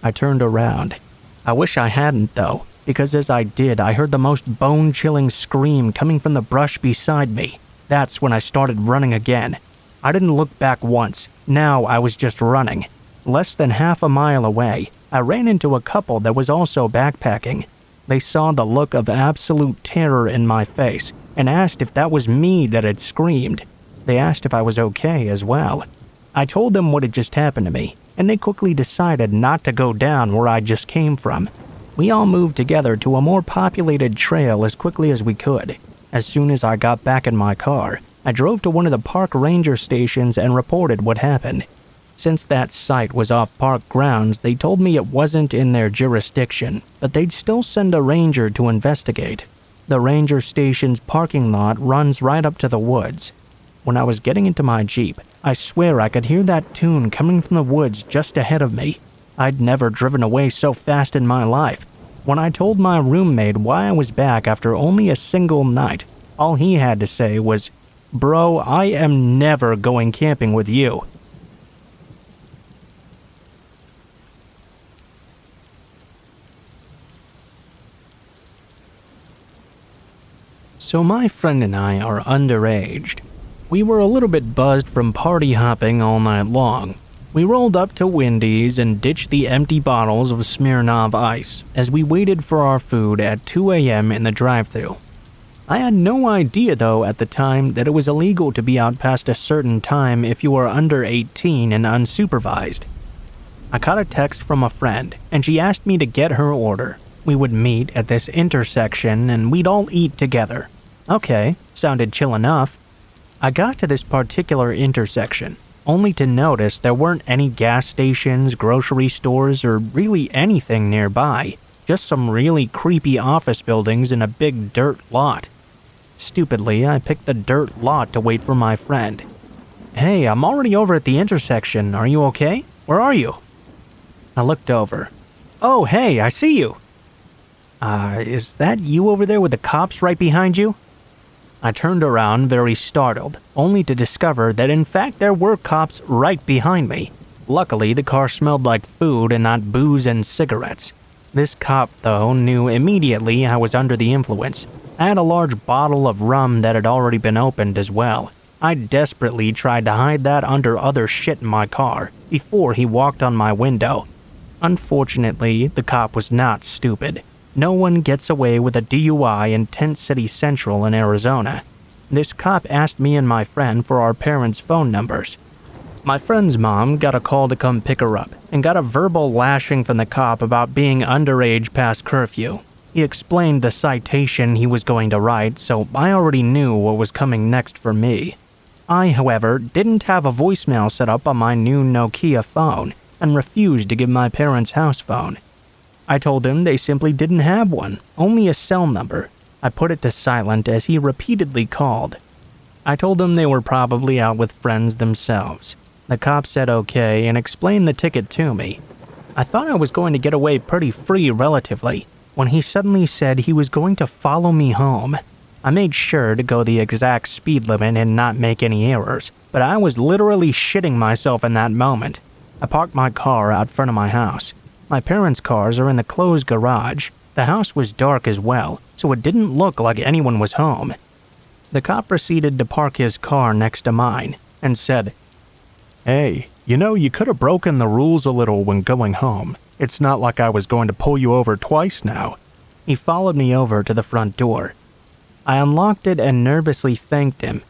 I turned around. I wish I hadn't though, because as I did, I heard the most bone-chilling scream coming from the brush beside me. That's when I started running again. I didn't look back once. Now I was just running. Less than half a mile away, I ran into a couple that was also backpacking. They saw the look of absolute terror in my face and asked if that was me that had screamed. They asked if I was okay as well. I told them what had just happened to me, and they quickly decided not to go down where I just came from. We all moved together to a more populated trail as quickly as we could. As soon as I got back in my car, I drove to one of the park ranger stations and reported what happened. Since that site was off park grounds, they told me it wasn't in their jurisdiction, but they'd still send a ranger to investigate. The ranger station's parking lot runs right up to the woods. When I was getting into my Jeep, I swear I could hear that tune coming from the woods just ahead of me. I'd never driven away so fast in my life. When I told my roommate why I was back after only a single night, all he had to say was, "Bro, I am never going camping with you." So my friend and I are underaged. We were a little bit buzzed from party hopping all night long. We rolled up to Wendy's and ditched the empty bottles of Smirnoff Ice as we waited for our food at 2 a.m. in the drive-thru. I had no idea though at the time that it was illegal to be out past a certain time if you were under 18 and unsupervised. I got a text from a friend and she asked me to get her order. We would meet at this intersection and we'd all eat together. Okay, sounded chill enough. I got to this particular intersection, only to notice there weren't any gas stations, grocery stores, or really anything nearby, just some really creepy office buildings and a big dirt lot. Stupidly, I picked the dirt lot to wait for my friend. "Hey, I'm already over at the intersection, are you okay? Where are you?" I looked over. "Oh, hey, I see you." Is that you over there with the cops right behind you?" I turned around very startled, only to discover that in fact there were cops right behind me. Luckily, the car smelled like food and not booze and cigarettes. This cop, though, knew immediately I was under the influence. I had a large bottle of rum that had already been opened as well. I desperately tried to hide that under other shit in my car before he walked on my window. Unfortunately, the cop was not stupid. No one gets away with a DUI in Tent City Central in Arizona. This cop asked me and my friend for our parents' phone numbers. My friend's mom got a call to come pick her up and got a verbal lashing from the cop about being underage past curfew. He explained the citation he was going to write, so I already knew what was coming next for me. I, however, didn't have a voicemail set up on my new Nokia phone and refused to give my parents' house phone. I told him they simply didn't have one, only a cell number. I put it to silent as he repeatedly called. I told him they were probably out with friends themselves. The cop said okay and explained the ticket to me. I thought I was going to get away pretty free relatively, when he suddenly said he was going to follow me home. I made sure to go the exact speed limit and not make any errors, but I was literally shitting myself in that moment. I parked my car out front of my house. My parents' cars are in the closed garage. The house was dark as well, so it didn't look like anyone was home. The cop proceeded to park his car next to mine and said, "Hey, you could have broken the rules a little when going home. It's not like I was going to pull you over twice now." He followed me over to the front door. I unlocked it and nervously thanked him,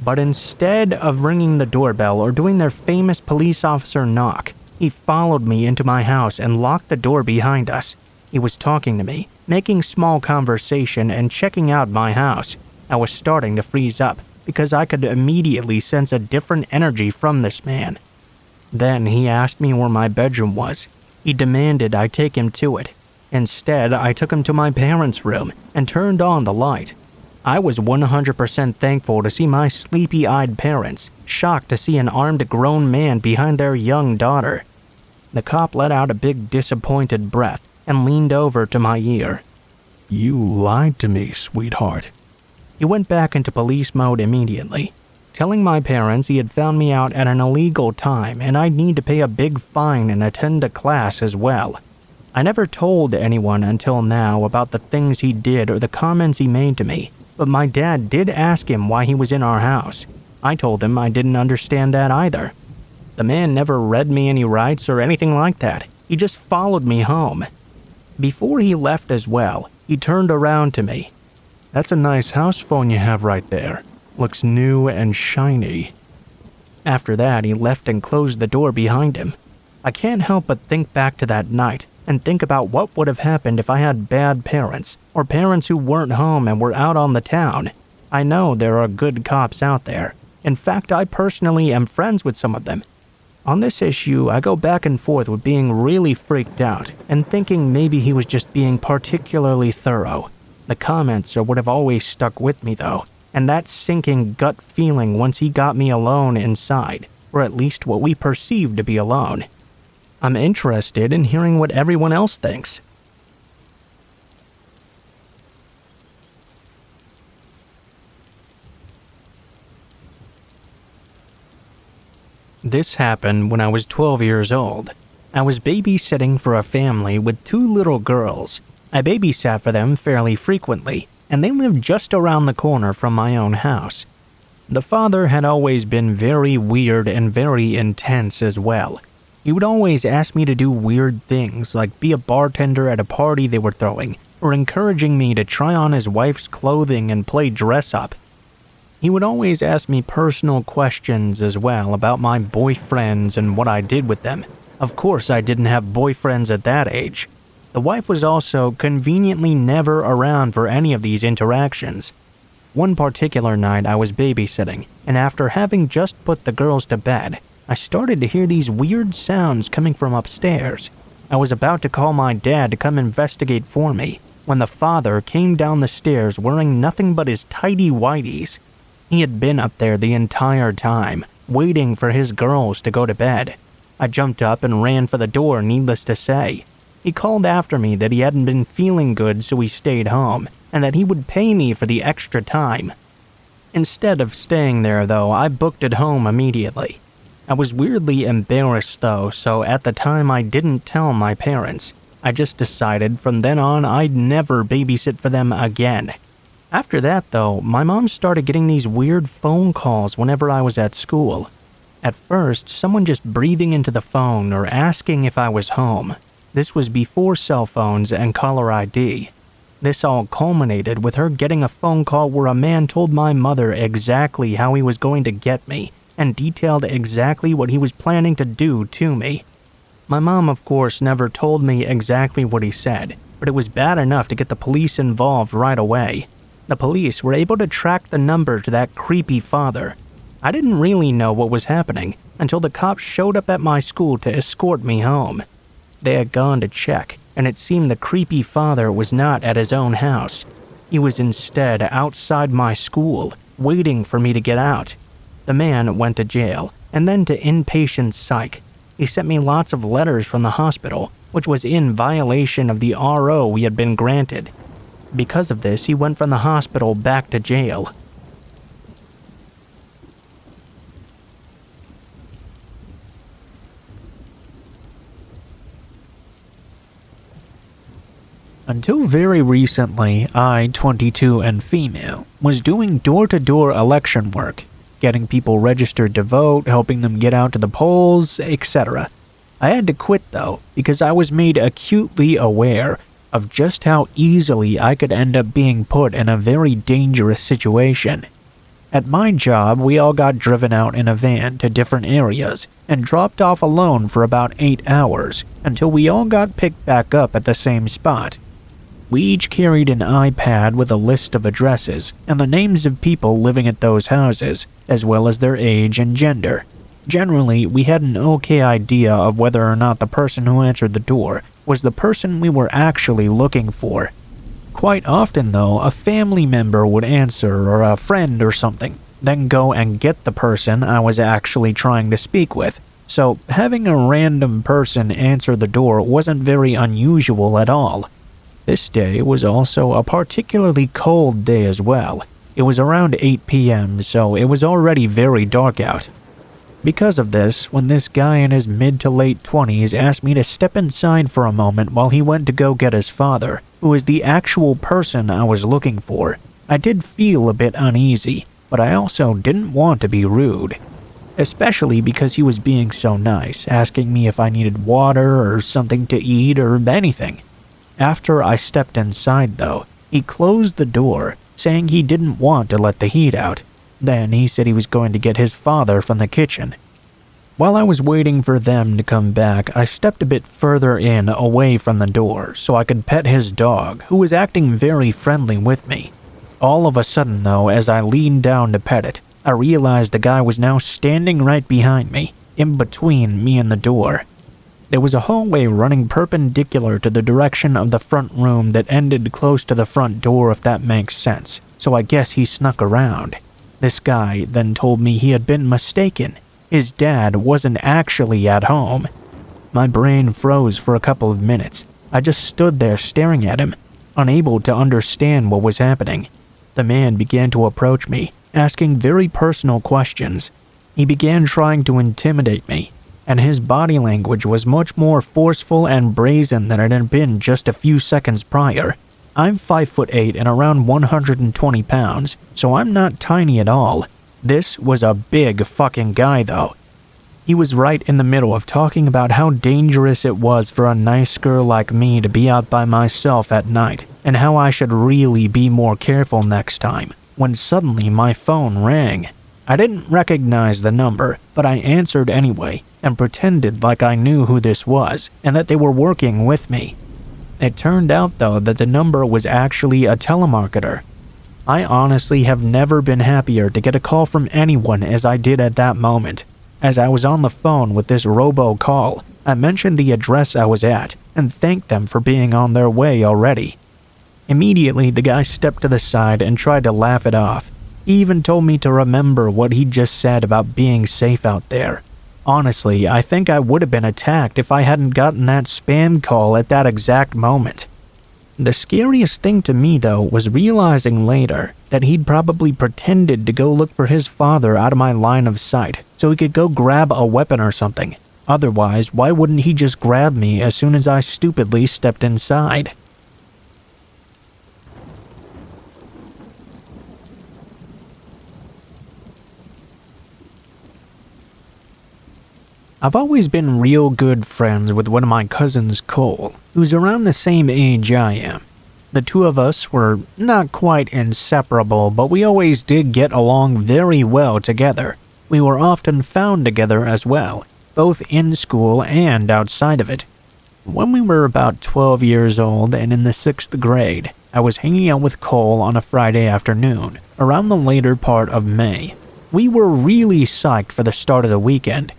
but instead of ringing the doorbell or doing their famous police officer knock, he followed me into my house and locked the door behind us. He was talking to me, making small conversation and checking out my house. I was starting to freeze up because I could immediately sense a different energy from this man. Then he asked me where my bedroom was. He demanded I take him to it. Instead, I took him to my parents' room and turned on the light. I was 100% thankful to see my sleepy-eyed parents, shocked to see an armed grown man behind their young daughter. The cop let out a big disappointed breath and leaned over to my ear. "You lied to me, sweetheart." He went back into police mode immediately, telling my parents he had found me out at an illegal time and I'd need to pay a big fine and attend a class as well. I never told anyone until now about the things he did or the comments he made to me, but my dad did ask him why he was in our house. I told him I didn't understand that either. The man never read me any rights or anything like that. He just followed me home. Before he left as well, he turned around to me. "That's a nice house phone you have right there. Looks new and shiny." After that, he left and closed the door behind him. I can't help but think back to that night and think about what would have happened if I had bad parents, or parents who weren't home and were out on the town. I know there are good cops out there. In fact, I personally am friends with some of them. On this issue, I go back and forth with being really freaked out and thinking maybe he was just being particularly thorough. The comments are what have always stuck with me though, and that sinking gut feeling once he got me alone inside, or at least what we perceive to be alone. I'm interested in hearing what everyone else thinks. This happened when I was 12 years old. I was babysitting for a family with 2 little girls. I babysat for them fairly frequently, and they lived just around the corner from my own house. The father had always been very weird and very intense as well. He would always ask me to do weird things like be a bartender at a party they were throwing, or encouraging me to try on his wife's clothing and play dress-up. He would always ask me personal questions as well about my boyfriends and what I did with them. Of course, I didn't have boyfriends at that age. The wife was also conveniently never around for any of these interactions. One particular night I was babysitting, and after having just put the girls to bed, I started to hear these weird sounds coming from upstairs. I was about to call my dad to come investigate for me, when the father came down the stairs wearing nothing but his tighty-whities. He had been up there the entire time, waiting for his girls to go to bed. I jumped up and ran for the door, needless to say. He called after me that he hadn't been feeling good, so he stayed home, and that he would pay me for the extra time. Instead of staying there, though, I booked it home immediately. I was weirdly embarrassed, though, so at the time I didn't tell my parents. I just decided from then on I'd never babysit for them again. After that, though, my mom started getting these weird phone calls whenever I was at school. At first, someone just breathing into the phone or asking if I was home. This was before cell phones and caller ID. This all culminated with her getting a phone call where a man told my mother exactly how he was going to get me and detailed exactly what he was planning to do to me. My mom, of course, never told me exactly what he said, but it was bad enough to get the police involved right away. The police were able to track the number to that creepy father. I didn't really know what was happening until the cops showed up at my school to escort me home. They had gone to check, and it seemed the creepy father was not at his own house. He was instead outside my school, waiting for me to get out. The man went to jail, and then to inpatient psych. He sent me lots of letters from the hospital, which was in violation of the RO we had been granted. Because of this, he went from the hospital back to jail. Until very recently, I, 22 and female, was doing door-to-door election work, getting people registered to vote, helping them get out to the polls, etc. I had to quit though, because I was made acutely aware of just how easily I could end up being put in a very dangerous situation. At my job, we all got driven out in a van to different areas and dropped off alone for about 8 hours until we all got picked back up at the same spot. We each carried an iPad with a list of addresses and the names of people living at those houses, as well as their age and gender. Generally, we had an okay idea of whether or not the person who answered the door was the person we were actually looking for. Quite often, though, a family member would answer or a friend or something, then go and get the person I was actually trying to speak with. So having a random person answer the door wasn't very unusual at all. This day was also a particularly cold day as well. It was around 8 p.m., so it was already very dark out. Because of this, when this guy in his mid to late 20s asked me to step inside for a moment while he went to go get his father, who is the actual person I was looking for, I did feel a bit uneasy, but I also didn't want to be rude. Especially because he was being so nice, asking me if I needed water or something to eat or anything. After I stepped inside though, he closed the door, saying he didn't want to let the heat out. Then he said he was going to get his father from the kitchen. While I was waiting for them to come back, I stepped a bit further in away from the door so I could pet his dog, who was acting very friendly with me. All of a sudden though, as I leaned down to pet it, I realized the guy was now standing right behind me, in between me and the door. There was a hallway running perpendicular to the direction of the front room that ended close to the front door, if that makes sense, so I guess he snuck around. This guy then told me he had been mistaken. His dad wasn't actually at home. My brain froze for a couple of minutes. I just stood there staring at him, unable to understand what was happening. The man began to approach me, asking very personal questions. He began trying to intimidate me, and his body language was much more forceful and brazen than it had been just a few seconds prior. I'm 5'8" and around 120 pounds, so I'm not tiny at all. This was a big fucking guy though. He was right in the middle of talking about how dangerous it was for a nice girl like me to be out by myself at night, and how I should really be more careful next time, when suddenly my phone rang. I didn't recognize the number, but I answered anyway, and pretended like I knew who this was, and that they were working with me. It turned out though that the number was actually a telemarketer. I honestly have never been happier to get a call from anyone as I did at that moment. As I was on the phone with this robocall, I mentioned the address I was at, and thanked them for being on their way already. Immediately, the guy stepped to the side and tried to laugh it off. He even told me to remember what he'd just said about being safe out there. Honestly, I think I would have been attacked if I hadn't gotten that spam call at that exact moment. The scariest thing to me, though, was realizing later that he'd probably pretended to go look for his father out of my line of sight so he could go grab a weapon or something. Otherwise, why wouldn't he just grab me as soon as I stupidly stepped inside? I've always been real good friends with one of my cousins, Cole, who's around the same age I am. The two of us were not quite inseparable, but we always did get along very well together. We were often found together as well, both in school and outside of it. When we were about 12 years old and in the 6th grade, I was hanging out with Cole on a Friday afternoon, around the later part of May. We were really psyched for the start of the weekend.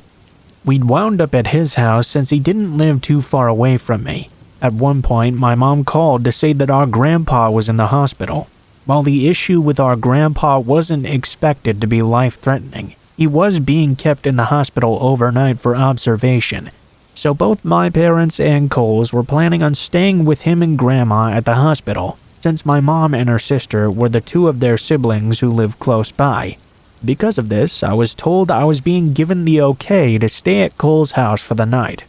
We'd wound up at his house since he didn't live too far away from me. At one point, my mom called to say that our grandpa was in the hospital. While the issue with our grandpa wasn't expected to be life-threatening, he was being kept in the hospital overnight for observation. So both my parents and Cole's were planning on staying with him and Grandma at the hospital, since my mom and her sister were the two of their siblings who lived close by. Because of this, I was told I was being given the okay to stay at Cole's house for the night.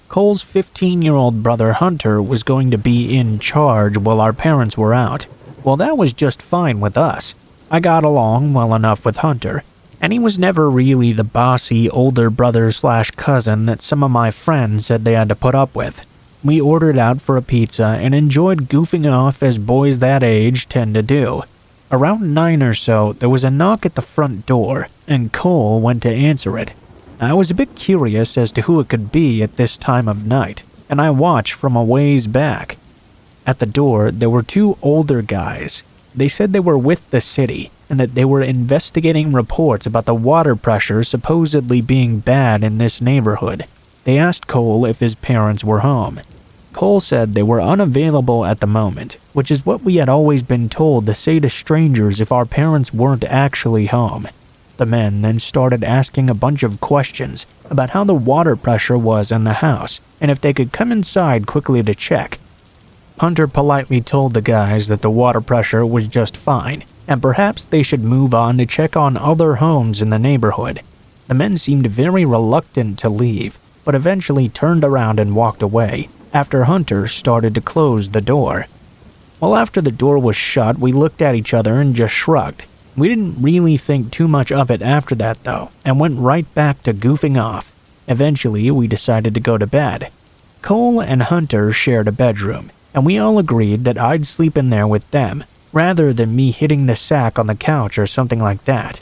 Cole's 15-year-old brother Hunter was going to be in charge while our parents were out. Well, that was just fine with us. I got along well enough with Hunter, and he was never really the bossy older brother/cousin that some of my friends said they had to put up with. We ordered out for a pizza and enjoyed goofing off as boys that age tend to do. Around 9 or so, there was a knock at the front door, and Cole went to answer it. I was a bit curious as to who it could be at this time of night, and I watched from a ways back. At the door, there were two older guys. They said they were with the city, and that they were investigating reports about the water pressure supposedly being bad in this neighborhood. They asked Cole if his parents were home. Cole said they were unavailable at the moment, which is what we had always been told to say to strangers if our parents weren't actually home. The men then started asking a bunch of questions about how the water pressure was in the house, and if they could come inside quickly to check. Hunter politely told the guys that the water pressure was just fine, and perhaps they should move on to check on other homes in the neighborhood. The men seemed very reluctant to leave, but eventually turned around and walked away, after Hunter started to close the door. Well, after the door was shut, we looked at each other and just shrugged. We didn't really think too much of it after that, though, and went right back to goofing off. Eventually, we decided to go to bed. Cole and Hunter shared a bedroom, and we all agreed that I'd sleep in there with them, rather than me hitting the sack on the couch or something like that.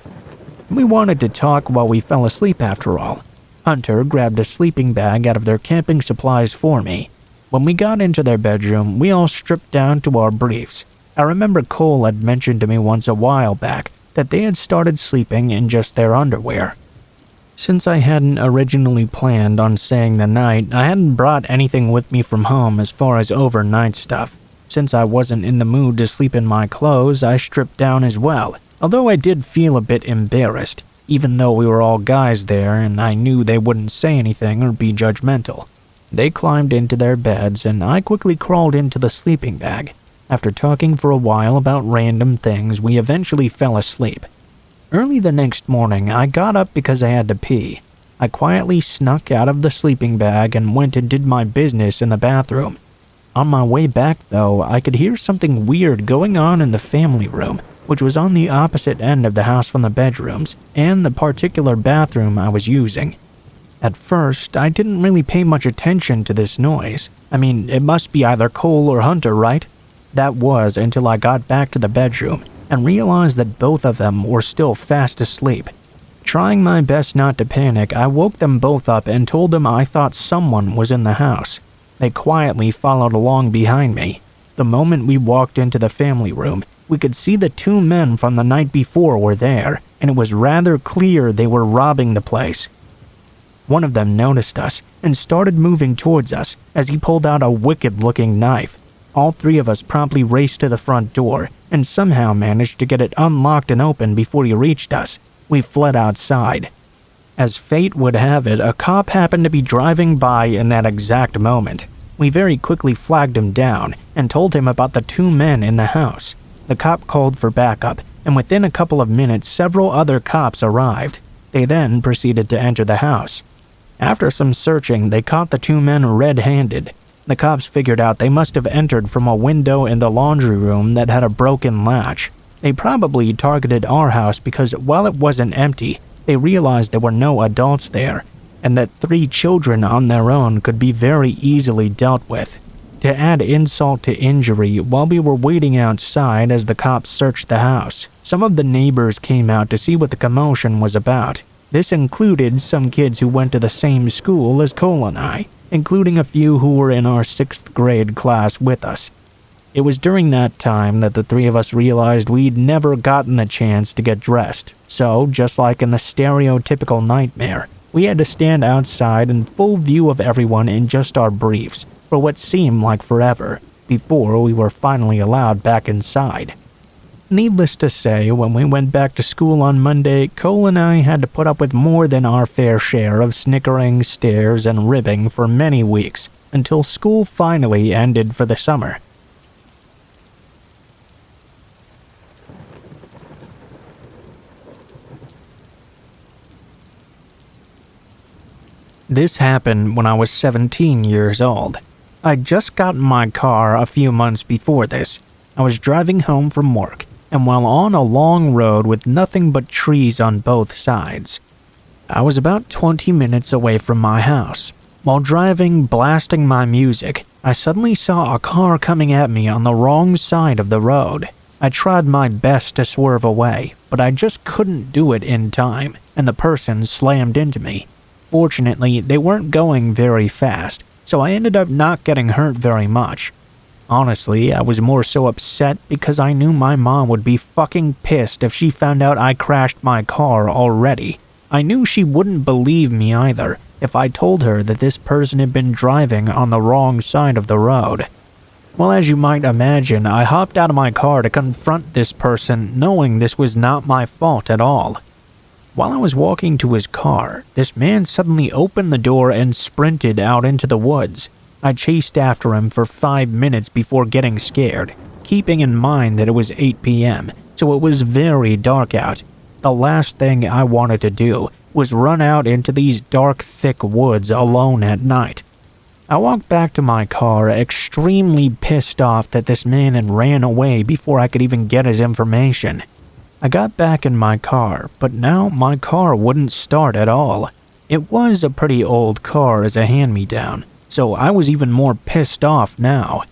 We wanted to talk while we fell asleep after all. Hunter grabbed a sleeping bag out of their camping supplies for me. When we got into their bedroom, we all stripped down to our briefs. I remember Cole had mentioned to me once a while back that they had started sleeping in just their underwear. Since I hadn't originally planned on staying the night, I hadn't brought anything with me from home as far as overnight stuff. Since I wasn't in the mood to sleep in my clothes, I stripped down as well, although I did feel a bit embarrassed, even though we were all guys there and I knew they wouldn't say anything or be judgmental. They climbed into their beds and I quickly crawled into the sleeping bag. After talking for a while about random things, we eventually fell asleep. Early the next morning, I got up because I had to pee. I quietly snuck out of the sleeping bag and went and did my business in the bathroom. On my way back, though, I could hear something weird going on in the family room, which was on the opposite end of the house from the bedrooms and the particular bathroom I was using. At first, I didn't really pay much attention to this noise. I mean, it must be either Cole or Hunter, right? That was until I got back to the bedroom and realized that both of them were still fast asleep. Trying my best not to panic, I woke them both up and told them I thought someone was in the house. They quietly followed along behind me. The moment we walked into the family room, we could see the two men from the night before were there, and it was rather clear they were robbing the place. One of them noticed us and started moving towards us as he pulled out a wicked-looking knife. All three of us promptly raced to the front door and somehow managed to get it unlocked and open before he reached us. We fled outside. As fate would have it, a cop happened to be driving by in that exact moment. We very quickly flagged him down and told him about the two men in the house. The cop called for backup, and within a couple of minutes several other cops arrived. They then proceeded to enter the house. After some searching, they caught the two men red-handed. The cops figured out they must have entered from a window in the laundry room that had a broken latch. They probably targeted our house because while it wasn't empty, they realized there were no adults there, and that 3 children on their own could be very easily dealt with. To add insult to injury, while we were waiting outside as the cops searched the house, some of the neighbors came out to see what the commotion was about. This included some kids who went to the same school as Cole and I, including a few who were in our 6th grade class with us. It was during that time that the 3 of us realized we'd never gotten the chance to get dressed. So, just like in the stereotypical nightmare, we had to stand outside in full view of everyone in just our briefs for what seemed like forever, before we were finally allowed back inside. Needless to say, when we went back to school on Monday, Cole and I had to put up with more than our fair share of snickering, stares, and ribbing for many weeks, until school finally ended for the summer. This happened when I was 17 years old. I'd just gotten my car a few months before this. I was driving home from work, and while on a long road with nothing but trees on both sides, I was about 20 minutes away from my house. While driving, blasting my music, I suddenly saw a car coming at me on the wrong side of the road. I tried my best to swerve away, but I just couldn't do it in time, and the person slammed into me. Fortunately, they weren't going very fast, so I ended up not getting hurt very much. Honestly, I was more so upset because I knew my mom would be fucking pissed if she found out I crashed my car already. I knew she wouldn't believe me either if I told her that this person had been driving on the wrong side of the road. Well, as you might imagine, I hopped out of my car to confront this person, knowing this was not my fault at all. While I was walking to his car, this man suddenly opened the door and sprinted out into the woods. I chased after him for 5 minutes before getting scared, keeping in mind that it was 8 p.m., so it was very dark out. The last thing I wanted to do was run out into these dark, thick woods alone at night. I walked back to my car, extremely pissed off that this man had ran away before I could even get his information. I got back in my car, but now my car wouldn't start at all. It was a pretty old car as a hand-me-down, so I was even more pissed off now.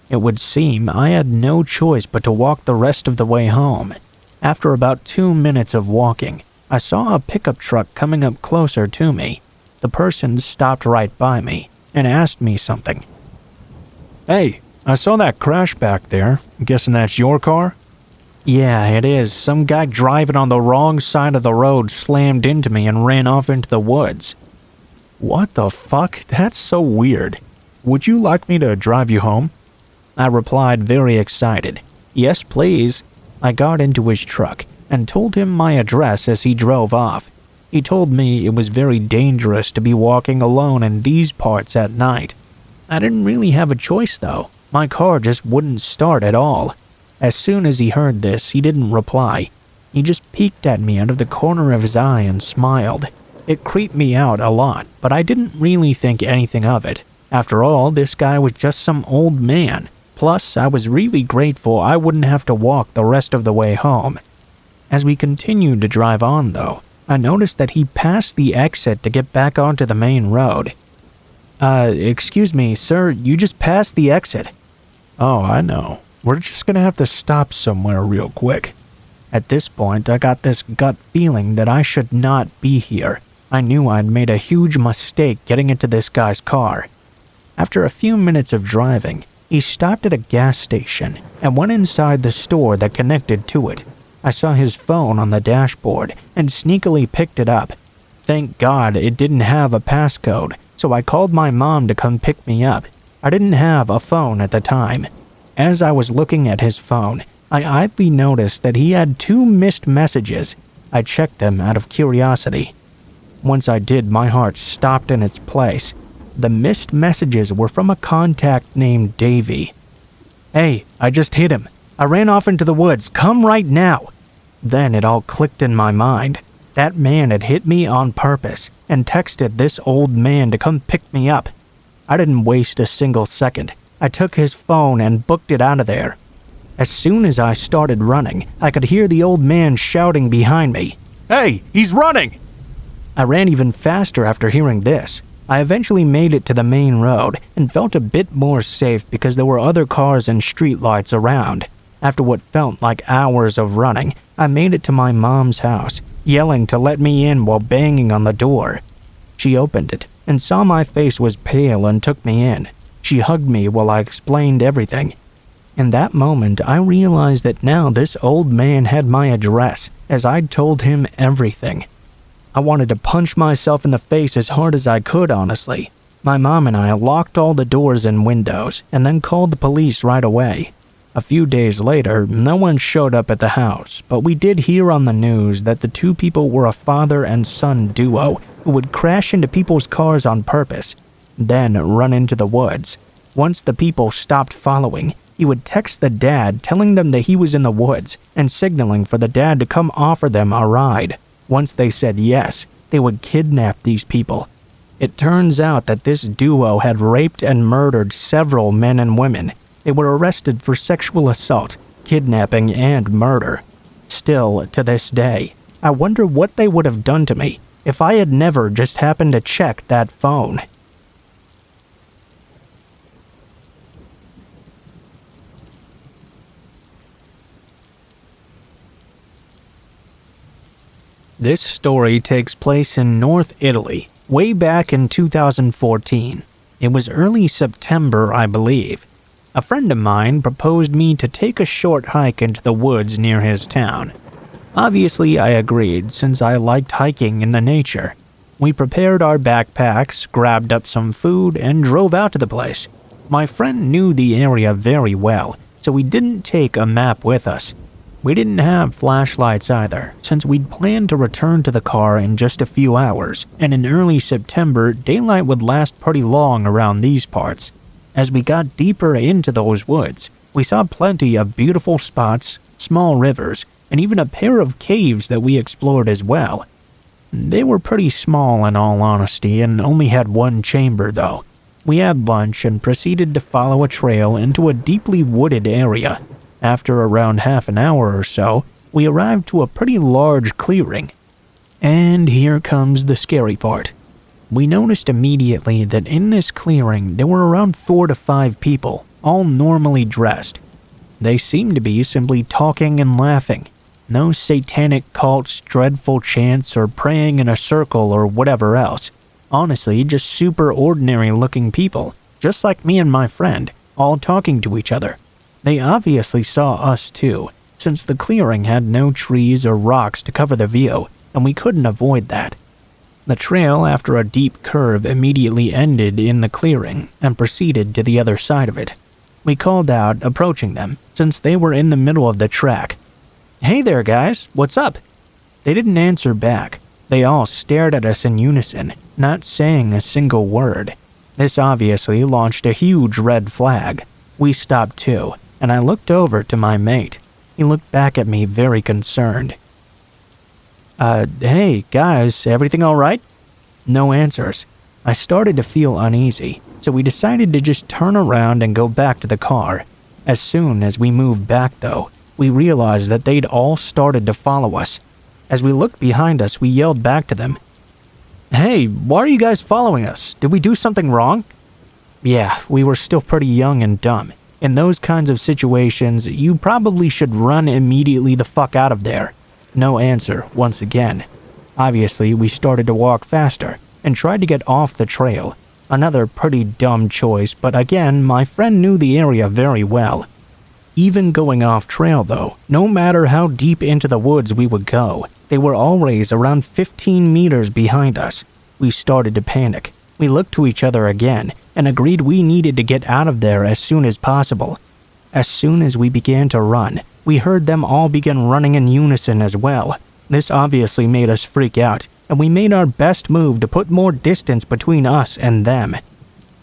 It would seem I had no choice but to walk the rest of the way home. After about 2 minutes of walking, I saw a pickup truck coming up closer to me. the person stopped right by me and asked me something. "Hey, I saw that crash back there. Guessing that's your car?" "Yeah, it is. Some guy driving on the wrong side of the road slammed into me and ran off into the woods." "What the fuck? That's so weird. Would you like me to drive you home?" I replied, very excited. "Yes, please." I got into his truck and told him my address as he drove off. He told me it was very dangerous to be walking alone in these parts at night. I didn't really have a choice though. My car just wouldn't start at all. As soon as he heard this, he didn't reply. He just peeked at me out of the corner of his eye and smiled. It creeped me out a lot, but I didn't really think anything of it. After all, this guy was just some old man. Plus, I was really grateful I wouldn't have to walk the rest of the way home. As we continued to drive on, though, I noticed that he passed the exit to get back onto the main road. Excuse me, sir, you just passed the exit." "Oh, I know. We're just gonna have to stop somewhere real quick." At this point, I got this gut feeling that I should not be here. I knew I'd made a huge mistake getting into this guy's car. After a few minutes of driving, he stopped at a gas station and went inside the store that connected to it. I saw his phone on the dashboard and sneakily picked it up. Thank God it didn't have a passcode, so I called my mom to come pick me up. I didn't have a phone at the time. As I was looking at his phone, I idly noticed that he had 2 missed messages. I checked them out of curiosity. Once I did, my heart stopped in its place. The missed messages were from a contact named Davey. "Hey, I just hit him. I ran off into the woods. Come right now." Then it all clicked in my mind. That man had hit me on purpose and texted this old man to come pick me up. I didn't waste a single second. I took his phone and booked it out of there. As soon as I started running, I could hear the old man shouting behind me, "Hey, he's running!" I ran even faster after hearing this. I eventually made it to the main road and felt a bit more safe because there were other cars and streetlights around. After what felt like hours of running, I made it to my mom's house, yelling to let me in while banging on the door. She opened it and saw my face was pale and took me in. She hugged me while I explained everything. In that moment, I realized that now this old man had my address, as I'd told him everything. I wanted to punch myself in the face as hard as I could, honestly. My mom and I locked all the doors and windows, and then called the police right away. A few days later, no one showed up at the house, but we did hear on the news that the 2 people were a father and son duo who would crash into people's cars on purpose, then run into the woods. Once the people stopped following, he would text the dad telling them that he was in the woods and signaling for the dad to come offer them a ride. Once they said yes, they would kidnap these people. It turns out that this duo had raped and murdered several men and women. They were arrested for sexual assault, kidnapping, and murder. Still, to this day, I wonder what they would have done to me if I had never just happened to check that phone. This story takes place in North Italy, way back in 2014. It was early September, I believe. A friend of mine proposed me to take a short hike into the woods near his town. Obviously, I agreed since I liked hiking in the nature. We prepared our backpacks, grabbed up some food, and drove out to the place. My friend knew the area very well, so we didn't take a map with us. We didn't have flashlights either, since we'd planned to return to the car in just a few hours, and in early September, daylight would last pretty long around these parts. As we got deeper into those woods, we saw plenty of beautiful spots, small rivers, and even a pair of caves that we explored as well. They were pretty small in all honesty and only had one chamber though. We had lunch and proceeded to follow a trail into a deeply wooded area. After around half an hour or so, we arrived to a pretty large clearing. And here comes the scary part. We noticed immediately that in this clearing there were around 4 to 5 people, all normally dressed. They seemed to be simply talking and laughing. No satanic cults, dreadful chants, or praying in a circle or whatever else. Honestly, just super ordinary looking people, just like me and my friend, all talking to each other. They obviously saw us too, since the clearing had no trees or rocks to cover the view, and we couldn't avoid that. The trail, after a deep curve, immediately ended in the clearing and proceeded to the other side of it. We called out, approaching them, since they were in the middle of the track. "Hey there, guys, what's up?" They didn't answer back. They all stared at us in unison, not saying a single word. This obviously launched a huge red flag. We stopped too, and I looked over to my mate. He looked back at me very concerned. Hey, guys, everything alright?" No answers. I started to feel uneasy, so we decided to just turn around and go back to the car. As soon as we moved back, though, we realized that they'd all started to follow us. As we looked behind us, we yelled back to them, "Hey, why are you guys following us? Did we do something wrong?" Yeah, we were still pretty young and dumb. In those kinds of situations, you probably should run immediately the fuck out of there. No answer, once again. Obviously, we started to walk faster and tried to get off the trail. Another pretty dumb choice, but again, my friend knew the area very well. Even going off trail though, no matter how deep into the woods we would go, they were always around 15 meters behind us. We started to panic. We looked to each other again and agreed we needed to get out of there as soon as possible. As soon as we began to run, we heard them all begin running in unison as well. This obviously made us freak out, and we made our best move to put more distance between us and them.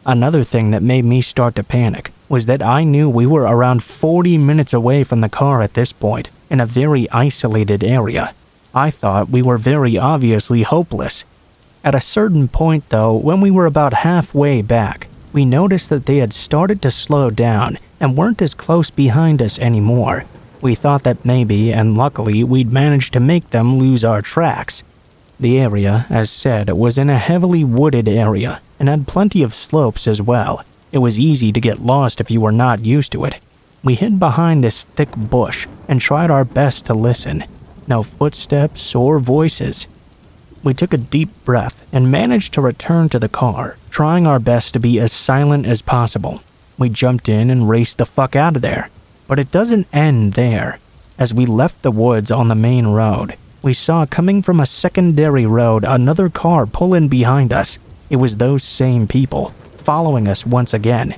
Another thing that made me start to panic was that I knew we were around 40 minutes away from the car at this point, in a very isolated area. I thought we were very obviously hopeless. At a certain point though, when we were about halfway back, we noticed that they had started to slow down and weren't as close behind us anymore. We thought that maybe, and luckily, we'd managed to make them lose our tracks. The area, as said, was in a heavily wooded area and had plenty of slopes as well. It was easy to get lost if you were not used to it. We hid behind this thick bush and tried our best to listen. No footsteps or voices. We took a deep breath and managed to return to the car, trying our best to be as silent as possible. We jumped in and raced the fuck out of there. But it doesn't end there. As we left the woods on the main road, we saw coming from a secondary road another car pull in behind us. It was those same people, following us once again.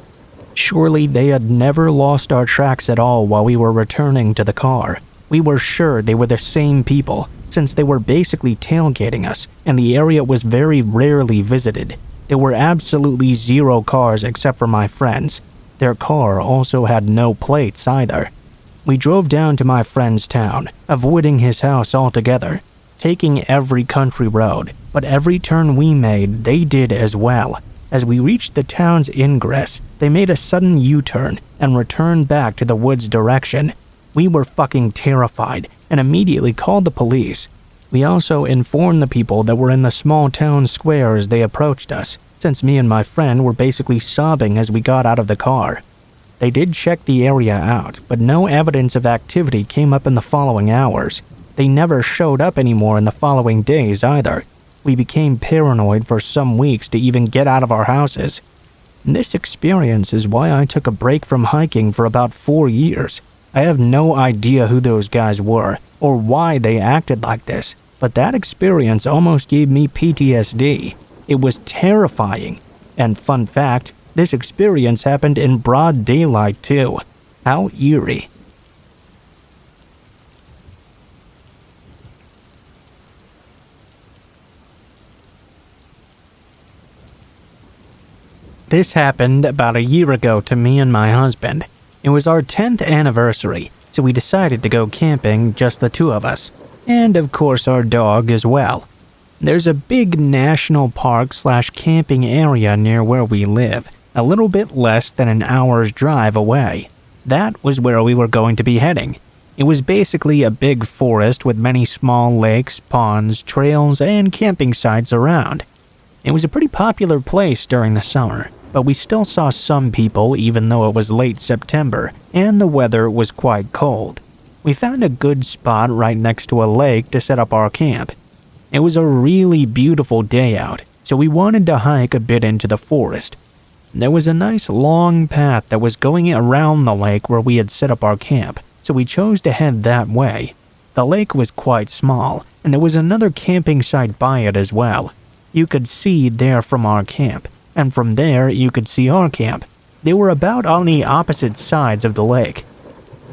Surely they had never lost our tracks at all while we were returning to the car. We were sure they were the same people, since they were basically tailgating us, and the area was very rarely visited. There were absolutely zero cars except for my friend's. Their car also had no plates either. We drove down to my friend's town, avoiding his house altogether, taking every country road, but every turn we made, they did as well. As we reached the town's ingress, they made a sudden U-turn and returned back to the woods direction. We were fucking terrified and immediately called the police. We also informed the people that were in the small town square as they approached us, since me and my friend were basically sobbing as we got out of the car. They did check the area out, but no evidence of activity came up in the following hours. They never showed up anymore in the following days either. We became paranoid for some weeks to even get out of our houses. This experience is why I took a break from hiking for about 4 years. I have no idea who those guys were, or why they acted like this, but that experience almost gave me PTSD. It was terrifying. And fun fact, this experience happened in broad daylight too. How eerie. This happened about a year ago to me and my husband. It was our 10th anniversary, so we decided to go camping, just the two of us. And of course our dog as well. There's a big national park/camping area near where we live, a little bit less than an hour's drive away. That was where we were going to be heading. It was basically a big forest with many small lakes, ponds, trails, and camping sites around. It was a pretty popular place during the summer, but we still saw some people even though it was late September and the weather was quite cold. We found a good spot right next to a lake to set up our camp. It was a really beautiful day out, so we wanted to hike a bit into the forest. There was a nice long path that was going around the lake where we had set up our camp, so we chose to head that way. The lake was quite small, and there was another camping site by it as well. You could see there from our camp, and from there you could see our camp. They were about on the opposite sides of the lake.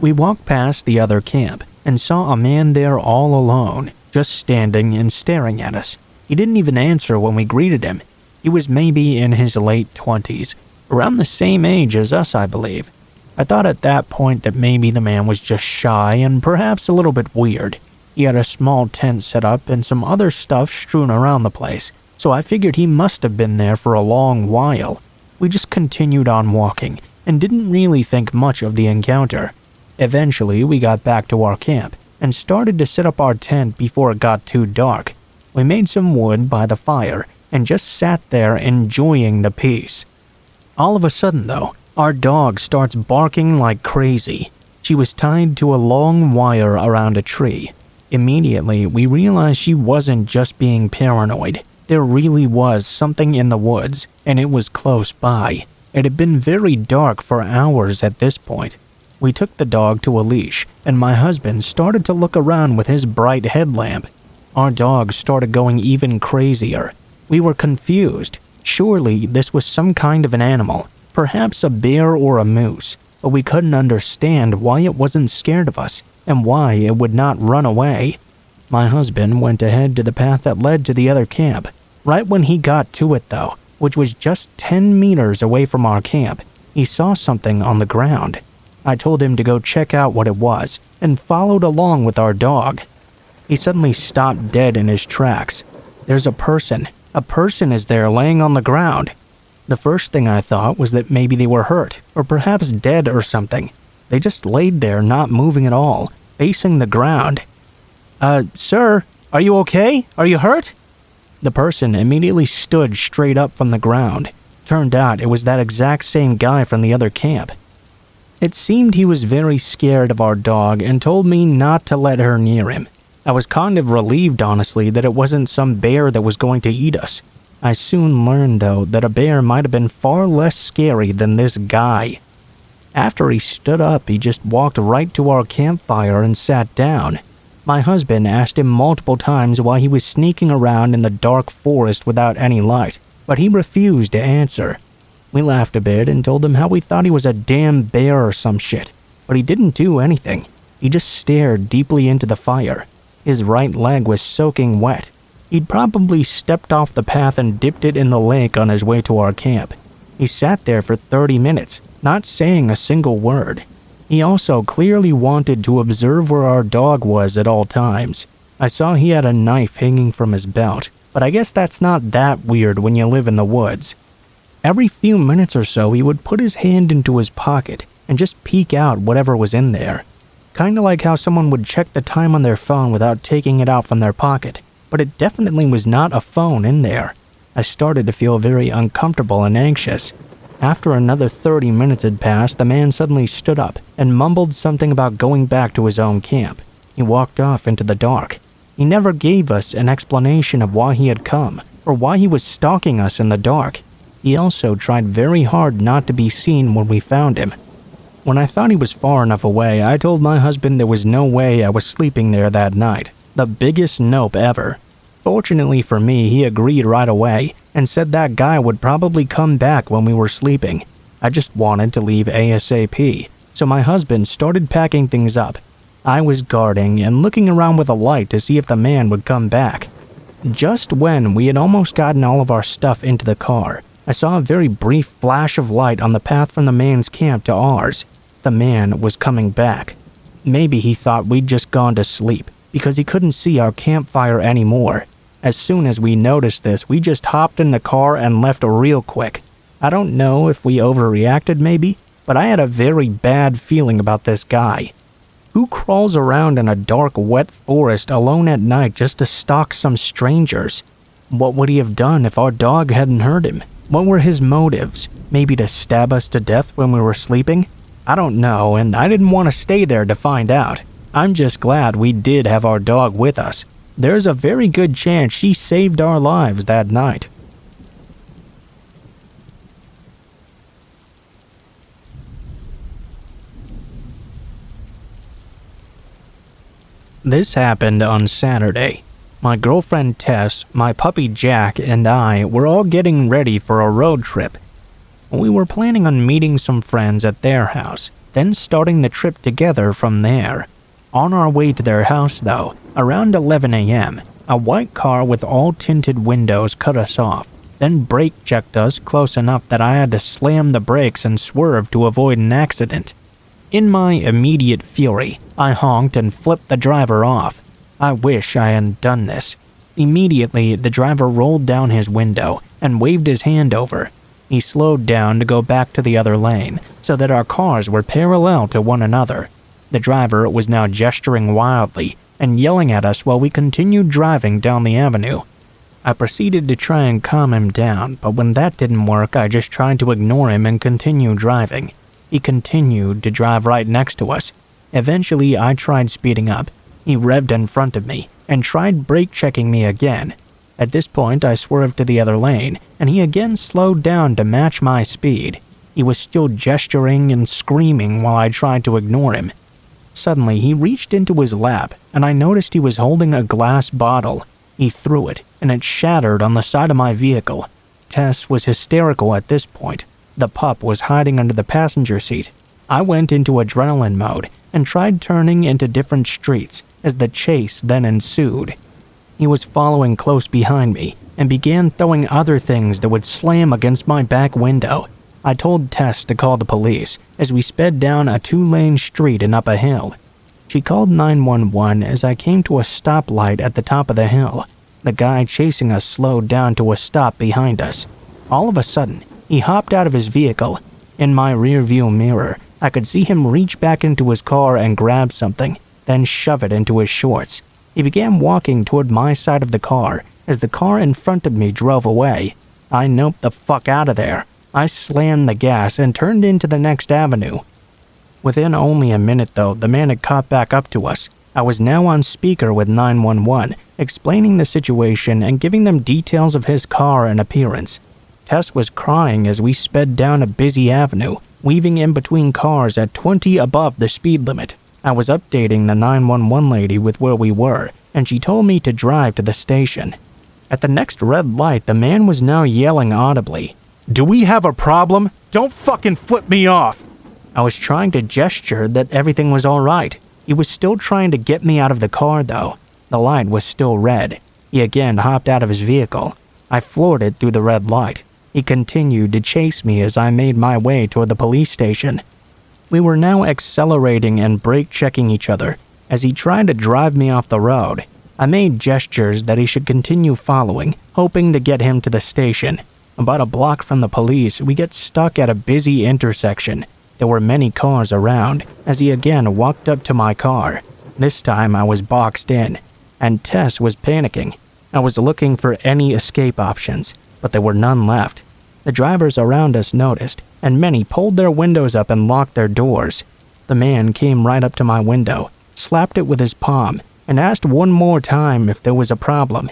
We walked past the other camp and saw a man there all alone, just standing and staring at us. He didn't even answer when we greeted him. He was maybe in his late 20s, around the same age as us, I believe. I thought at that point that maybe the man was just shy and perhaps a little bit weird. He had a small tent set up and some other stuff strewn around the place, so I figured he must have been there for a long while. We just continued on walking and didn't really think much of the encounter. Eventually, we got back to our camp and started to set up our tent before it got too dark. We made some wood by the fire and just sat there enjoying the peace. All of a sudden, though, our dog starts barking like crazy. She was tied to a long wire around a tree. Immediately, we realized she wasn't just being paranoid. There really was something in the woods, and it was close by. It had been very dark for hours at this point. We took the dog to a leash, and my husband started to look around with his bright headlamp. Our dog started going even crazier. We were confused. Surely this was some kind of an animal, perhaps a bear or a moose, but we couldn't understand why it wasn't scared of us and why it would not run away. My husband went ahead to the path that led to the other camp. Right when he got to it, though, which was just 10 meters away from our camp, he saw something on the ground. I told him to go check out what it was and followed along with our dog. He suddenly stopped dead in his tracks. There's a person. A person is there laying on the ground. The first thing I thought was that maybe they were hurt, or perhaps dead or something. They just laid there not moving at all, facing the ground. Sir, are you okay? Are you hurt? The person immediately stood straight up from the ground. Turned out it was that exact same guy from the other camp. It seemed he was very scared of our dog and told me not to let her near him. I was kind of relieved, honestly, that it wasn't some bear that was going to eat us. I soon learned, though, that a bear might have been far less scary than this guy. After he stood up, he just walked right to our campfire and sat down. My husband asked him multiple times why he was sneaking around in the dark forest without any light, but he refused to answer. We laughed a bit and told him how we thought he was a damn bear or some shit, but he didn't do anything. He just stared deeply into the fire. His right leg was soaking wet. He'd probably stepped off the path and dipped it in the lake on his way to our camp. He sat there for 30 minutes, not saying a single word. He also clearly wanted to observe where our dog was at all times. I saw he had a knife hanging from his belt, but I guess that's not that weird when you live in the woods. Every few minutes or so, he would put his hand into his pocket and just peek out whatever was in there. Kinda like how someone would check the time on their phone without taking it out from their pocket, but it definitely was not a phone in there. I started to feel very uncomfortable and anxious. After another 30 minutes had passed, the man suddenly stood up and mumbled something about going back to his own camp. He walked off into the dark. He never gave us an explanation of why he had come or why he was stalking us in the dark. He also tried very hard not to be seen when we found him. When I thought he was far enough away, I told my husband there was no way I was sleeping there that night. The biggest nope ever. Fortunately for me, he agreed right away and said that guy would probably come back when we were sleeping. I just wanted to leave ASAP, so my husband started packing things up. I was guarding and looking around with a light to see if the man would come back. Just when we had almost gotten all of our stuff into the car, I saw a very brief flash of light on the path from the man's camp to ours. The man was coming back. Maybe he thought we'd just gone to sleep because he couldn't see our campfire anymore. As soon as we noticed this, we just hopped in the car and left real quick. I don't know if we overreacted maybe, but I had a very bad feeling about this guy. Who crawls around in a dark, wet forest alone at night just to stalk some strangers? What would he have done if our dog hadn't hurt him? What were his motives? Maybe to stab us to death when we were sleeping? I don't know, and I didn't want to stay there to find out. I'm just glad we did have our dog with us. There's a very good chance she saved our lives that night. This happened on Saturday. My girlfriend Tess, my puppy Jack, and I were all getting ready for a road trip. We were planning on meeting some friends at their house, then starting the trip together from there. On our way to their house, though, around 11 a.m., a white car with all tinted windows cut us off, then brake checked us close enough that I had to slam the brakes and swerve to avoid an accident. In my immediate fury, I honked and flipped the driver off. I wish I hadn't done this. Immediately, the driver rolled down his window and waved his hand over. He slowed down to go back to the other lane, so that our cars were parallel to one another. The driver was now gesturing wildly and yelling at us while we continued driving down the avenue. I proceeded to try and calm him down, but when that didn't work, I just tried to ignore him and continue driving. He continued to drive right next to us. Eventually, I tried speeding up. He revved in front of me and tried brake checking me again. At this point, I swerved to the other lane, and he again slowed down to match my speed. He was still gesturing and screaming while I tried to ignore him. Suddenly, he reached into his lap, and I noticed he was holding a glass bottle. He threw it, and it shattered on the side of my vehicle. Tess was hysterical at this point. The pup was hiding under the passenger seat. I went into adrenaline mode and tried turning into different streets as the chase then ensued. He was following close behind me and began throwing other things that would slam against my back window. I told Tess to call the police as we sped down a 2-lane street and up a hill. She called 911 as I came to a stoplight at the top of the hill. The guy chasing us slowed down to a stop behind us. All of a sudden, he hopped out of his vehicle. In my rearview mirror, I could see him reach back into his car and grab something, then shove it into his shorts. He began walking toward my side of the car as the car in front of me drove away. I noped the fuck out of there. I slammed the gas and turned into the next avenue. Within only a minute, though, the man had caught back up to us. I was now on speaker with 911, explaining the situation and giving them details of his car and appearance. Tess was crying as we sped down a busy avenue, weaving in between cars at 20 above the speed limit. I was updating the 911 lady with where we were, and she told me to drive to the station. At the next red light, the man was now yelling audibly, "Do we have a problem? Don't fucking flip me off!" I was trying to gesture that everything was alright. He was still trying to get me out of the car, though. The light was still red. He again hopped out of his vehicle. I floored it through the red light. He continued to chase me as I made my way toward the police station. We were now accelerating and brake checking each other as he tried to drive me off the road. I made gestures that he should continue following, hoping to get him to the station. About a block from the police, we get stuck at a busy intersection. There were many cars around as he again walked up to my car. This time I was boxed in, and Tess was panicking. I was looking for any escape options, but there were none left. The drivers around us noticed, and many pulled their windows up and locked their doors. The man came right up to my window, slapped it with his palm, and asked one more time if there was a problem.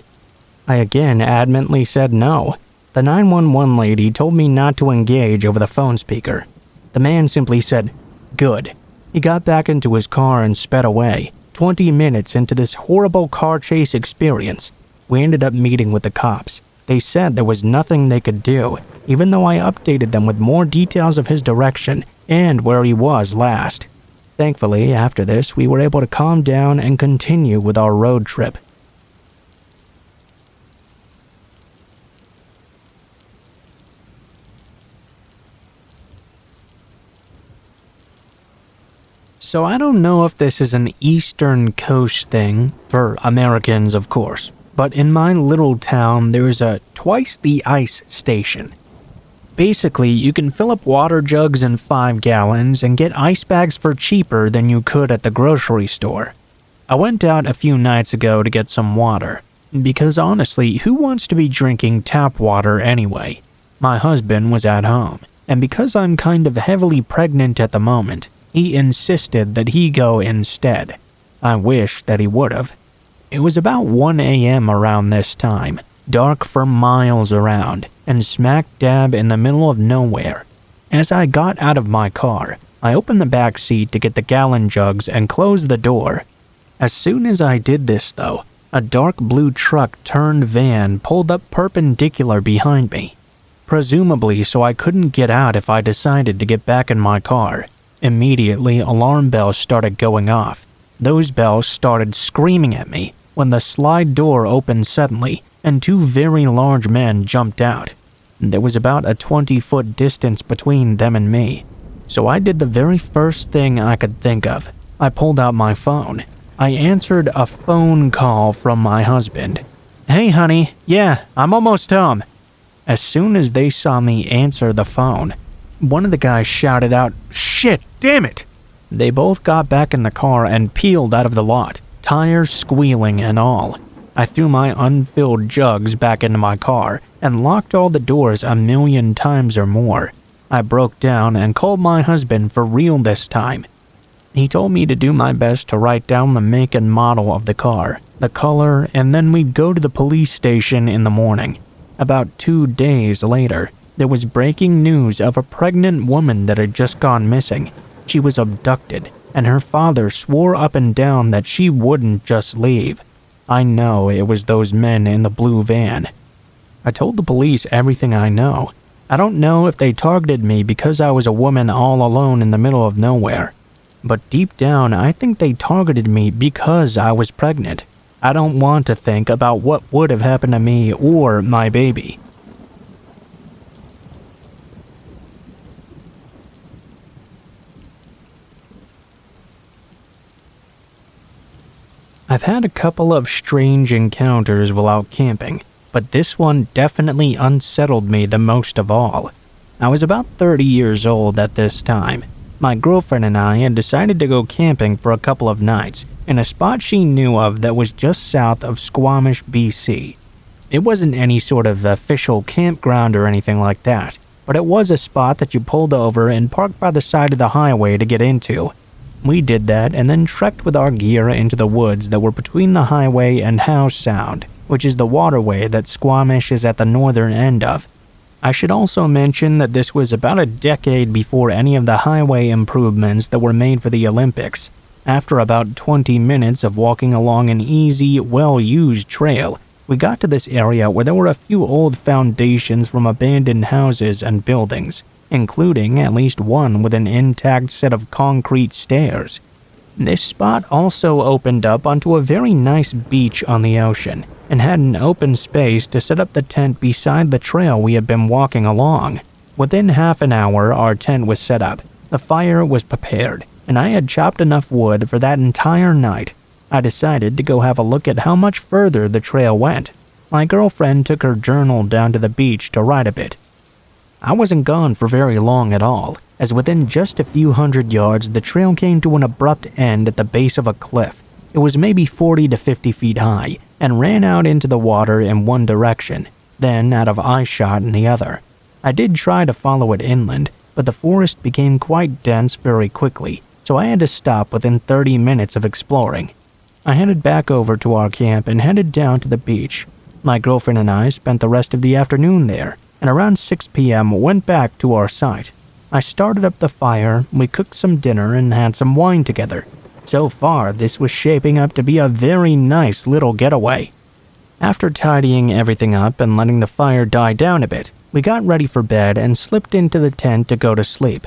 I again adamantly said no. The 911 lady told me not to engage over the phone speaker. The man simply said, "Good." He got back into his car and sped away. 20 minutes into this horrible car chase experience, we ended up meeting with the cops. They said there was nothing they could do, even though I updated them with more details of his direction and where he was last. Thankfully, after this, we were able to calm down and continue with our road trip. So I don't know if this is an Eastern Coast thing, for Americans of course, but in my little town there is a twice the ice station. Basically, you can fill up water jugs in 5 gallons and get ice bags for cheaper than you could at the grocery store. I went out a few nights ago to get some water, because honestly, who wants to be drinking tap water anyway? My husband was at home, and because I'm kind of heavily pregnant at the moment, he insisted that he go instead. I wish that he would've. It was about 1 a.m. around this time, dark for miles around, and smack dab in the middle of nowhere. As I got out of my car, I opened the back seat to get the gallon jugs and closed the door. As soon as I did this though, a dark blue truck turned van pulled up perpendicular behind me, presumably so I couldn't get out if I decided to get back in my car. Immediately, alarm bells started going off. Those bells started screaming at me when the slide door opened suddenly and two very large men jumped out. There was about a 20-foot distance between them and me, so I did the very first thing I could think of. I pulled out my phone. I answered a phone call from my husband. "Hey honey, yeah, I'm almost home." As soon as they saw me answer the phone, one of the guys shouted out, "Shit, damn it!" They both got back in the car and peeled out of the lot, tires squealing and all. I threw my unfilled jugs back into my car and locked all the doors a million times or more. I broke down and called my husband for real this time. He told me to do my best to write down the make and model of the car, the color, and then we'd go to the police station in the morning. About 2 days later, there was breaking news of a pregnant woman that had just gone missing. She was abducted, and her father swore up and down that she wouldn't just leave. I know it was those men in the blue van. I told the police everything I know. I don't know if they targeted me because I was a woman all alone in the middle of nowhere. But deep down, I think they targeted me because I was pregnant. I don't want to think about what would have happened to me or my baby. I've had a couple of strange encounters while out camping, but this one definitely unsettled me the most of all. I was about 30 years old at this time. My girlfriend and I had decided to go camping for a couple of nights in a spot she knew of that was just south of Squamish, BC. It wasn't any sort of official campground or anything like that, but it was a spot that you pulled over and parked by the side of the highway to get into. We did that and then trekked with our gear into the woods that were between the highway and Howe Sound, which is the waterway that Squamish is at the northern end of. I should also mention that this was about a decade before any of the highway improvements that were made for the Olympics. After about 20 minutes of walking along an easy, well-used trail, we got to this area where there were a few old foundations from abandoned houses and buildings, including at least one with an intact set of concrete stairs. This spot also opened up onto a very nice beach on the ocean and had an open space to set up the tent beside the trail we had been walking along. Within half an hour, our tent was set up, the fire was prepared, and I had chopped enough wood for that entire night. I decided to go have a look at how much further the trail went. My girlfriend took her journal down to the beach to write a bit. I wasn't gone for very long at all, as within just a few hundred yards the trail came to an abrupt end at the base of a cliff. It was maybe 40 to 50 feet high, and ran out into the water in one direction, then out of eyeshot in the other. I did try to follow it inland, but the forest became quite dense very quickly, so I had to stop within 30 minutes of exploring. I headed back over to our camp and headed down to the beach. My girlfriend and I spent the rest of the afternoon there, and around 6 p.m. went back to our site. I started up the fire, we cooked some dinner and had some wine together. So far, this was shaping up to be a very nice little getaway. After tidying everything up and letting the fire die down a bit, we got ready for bed and slipped into the tent to go to sleep.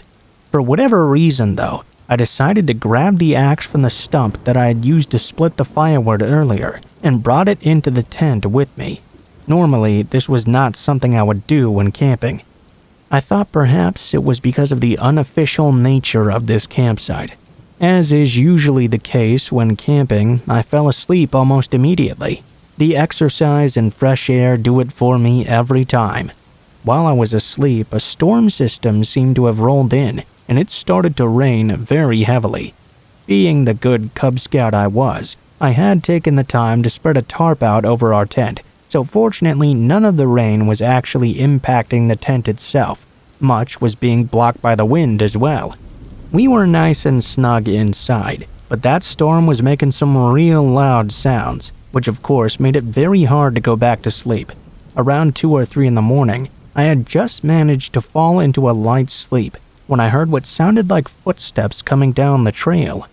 For whatever reason, though, I decided to grab the axe from the stump that I had used to split the firewood earlier and brought it into the tent with me. Normally, this was not something I would do when camping. I thought perhaps it was because of the unofficial nature of this campsite. As is usually the case when camping, I fell asleep almost immediately. The exercise and fresh air do it for me every time. While I was asleep, a storm system seemed to have rolled in, and it started to rain very heavily. Being the good Cub Scout I was, I had taken the time to spread a tarp out over our tent, so fortunately none of the rain was actually impacting the tent itself. Much was being blocked by the wind as well. We were nice and snug inside, but that storm was making some real loud sounds, which of course made it very hard to go back to sleep. Around 2 or 3 in the morning, I had just managed to fall into a light sleep when I heard what sounded like footsteps coming down the trail.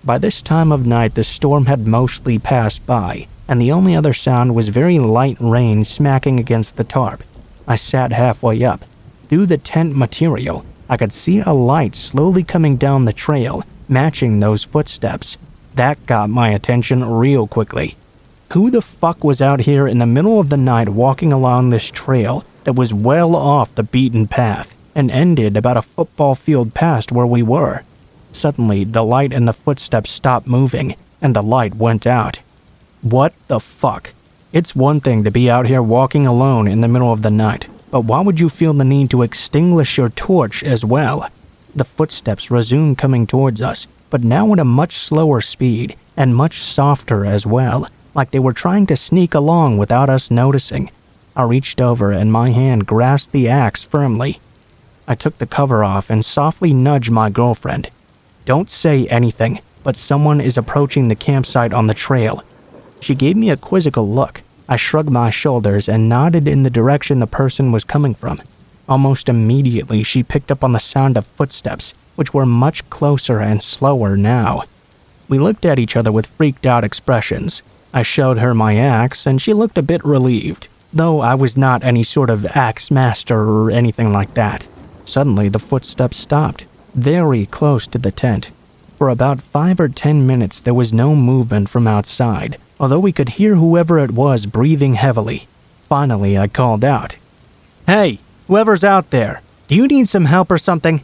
By this time of night, the storm had mostly passed by, and the only other sound was very light rain smacking against the tarp. I sat halfway up. Through the tent material, I could see a light slowly coming down the trail, matching those footsteps. That got my attention real quickly. Who the fuck was out here in the middle of the night walking along this trail that was well off the beaten path and ended about a football field past where we were? Suddenly, the light and the footsteps stopped moving, and the light went out. What the fuck? It's one thing to be out here walking alone in the middle of the night, but why would you feel the need to extinguish your torch as well? The footsteps resumed coming towards us, but now at a much slower speed, and much softer as well, like they were trying to sneak along without us noticing. I reached over and my hand grasped the axe firmly. I took the cover off and softly nudged my girlfriend. Don't say anything, but someone is approaching the campsite on the trail. She gave me a quizzical look. I shrugged my shoulders and nodded in the direction the person was coming from. Almost immediately, she picked up on the sound of footsteps, which were much closer and slower now. We looked at each other with freaked out expressions. I showed her my axe, and she looked a bit relieved, though I was not any sort of axe master or anything like that. Suddenly, the footsteps stopped, very close to the tent. For about 5 or 10 minutes, there was no movement from outside, although we could hear whoever it was breathing heavily. Finally, I called out, "Hey, whoever's out there, do you need some help or something?"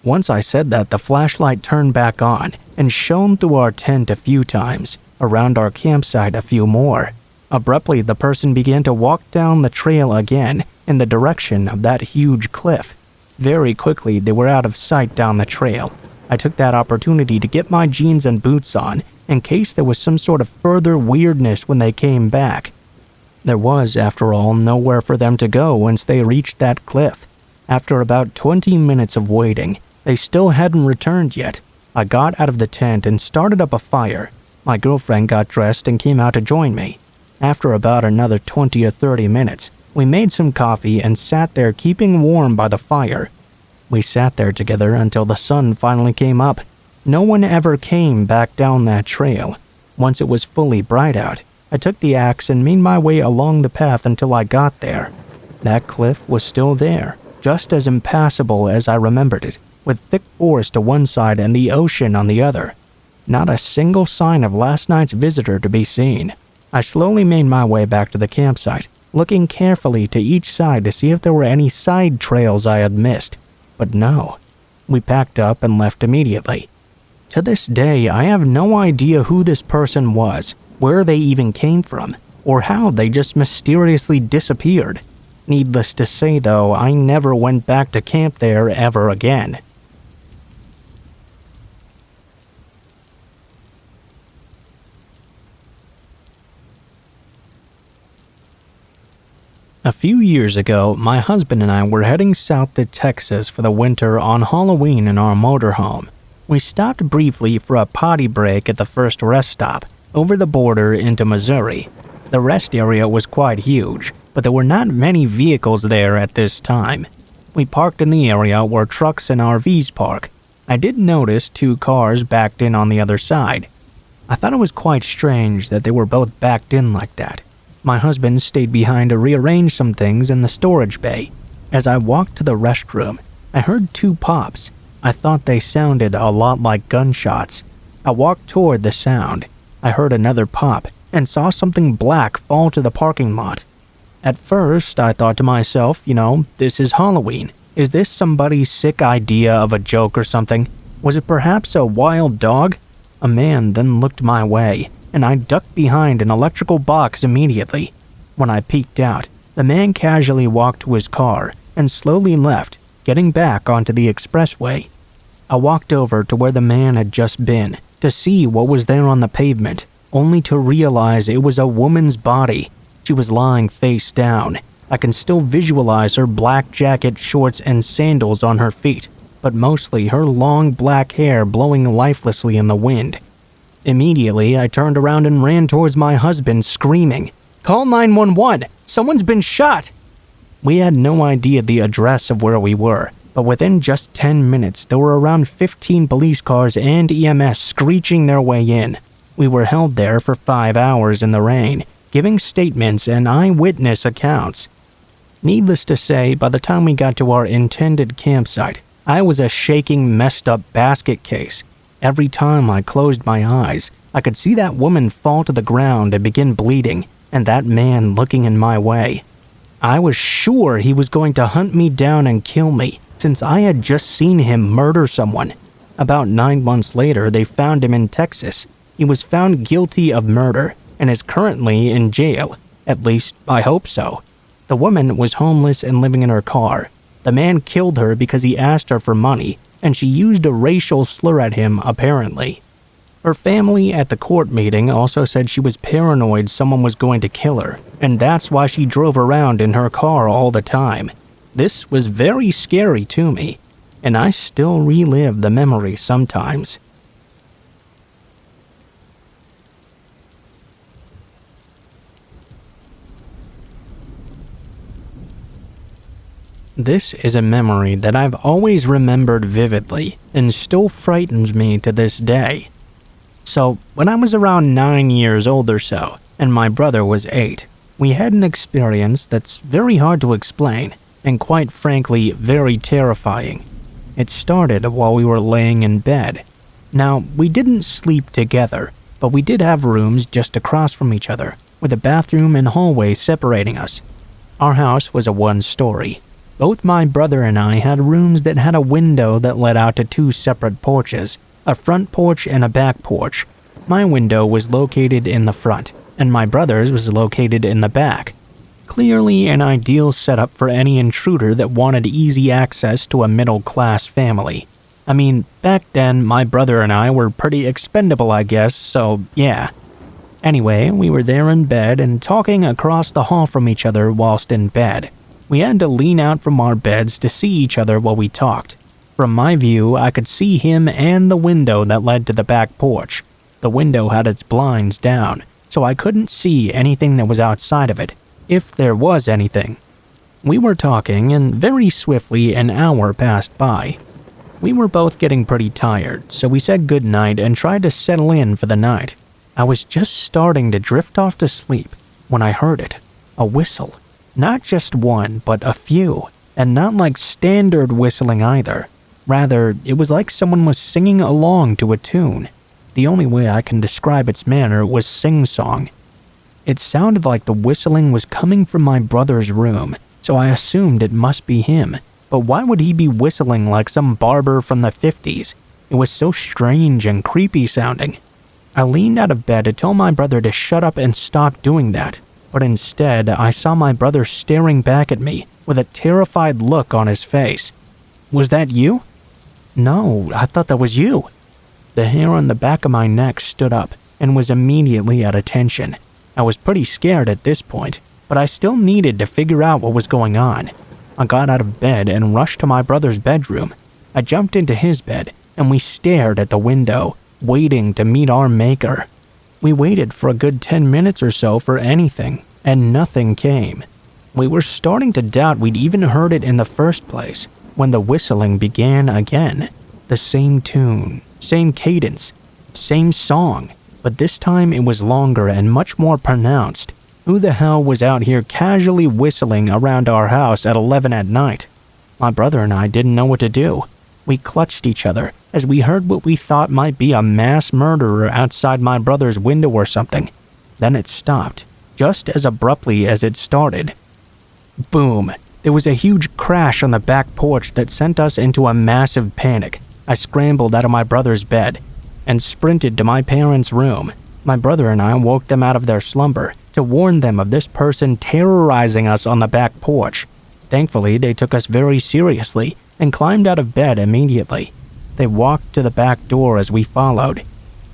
Once I said that, the flashlight turned back on and shone through our tent a few times, around our campsite a few more. Abruptly, the person began to walk down the trail again in the direction of that huge cliff. Very quickly, they were out of sight down the trail. I took that opportunity to get my jeans and boots on in case there was some sort of further weirdness when they came back. There was, after all, nowhere for them to go once they reached that cliff. After about 20 minutes of waiting, they still hadn't returned yet. I got out of the tent and started up a fire. My girlfriend got dressed and came out to join me. After about another 20 or 30 minutes, we made some coffee and sat there keeping warm by the fire. We sat there together until the sun finally came up. No one ever came back down that trail. Once it was fully bright out, I took the axe and made my way along the path until I got there. That cliff was still there, just as impassable as I remembered it, with thick forest to one side and the ocean on the other. Not a single sign of last night's visitor to be seen. I slowly made my way back to the campsite, looking carefully to each side to see if there were any side trails I had missed. But no. We packed up and left immediately. To this day, I have no idea who this person was, where they even came from, or how they just mysteriously disappeared. Needless to say, though, I never went back to camp there ever again. A few years ago, my husband and I were heading south to Texas for the winter on Halloween in our motorhome. We stopped briefly for a potty break at the first rest stop, over the border into Missouri. The rest area was quite huge, but there were not many vehicles there at this time. We parked in the area where trucks and RVs park. I did notice 2 cars backed in on the other side. I thought it was quite strange that they were both backed in like that. My husband stayed behind to rearrange some things in the storage bay. As I walked to the restroom, I heard 2 pops. I thought they sounded a lot like gunshots. I walked toward the sound. I heard another pop and saw something black fall to the parking lot. At first, I thought to myself, this is Halloween. Is this somebody's sick idea of a joke or something? Was it perhaps a wild dog? A man then looked my way, and I ducked behind an electrical box immediately. When I peeked out, the man casually walked to his car and slowly left, getting back onto the expressway. I walked over to where the man had just been to see what was there on the pavement, only to realize it was a woman's body. She was lying face down. I can still visualize her black jacket, shorts, and sandals on her feet, but mostly her long black hair blowing lifelessly in the wind. Immediately, I turned around and ran towards my husband, screaming, "Call 911! Someone's been shot!" We had no idea the address of where we were, but within just 10 minutes, there were around 15 police cars and EMS screeching their way in. We were held there for 5 hours in the rain, giving statements and eyewitness accounts. Needless to say, by the time we got to our intended campsite, I was a shaking, messed up basket case. Every time I closed my eyes, I could see that woman fall to the ground and begin bleeding, and that man looking in my way. I was sure he was going to hunt me down and kill me, since I had just seen him murder someone. About 9 months later, they found him in Texas. He was found guilty of murder and is currently in jail. At least, I hope so. The woman was homeless and living in her car. The man killed her because he asked her for money, and she used a racial slur at him, apparently. Her family at the court meeting also said she was paranoid someone was going to kill her, and that's why she drove around in her car all the time. This was very scary to me, and I still relive the memory sometimes. This is a memory that I've always remembered vividly and still frightens me to this day. So, when I was around 9 years old or so, and my brother was 8, we had an experience that's very hard to explain, and quite frankly, very terrifying. It started while we were laying in bed. Now, we didn't sleep together, but we did have rooms just across from each other, with a bathroom and hallway separating us. Our house was a 1-story. Both my brother and I had rooms that had a window that led out to 2 separate porches, a front porch and a back porch. My window was located in the front, and my brother's was located in the back. Clearly an ideal setup for any intruder that wanted easy access to a middle-class family. I mean, back then, my brother and I were pretty expendable, I guess, so yeah. Anyway, we were there in bed and talking across the hall from each other whilst in bed. We had to lean out from our beds to see each other while we talked. From my view, I could see him and the window that led to the back porch. The window had its blinds down, so I couldn't see anything that was outside of it, if there was anything. We were talking, and very swiftly an hour passed by. We were both getting pretty tired, so we said goodnight and tried to settle in for the night. I was just starting to drift off to sleep when I heard it, a whistle. Not just one, but a few, and not like standard whistling either. Rather, it was like someone was singing along to a tune. The only way I can describe its manner was sing-song. It sounded like the whistling was coming from my brother's room, so I assumed it must be him. But why would he be whistling like some barber from the 50s? It was so strange and creepy sounding. I leaned out of bed to tell my brother to shut up and stop doing that. But instead, I saw my brother staring back at me with a terrified look on his face. "Was that you?" "No, I thought that was you." The hair on the back of my neck stood up and was immediately at attention. I was pretty scared at this point, but I still needed to figure out what was going on. I got out of bed and rushed to my brother's bedroom. I jumped into his bed, and we stared at the window, waiting to meet our maker. We waited for a good 10 minutes or so for anything, and nothing came. We were starting to doubt we'd even heard it in the first place, when the whistling began again. The same tune, same cadence, same song, but this time it was longer and much more pronounced. Who the hell was out here casually whistling around our house at 11 at night? My brother and I didn't know what to do. We clutched each other as we heard what we thought might be a mass murderer outside my brother's window or something. Then it stopped, just as abruptly as it started. Boom! There was a huge crash on the back porch that sent us into a massive panic. I scrambled out of my brother's bed and sprinted to my parents' room. My brother and I woke them out of their slumber to warn them of this person terrorizing us on the back porch. Thankfully, they took us very seriously and climbed out of bed immediately. They walked to the back door as we followed.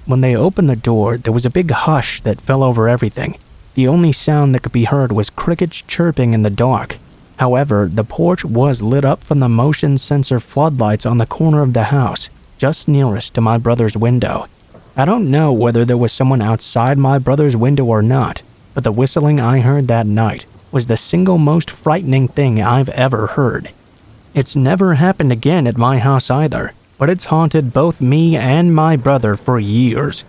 When they opened the door, there was a big hush that fell over everything. The only sound that could be heard was crickets chirping in the dark. However, the porch was lit up from the motion sensor floodlights on the corner of the house, just nearest to my brother's window. I don't know whether there was someone outside my brother's window or not, but the whistling I heard that night was the single most frightening thing I've ever heard. It's never happened again at my house either, but it's haunted both me and my brother for years.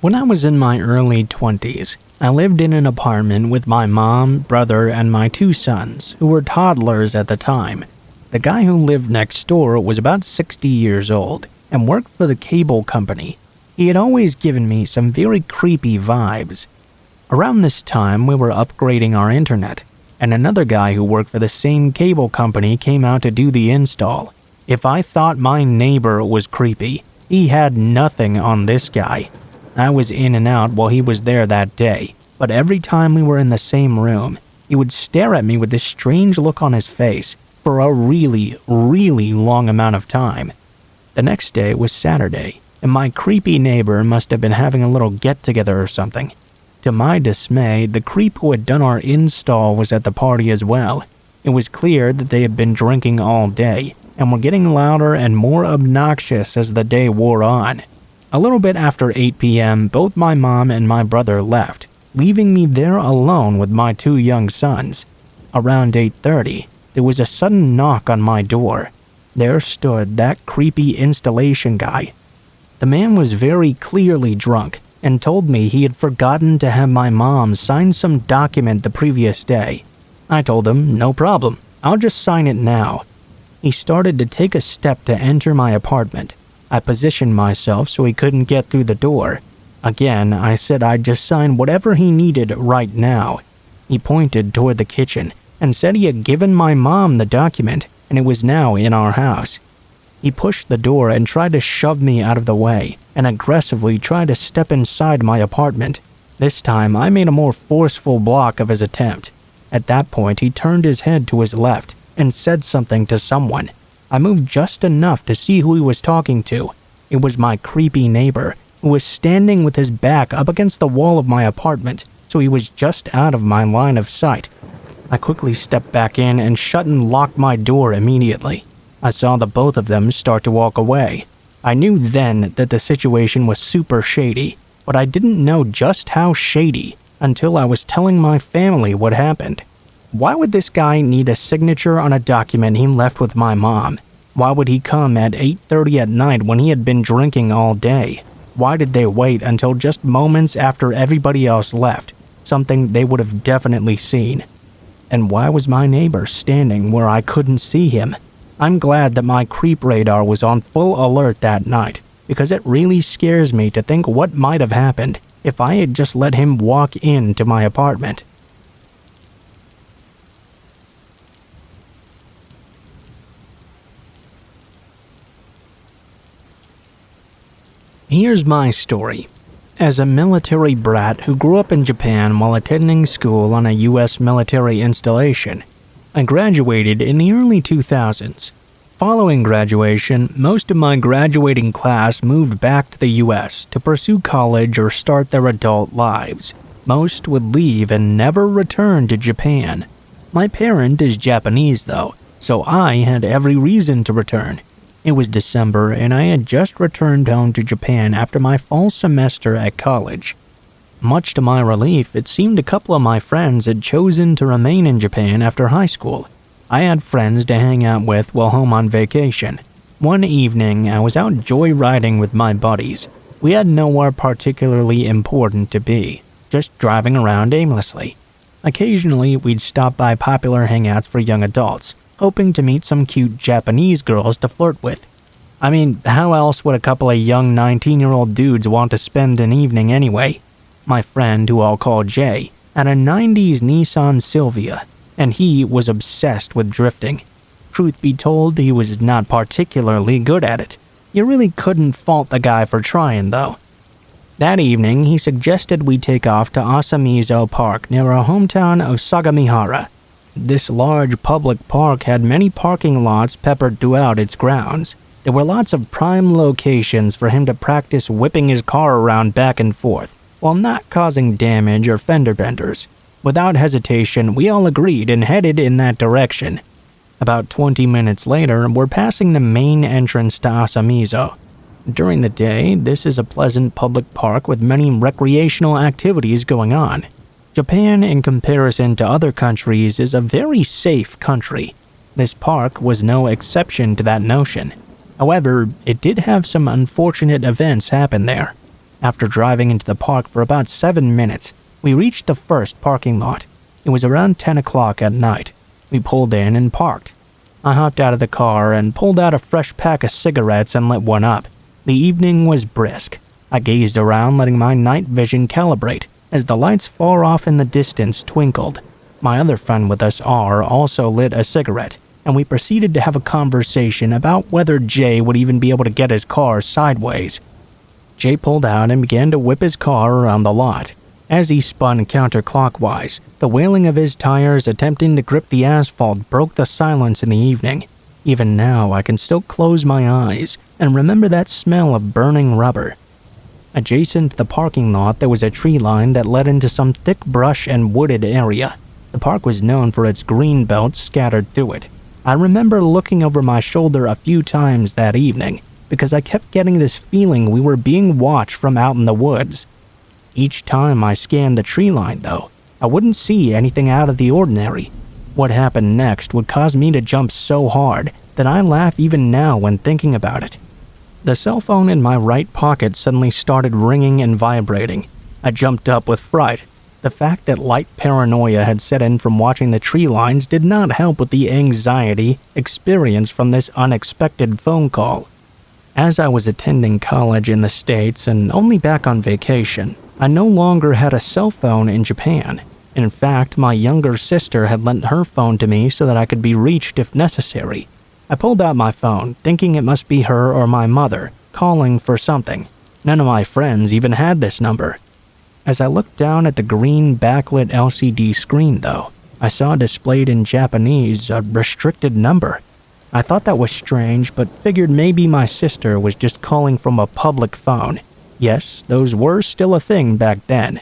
When I was in my early 20s, I lived in an apartment with my mom, brother, and my 2 sons, who were toddlers at the time. The guy who lived next door was about 60 years old and worked for the cable company. He had always given me some very creepy vibes. Around this time, we were upgrading our internet, and another guy who worked for the same cable company came out to do the install. If I thought my neighbor was creepy, he had nothing on this guy. I was in and out while he was there that day, but every time we were in the same room, he would stare at me with this strange look on his face for a really, really long amount of time. The next day was Saturday, and my creepy neighbor must have been having a little get-together or something. To my dismay, the creep who had done our install was at the party as well. It was clear that they had been drinking all day, and were getting louder and more obnoxious as the day wore on. A little bit after 8 p.m., both my mom and my brother left, leaving me there alone with my 2 young sons. Around 8:30, there was a sudden knock on my door. There stood that creepy installation guy. The man was very clearly drunk and told me he had forgotten to have my mom sign some document the previous day. I told him, no problem, I'll just sign it now. He started to take a step to enter my apartment. I positioned myself so he couldn't get through the door. Again, I said I'd just sign whatever he needed right now. He pointed toward the kitchen and said he had given my mom the document and it was now in our house. He pushed the door and tried to shove me out of the way and aggressively tried to step inside my apartment. This time, I made a more forceful block of his attempt. At that point, he turned his head to his left and said something to someone. I moved just enough to see who he was talking to. It was my creepy neighbor, who was standing with his back up against the wall of my apartment, so he was just out of my line of sight. I quickly stepped back in and shut and locked my door immediately. I saw the both of them start to walk away. I knew then that the situation was super shady, but I didn't know just how shady until I was telling my family what happened. Why would this guy need a signature on a document he left with my mom? Why would he come at 8:30 at night when he had been drinking all day? Why did they wait until just moments after everybody else left, something they would have definitely seen? And why was my neighbor standing where I couldn't see him? I'm glad that my creep radar was on full alert that night, because it really scares me to think what might have happened if I had just let him walk into my apartment. Here's my story. As a military brat who grew up in Japan while attending school on a U.S. military installation, I graduated in the early 2000s. Following graduation, most of my graduating class moved back to the U.S. to pursue college or start their adult lives. Most would leave and never return to Japan. My parent is Japanese though, so I had every reason to return. It was December and I had just returned home to Japan after my fall semester at college. Much to my relief, it seemed a couple of my friends had chosen to remain in Japan after high school. I had friends to hang out with while home on vacation. One evening, I was out joyriding with my buddies. We had nowhere particularly important to be, just driving around aimlessly. Occasionally, we'd stop by popular hangouts for young adults, hoping to meet some cute Japanese girls to flirt with. I mean, how else would a couple of young 19-year-old dudes want to spend an evening anyway? My friend, who I'll call Jay, had a 90s Nissan Silvia, and he was obsessed with drifting. Truth be told, he was not particularly good at it. You really couldn't fault the guy for trying, though. That evening, he suggested we take off to Asamizo Park near our hometown of Sagamihara. This large public park had many parking lots peppered throughout its grounds. There were lots of prime locations for him to practice whipping his car around back and forth, while not causing damage or fender benders. Without hesitation, we all agreed and headed in that direction. About 20 minutes later, we're passing the main entrance to Asamizo. During the day, this is a pleasant public park with many recreational activities going on. Japan, in comparison to other countries, is a very safe country. This park was no exception to that notion. However, it did have some unfortunate events happen there. After driving into the park for about 7 minutes, we reached the first parking lot. It was around 10 o'clock at night. We pulled in and parked. I hopped out of the car and pulled out a fresh pack of cigarettes and lit one up. The evening was brisk. I gazed around, letting my night vision calibrate as the lights far off in the distance twinkled. My other friend with us, R, also lit a cigarette, and we proceeded to have a conversation about whether Jay would even be able to get his car sideways. Jay pulled out and began to whip his car around the lot. As he spun counterclockwise, the wailing of his tires attempting to grip the asphalt broke the silence in the evening. Even now, I can still close my eyes and remember that smell of burning rubber. Adjacent to the parking lot, there was a tree line that led into some thick brush and wooded area. The park was known for its green belts scattered through it. I remember looking over my shoulder a few times that evening because I kept getting this feeling we were being watched from out in the woods. Each time I scanned the tree line, though, I wouldn't see anything out of the ordinary. What happened next would cause me to jump so hard that I laugh even now when thinking about it. The cell phone in my right pocket suddenly started ringing and vibrating. I jumped up with fright. The fact that light paranoia had set in from watching the tree lines did not help with the anxiety experienced from this unexpected phone call. As I was attending college in the States and only back on vacation, I no longer had a cell phone in Japan. In fact, my younger sister had lent her phone to me so that I could be reached if necessary. I pulled out my phone, thinking it must be her or my mother, calling for something. None of my friends even had this number. As I looked down at the green backlit LCD screen, though, I saw displayed in Japanese a restricted number. I thought that was strange, but figured maybe my sister was just calling from a public phone. Yes, those were still a thing back then.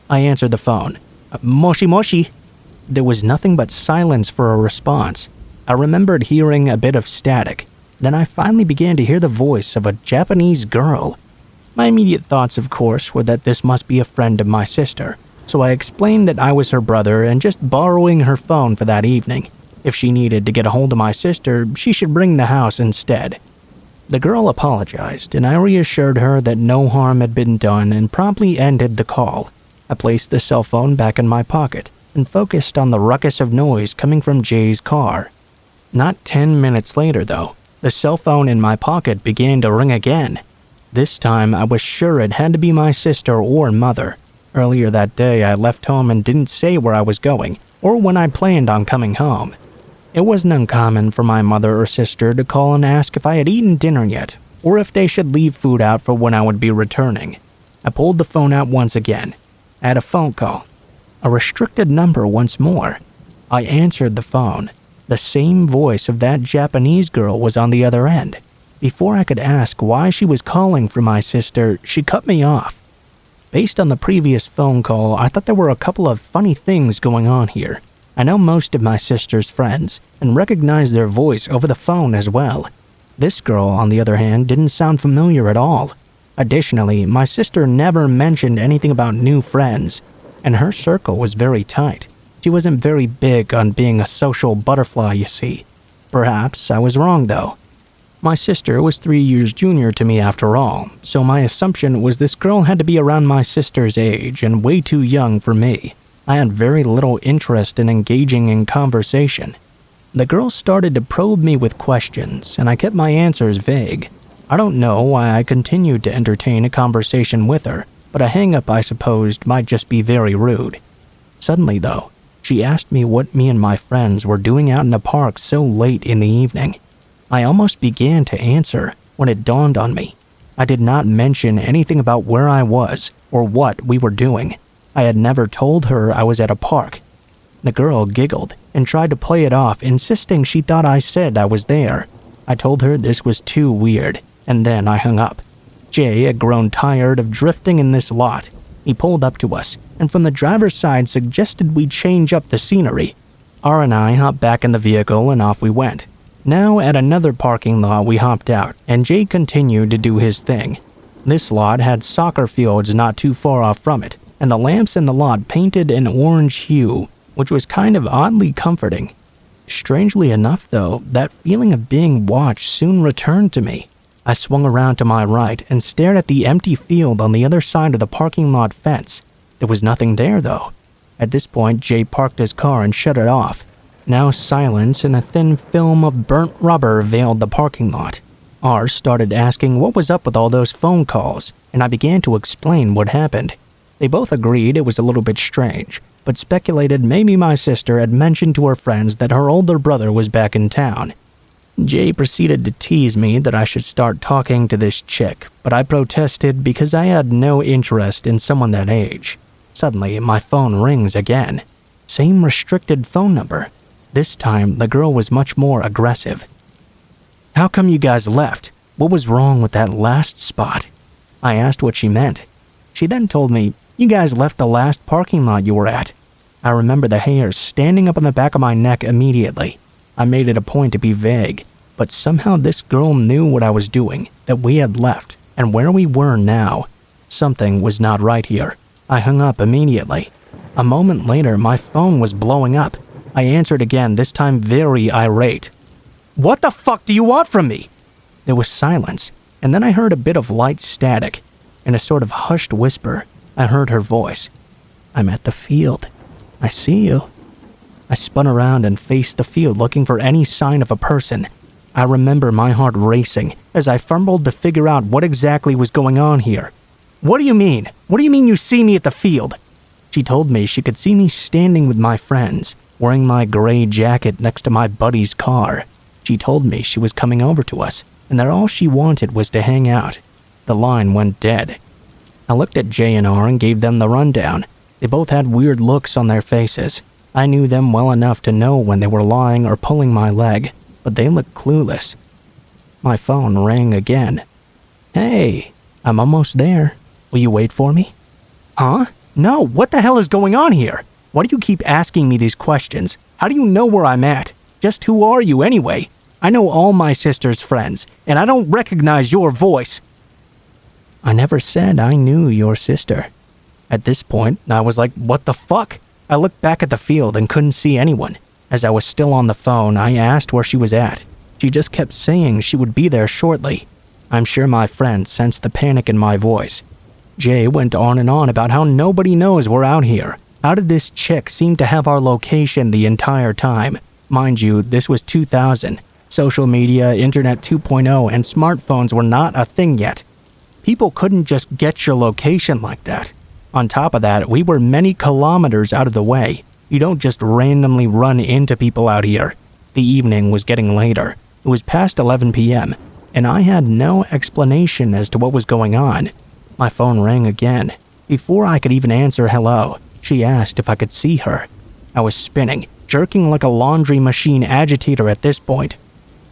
I answered the phone. Moshi moshi. There was nothing but silence for a response. I remembered hearing a bit of static. Then I finally began to hear the voice of a Japanese girl. My immediate thoughts, of course, were that this must be a friend of my sister, so I explained that I was her brother and just borrowing her phone for that evening. If she needed to get a hold of my sister, she should bring the house instead. The girl apologized, and I reassured her that no harm had been done and promptly ended the call. I placed the cell phone back in my pocket and focused on the ruckus of noise coming from Jay's car. Not 10 minutes later, though, the cell phone in my pocket began to ring again. This time, I was sure it had to be my sister or mother. Earlier that day, I left home and didn't say where I was going or when I planned on coming home. It wasn't uncommon for my mother or sister to call and ask if I had eaten dinner yet, or if they should leave food out for when I would be returning. I pulled the phone out once again. I had a phone call. A restricted number once more. I answered the phone. The same voice of that Japanese girl was on the other end. Before I could ask why she was calling for my sister, she cut me off. Based on the previous phone call, I thought there were a couple of funny things going on here. I know most of my sister's friends, and recognized their voice over the phone as well. This girl, on the other hand, didn't sound familiar at all. Additionally, my sister never mentioned anything about new friends, and her circle was very tight. She wasn't very big on being a social butterfly, you see. Perhaps I was wrong, though. My sister was 3 years junior to me after all, so my assumption was this girl had to be around my sister's age and way too young for me. I had very little interest in engaging in conversation. The girl started to probe me with questions, and I kept my answers vague. I don't know why I continued to entertain a conversation with her, but a hang-up I supposed might just be very rude. Suddenly, though, she asked me what me and my friends were doing out in the park so late in the evening. I almost began to answer when it dawned on me. I did not mention anything about where I was or what we were doing. I had never told her I was at a park. The girl giggled and tried to play it off, insisting she thought I said I was there. I told her this was too weird, and then I hung up. Jay had grown tired of drifting in this lot. He pulled up to us, and from the driver's side suggested we change up the scenery. R and I hopped back in the vehicle and off we went. Now at another parking lot we hopped out, and Jay continued to do his thing. This lot had soccer fields not too far off from it, and the lamps in the lot painted an orange hue, which was kind of oddly comforting. Strangely enough though, that feeling of being watched soon returned to me. I swung around to my right and stared at the empty field on the other side of the parking lot fence. There was nothing there though. At this point, Jay parked his car and shut it off. Now silence and a thin film of burnt rubber veiled the parking lot. R started asking what was up with all those phone calls, and I began to explain what happened. They both agreed it was a little bit strange, but speculated maybe my sister had mentioned to her friends that her older brother was back in town. Jay proceeded to tease me that I should start talking to this chick, but I protested because I had no interest in someone that age. Suddenly, my phone rings again. Same restricted phone number. This time, the girl was much more aggressive. "How come you guys left? What was wrong with that last spot?" I asked what she meant. She then told me, "You guys left the last parking lot you were at." I remember the hairs standing up on the back of my neck immediately. I made it a point to be vague, but somehow this girl knew what I was doing, that we had left, and where we were now. Something was not right here. I hung up immediately. A moment later, my phone was blowing up. I answered again, this time very irate. "What the fuck do you want from me?" There was silence, and then I heard a bit of light static. In a sort of hushed whisper, I heard her voice. "I'm at the field. I see you." I spun around and faced the field looking for any sign of a person. I remember my heart racing as I fumbled to figure out what exactly was going on here. "What do you mean? What do you mean you see me at the field?" She told me she could see me standing with my friends, wearing my gray jacket next to my buddy's car. She told me she was coming over to us, and that all she wanted was to hang out. The line went dead. I looked at J and R and gave them the rundown. They both had weird looks on their faces. I knew them well enough to know when they were lying or pulling my leg, but they looked clueless. My phone rang again. "Hey, I'm almost there. Will you wait for me?" "Huh? No, what the hell is going on here? Why do you keep asking me these questions? How do you know where I'm at? Just who are you anyway? I know all my sister's friends, and I don't recognize your voice." "I never said I knew your sister." At this point, I was like, what the fuck? I looked back at the field and couldn't see anyone. As I was still on the phone, I asked where she was at. She just kept saying she would be there shortly. I'm sure my friend sensed the panic in my voice. Jay went on and on about how nobody knows we're out here. How did this chick seem to have our location the entire time? Mind you, this was 2000. Social media, Internet 2.0, and smartphones were not a thing yet. People couldn't just get your location like that. On top of that, we were many kilometers out of the way. You don't just randomly run into people out here. The evening was getting later. It was past 11 p.m., and I had no explanation as to what was going on. My phone rang again. Before I could even answer hello, she asked if I could see her. I was spinning, jerking like a laundry machine agitator at this point.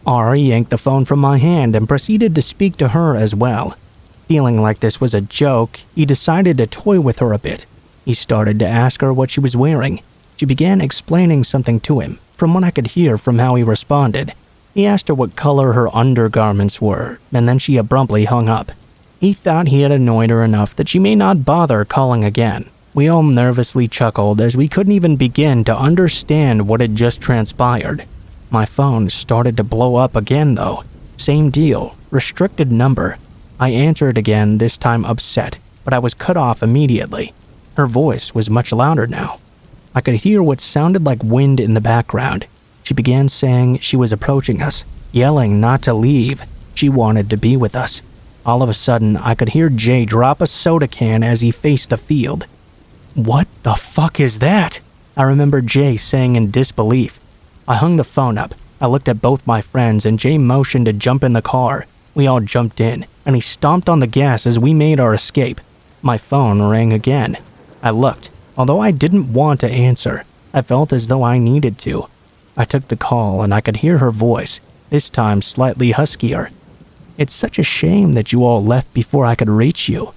Ari yanked the phone from my hand and proceeded to speak to her as well. Feeling like this was a joke, he decided to toy with her a bit. He started to ask her what she was wearing. She began explaining something to him, from what I could hear from how he responded. He asked her what color her undergarments were, and then she abruptly hung up. He thought he had annoyed her enough that she may not bother calling again. We all nervously chuckled as we couldn't even begin to understand what had just transpired. My phone started to blow up again though. Same deal, restricted number. I answered again, this time upset, but I was cut off immediately. Her voice was much louder now. I could hear what sounded like wind in the background. She began saying she was approaching us, yelling not to leave. She wanted to be with us. All of a sudden, I could hear Jay drop a soda can as he faced the field. "What the fuck is that?" I remember Jay saying in disbelief. I hung the phone up. I looked at both my friends and Jay motioned to jump in the car. We all jumped in, and he stomped on the gas as we made our escape. My phone rang again. I looked. Although I didn't want to answer, I felt as though I needed to. I took the call and I could hear her voice, this time slightly huskier. "It's such a shame that you all left before I could reach you."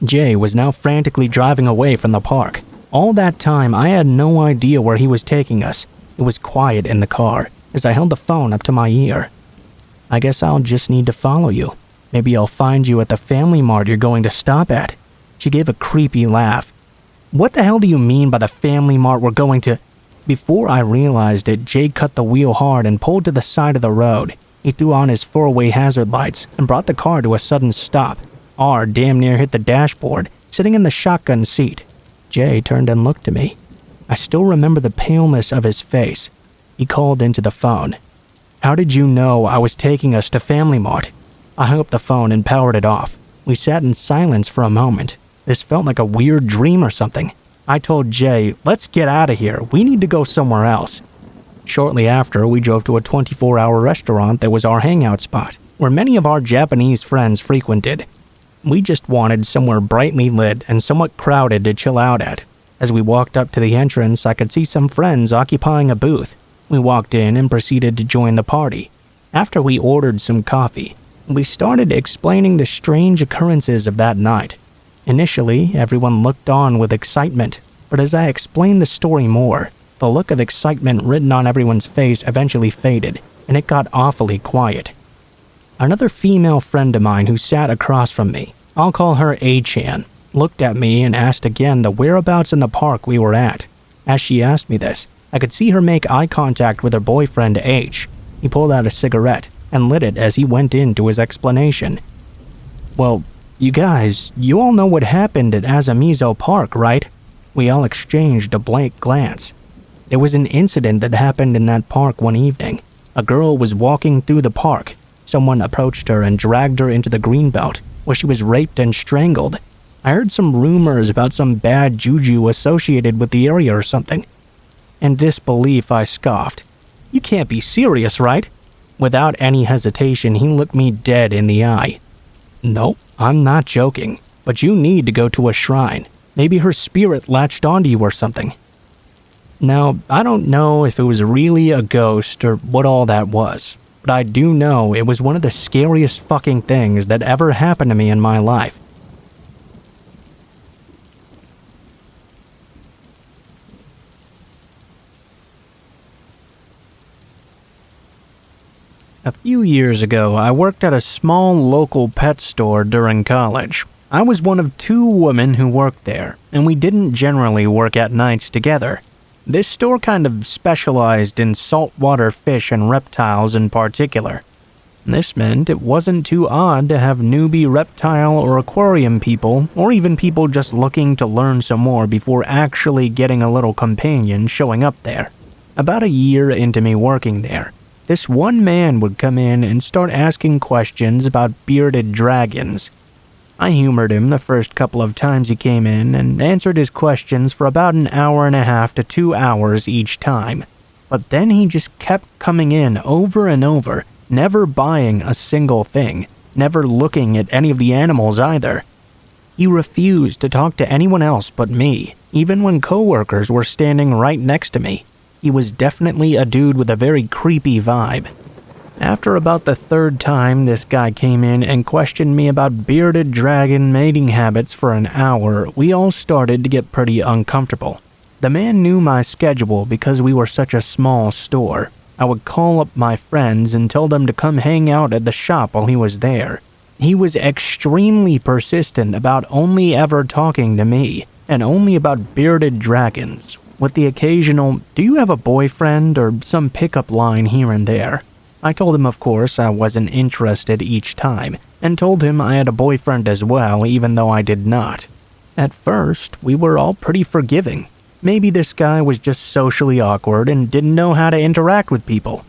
Jay was now frantically driving away from the park. All that time, I had no idea where he was taking us. It was quiet in the car. as I held the phone up to my ear. "I guess I'll just need to follow you. Maybe I'll find you at the Family Mart you're going to stop at." She gave a creepy laugh. "What the hell do you mean by the Family Mart we're going to?" Before I realized it, Jay cut the wheel hard and pulled to the side of the road. He threw on his four-way hazard lights and brought the car to a sudden stop. R damn near hit the dashboard, sitting in the shotgun seat. Jay turned and looked at me. I still remember the paleness of his face. He called into the phone. "How did you know I was taking us to Family Mart?" I hung up the phone and powered it off. We sat in silence for a moment. This felt like a weird dream or something. I told Jay, "Let's get out of here. We need to go somewhere else." Shortly after, we drove to a 24-hour restaurant that was our hangout spot, where many of our Japanese friends frequented. We just wanted somewhere brightly lit and somewhat crowded to chill out at. As we walked up to the entrance, I could see some friends occupying a booth. We walked in and proceeded to join the party. After we ordered some coffee, we started explaining the strange occurrences of that night. Initially, everyone looked on with excitement, but as I explained the story more, the look of excitement written on everyone's face eventually faded, and it got awfully quiet. Another female friend of mine who sat across from me, I'll call her A-chan, looked at me and asked again the whereabouts in the park we were at. As she asked me this, I could see her make eye contact with her boyfriend H. He pulled out a cigarette and lit it as he went into his explanation. "Well, you guys, you all know what happened at Azamizo Park, right?" We all exchanged a blank glance. There was an incident that happened in that park one evening. A girl was walking through the park. Someone approached her and dragged her into the greenbelt, where she was raped and strangled. I heard some rumors about some bad juju associated with the area or something. In disbelief, I scoffed. "You can't be serious, right?" Without any hesitation, he looked me dead in the eye. "Nope, I'm not joking, but you need to go to a shrine. Maybe her spirit latched onto you or something." Now, I don't know if it was really a ghost or what all that was, but I do know it was one of the scariest fucking things that ever happened to me in my life. A few years ago, I worked at a small local pet store during college. I was one of 2 women who worked there, and we didn't generally work at nights together. This store kind of specialized in saltwater fish and reptiles in particular. This meant it wasn't too odd to have newbie reptile or aquarium people, or even people just looking to learn some more before actually getting a little companion showing up there. About a year into me working there, this one man would come in and start asking questions about bearded dragons. I humored him the first couple of times he came in and answered his questions for about an hour and a half to 2 hours each time. But then he just kept coming in over and over, never buying a single thing, never looking at any of the animals either. He refused to talk to anyone else but me, even when coworkers were standing right next to me. He was definitely a dude with a very creepy vibe. After about the 3rd time this guy came in and questioned me about bearded dragon mating habits for an hour, we all started to get pretty uncomfortable. The man knew my schedule because we were such a small store. I would call up my friends and tell them to come hang out at the shop while he was there. He was extremely persistent about only ever talking to me, and only about bearded dragons, with the occasional, "Do you have a boyfriend?" or some pickup line here and there. I told him, of course, I wasn't interested each time, and told him I had a boyfriend as well, even though I did not. At first, we were all pretty forgiving. Maybe this guy was just socially awkward and didn't know how to interact with people.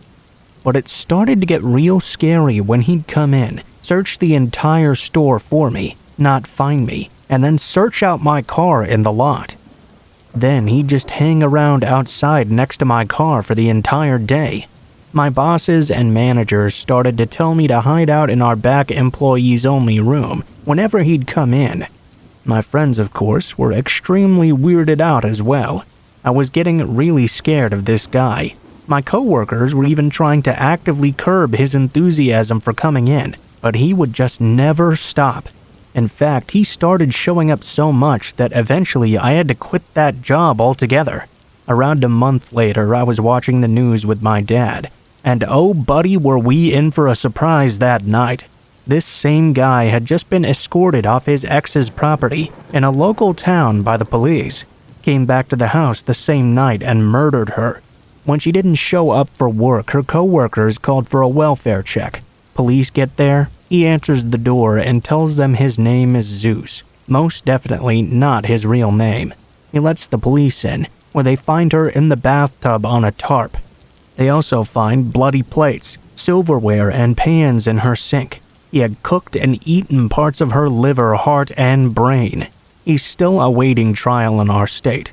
But it started to get real scary when he'd come in, search the entire store for me, not find me, and then search out my car in the lot. Then he'd just hang around outside next to my car for the entire day. My bosses and managers started to tell me to hide out in our back employees-only room whenever he'd come in. My friends, of course, were extremely weirded out as well. I was getting really scared of this guy. My coworkers were even trying to actively curb his enthusiasm for coming in, but he would just never stop. In fact, he started showing up so much that eventually I had to quit that job altogether. Around a month later, I was watching the news with my dad. And oh buddy, were we in for a surprise that night. This same guy had just been escorted off his ex's property in a local town by the police, came back to the house the same night and murdered her. When she didn't show up for work, her co-workers called for a welfare check. Police get there, he answers the door and tells them his name is Zeus, most definitely not his real name. He lets the police in, where they find her in the bathtub on a tarp. They also find bloody plates, silverware, and pans in her sink. He had cooked and eaten parts of her liver, heart, and brain. He's still awaiting trial in our state.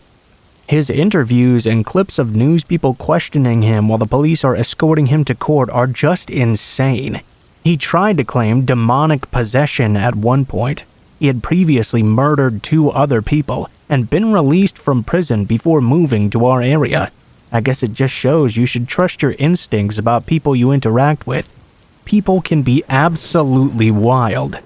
His interviews and clips of news people questioning him while the police are escorting him to court are just insane. He tried to claim demonic possession at one point. He had previously murdered 2 other people and been released from prison before moving to our area. I guess it just shows you should trust your instincts about people you interact with. People can be absolutely wild.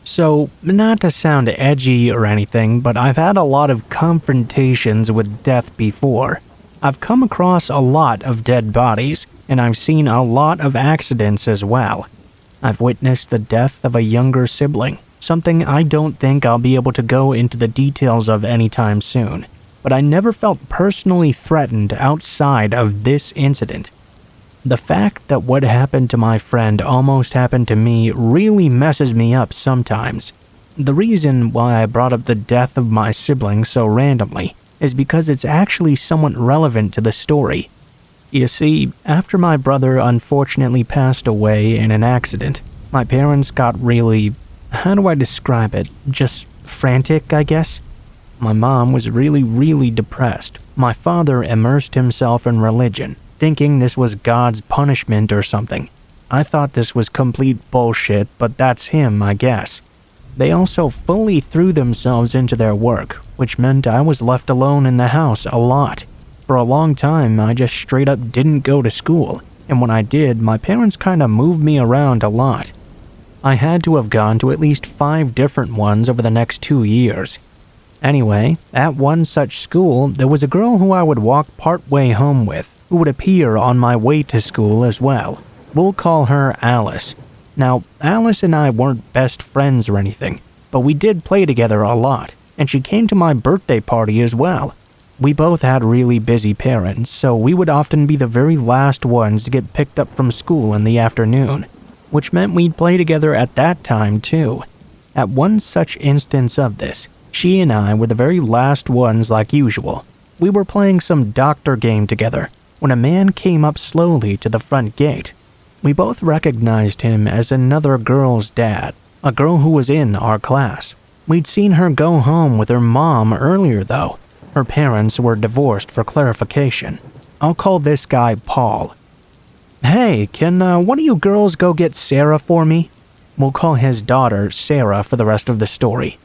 So, not to sound edgy or anything, but I've had a lot of confrontations with death before. I've come across a lot of dead bodies, and I've seen a lot of accidents as well. I've witnessed the death of a younger sibling, something I don't think I'll be able to go into the details of anytime soon, but I never felt personally threatened outside of this incident. The fact that what happened to my friend almost happened to me really messes me up sometimes. The reason why I brought up the death of my sibling so randomly is because it's actually somewhat relevant to the story. You see, after my brother unfortunately passed away in an accident, my parents got really, how do I describe it, just frantic, I guess? My mom was really depressed. My father immersed himself in religion, thinking this was God's punishment or something. I thought this was complete bullshit, but that's him, I guess. They also fully threw themselves into their work, which meant I was left alone in the house a lot. For a long time, I just straight up didn't go to school, and when I did, my parents kinda moved me around a lot. I had to have gone to at least 5 different ones over the next 2 years. Anyway, at one such school, there was a girl who I would walk partway home with, who would appear on my way to school as well. We'll call her Alice. Now, Alice and I weren't best friends or anything, but we did play together a lot, and she came to my birthday party as well. We both had really busy parents, so we would often be the very last ones to get picked up from school in the afternoon, which meant we'd play together at that time too. At one such instance of this, she and I were the very last ones like usual. We were playing some doctor game together when a man came up slowly to the front gate. We both recognized him as another girl's dad, a girl who was in our class. We'd seen her go home with her mom earlier though. Her parents were divorced for clarification. I'll call this guy Paul. Hey, can one of you girls go get Sarah for me? We'll call his daughter Sarah for the rest of the story.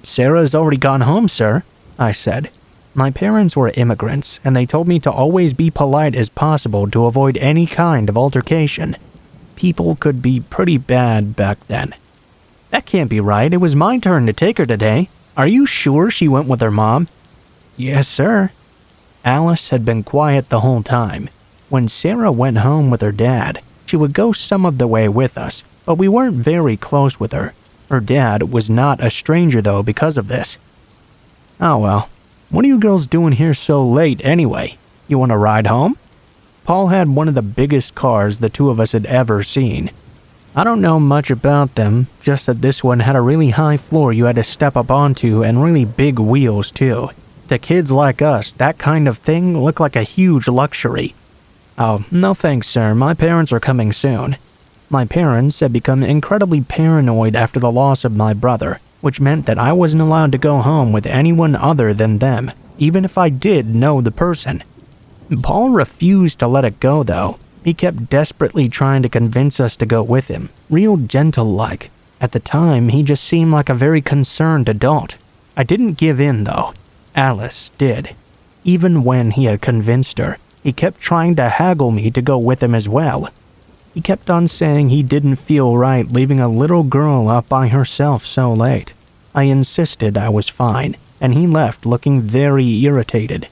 Sarah's already gone home, sir, I said. My parents were immigrants, and they told me to always be polite as possible to avoid any kind of altercation. People could be pretty bad back then. That can't be right. It was my turn to take her today. Are you sure she went with her mom? Yes, sir. Alice had been quiet the whole time. When Sarah went home with her dad, she would go some of the way with us, but we weren't very close with her. Her dad was not a stranger though because of this. Oh well, what are you girls doing here so late anyway? You want to ride home? Paul had one of the biggest cars the two of us had ever seen. I don't know much about them, just that this one had a really high floor you had to step up onto and really big wheels too. To kids like us, that kind of thing looked like a huge luxury. Oh, no thanks, sir. My parents are coming soon. My parents had become incredibly paranoid after the loss of my brother, which meant that I wasn't allowed to go home with anyone other than them, even if I did know the person. Paul refused to let it go, though. He kept desperately trying to convince us to go with him, real gentle-like. At the time, he just seemed like a very concerned adult. I didn't give in, though. Alice did. Even when he had convinced her, he kept trying to haggle me to go with him as well. He kept on saying he didn't feel right leaving a little girl up by herself so late. I insisted I was fine, and he left looking very irritated.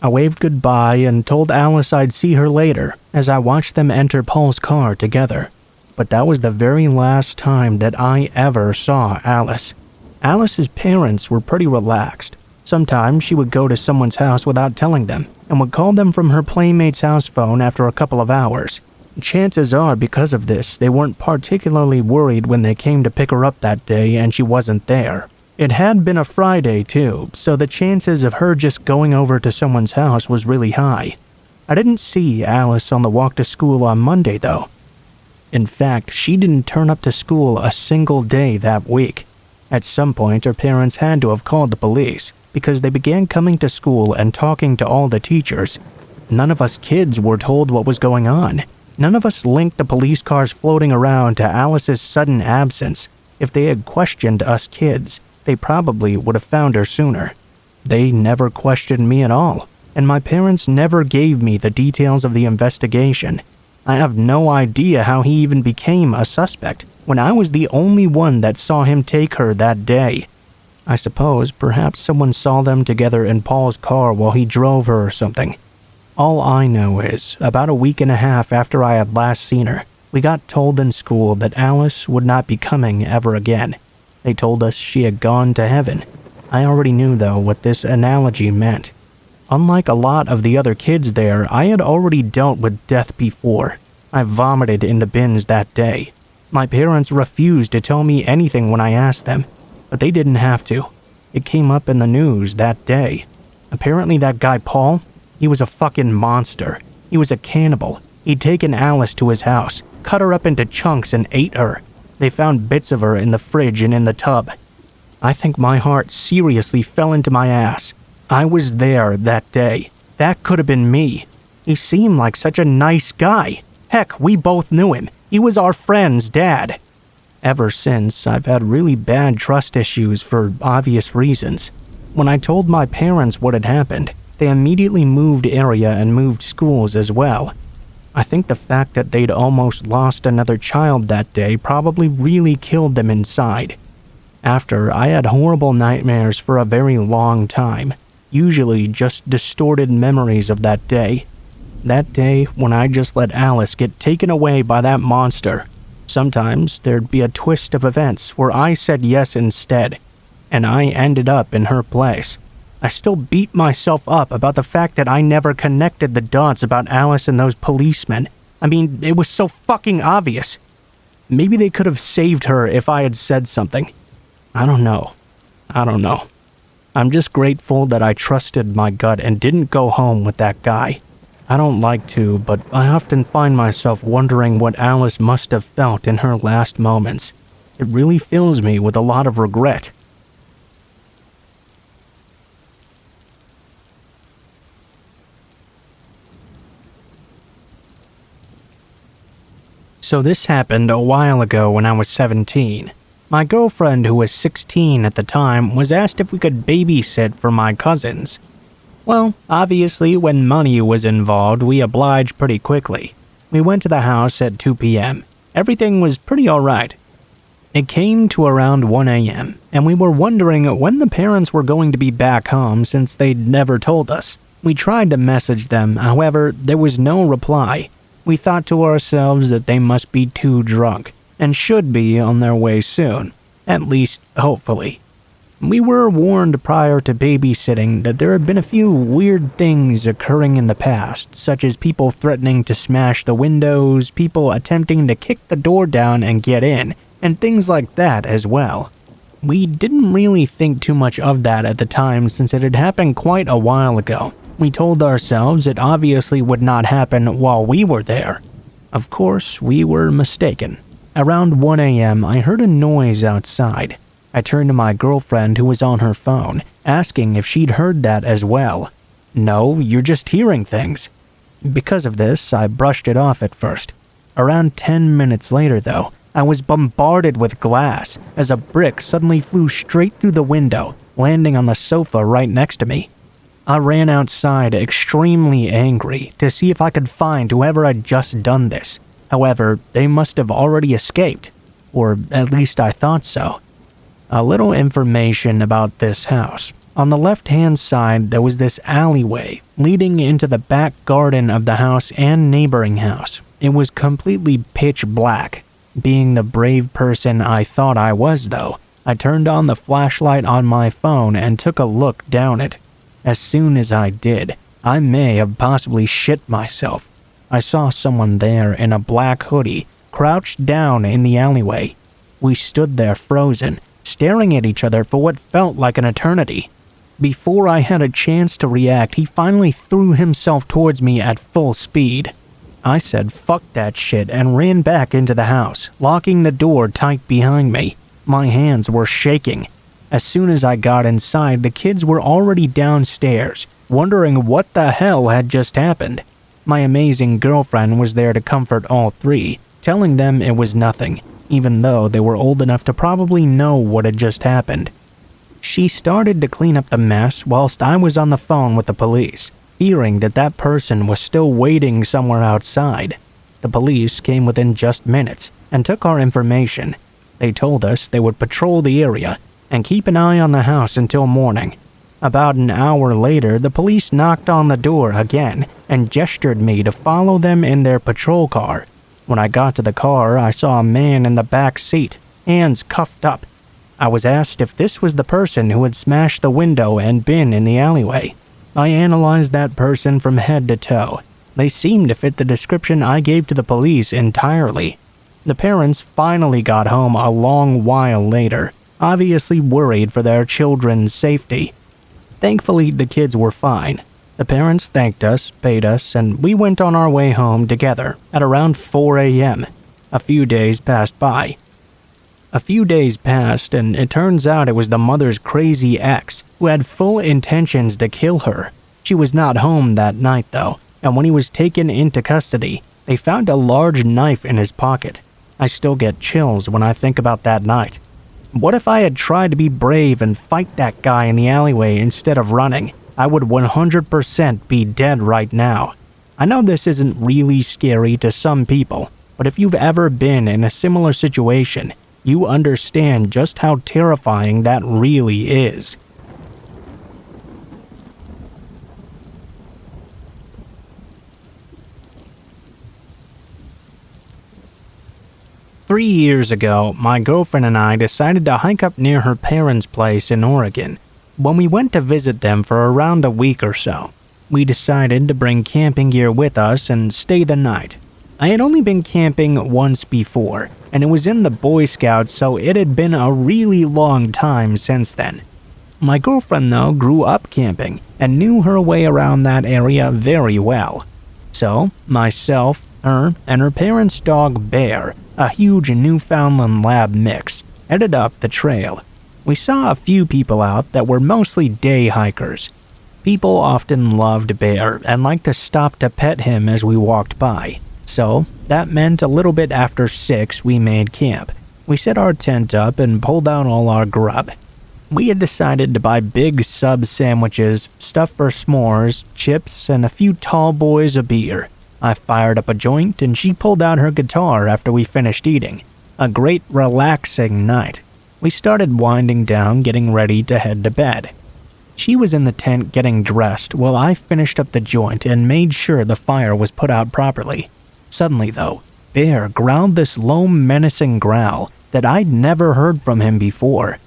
I waved goodbye and told Alice I'd see her later as I watched them enter Paul's car together. But that was the very last time that I ever saw Alice. Alice's parents were pretty relaxed. Sometimes she would go to someone's house without telling them and would call them from her playmate's house phone after a couple of hours. Chances are, because of this, they weren't particularly worried when they came to pick her up that day and she wasn't there. It had been a Friday too, so the chances of her just going over to someone's house was really high. I didn't see Alice on the walk to school on Monday though. In fact, she didn't turn up to school a single day that week. At some point, her parents had to have called the police because they began coming to school and talking to all the teachers. None of us kids were told what was going on. None of us linked the police cars floating around to Alice's sudden absence. If they had questioned us kids, they probably would have found her sooner. They never questioned me at all, and my parents never gave me the details of the investigation. I have no idea how he even became a suspect when I was the only one that saw him take her that day. I suppose perhaps someone saw them together in Paul's car while he drove her or something. All I know is, about a week and a half after I had last seen her, we got told in school that Alice would not be coming ever again. They told us she had gone to heaven. I already knew, though, what this analogy meant. Unlike a lot of the other kids there, I had already dealt with death before. I vomited in the bins that day. My parents refused to tell me anything when I asked them, but they didn't have to. It came up in the news that day. Apparently that guy Paul, he was a fucking monster. He was a cannibal. He'd taken Alice to his house, cut her up into chunks and ate her. They found bits of her in the fridge and in the tub. I think my heart seriously fell into my ass. I was there that day. That could have been me. He seemed like such a nice guy. Heck, we both knew him. He was our friend's dad. Ever since, I've had really bad trust issues for obvious reasons. When I told my parents what had happened, they immediately moved area and moved schools as well. I think the fact that they'd almost lost another child that day probably really killed them inside. After, I had horrible nightmares for a very long time, usually just distorted memories of that day. That day when I just let Alice get taken away by that monster. Sometimes there'd be a twist of events where I said yes instead, and I ended up in her place. I still beat myself up about the fact that I never connected the dots about Alice and those policemen. I mean, it was so fucking obvious. Maybe they could have saved her if I had said something. I don't know. I'm just grateful that I trusted my gut and didn't go home with that guy. I don't like to, but I often find myself wondering what Alice must have felt in her last moments. It really fills me with a lot of regret. So this happened a while ago when I was 17. My girlfriend, who was 16 at the time, was asked if we could babysit for my cousins. Well, obviously when money was involved, we obliged pretty quickly. We went to the house at 2 p.m. Everything was pretty alright. It came to around 1 a.m., and we were wondering when the parents were going to be back home since they'd never told us. We tried to message them, however, there was no reply. We thought to ourselves that they must be too drunk, and should be on their way soon, at least hopefully. We were warned prior to babysitting that there had been a few weird things occurring in the past, such as people threatening to smash the windows, people attempting to kick the door down and get in, and things like that as well. We didn't really think too much of that at the time since it had happened quite a while ago. We told ourselves it obviously would not happen while we were there. Of course, we were mistaken. Around 1 a.m., I heard a noise outside. I turned to my girlfriend who was on her phone, asking if she'd heard that as well. No, you're just hearing things. Because of this, I brushed it off at first. Around 10 minutes later, though, I was bombarded with glass as a brick suddenly flew straight through the window, landing on the sofa right next to me. I ran outside extremely angry to see if I could find whoever had just done this. However, they must have already escaped, or at least I thought so. A little information about this house. On the left-hand side, there was this alleyway leading into the back garden of the house and neighboring house. It was completely pitch black. Being the brave person I thought I was, though, I turned on the flashlight on my phone and took a look down it. As soon as I did, I may have possibly shit myself. I saw someone there in a black hoodie, crouched down in the alleyway. We stood there frozen, staring at each other for what felt like an eternity. Before I had a chance to react, he finally threw himself towards me at full speed. I said fuck that shit and ran back into the house, locking the door tight behind me. My hands were shaking. As soon as I got inside, the kids were already downstairs, wondering what the hell had just happened. My amazing girlfriend was there to comfort all three, telling them it was nothing, even though they were old enough to probably know what had just happened. She started to clean up the mess whilst I was on the phone with the police, fearing that that person was still waiting somewhere outside. The police came within just minutes and took our information. They told us they would patrol the area and keep an eye on the house until morning. About an hour later, the police knocked on the door again and gestured me to follow them in their patrol car. When I got to the car, I saw a man in the back seat, hands cuffed up. I was asked if this was the person who had smashed the window and been in the alleyway. I analyzed that person from head to toe. They seemed to fit the description I gave to the police entirely. The parents finally got home a long while later, obviously worried for their children's safety. Thankfully, the kids were fine. The parents thanked us, paid us, and we went on our way home together at around 4 a.m. A few days passed by. A few days passed, and it turns out it was the mother's crazy ex who had full intentions to kill her. She was not home that night, though, and when he was taken into custody, they found a large knife in his pocket. I still get chills when I think about that night. What if I had tried to be brave and fight that guy in the alleyway instead of running? I would 100% be dead right now. I know this isn't really scary to some people, but if you've ever been in a similar situation, you understand just how terrifying that really is. Three years ago, my girlfriend and I decided to hike up near her parents' place in Oregon. When we went to visit them for around a week or so, we decided to bring camping gear with us and stay the night. I had only been camping once before, and it was in the Boy Scouts, so it had been a really long time since then. My girlfriend, though, grew up camping and knew her way around that area very well. So, myself, her, and her parents' dog Bear, a huge Newfoundland lab mix, headed up the trail. We saw a few people out that were mostly day hikers. People often loved Bear and liked to stop to pet him as we walked by. So, that meant a little bit after 6 we made camp. We set our tent up and pulled out all our grub. We had decided to buy big sub sandwiches, stuff for s'mores, chips, and a few tall boys of beer. I fired up a joint and she pulled out her guitar after we finished eating. A great relaxing night. We started winding down, getting ready to head to bed. She was in the tent getting dressed while I finished up the joint and made sure the fire was put out properly. Suddenly, though, Bear growled this low, menacing growl that I'd never heard from him before.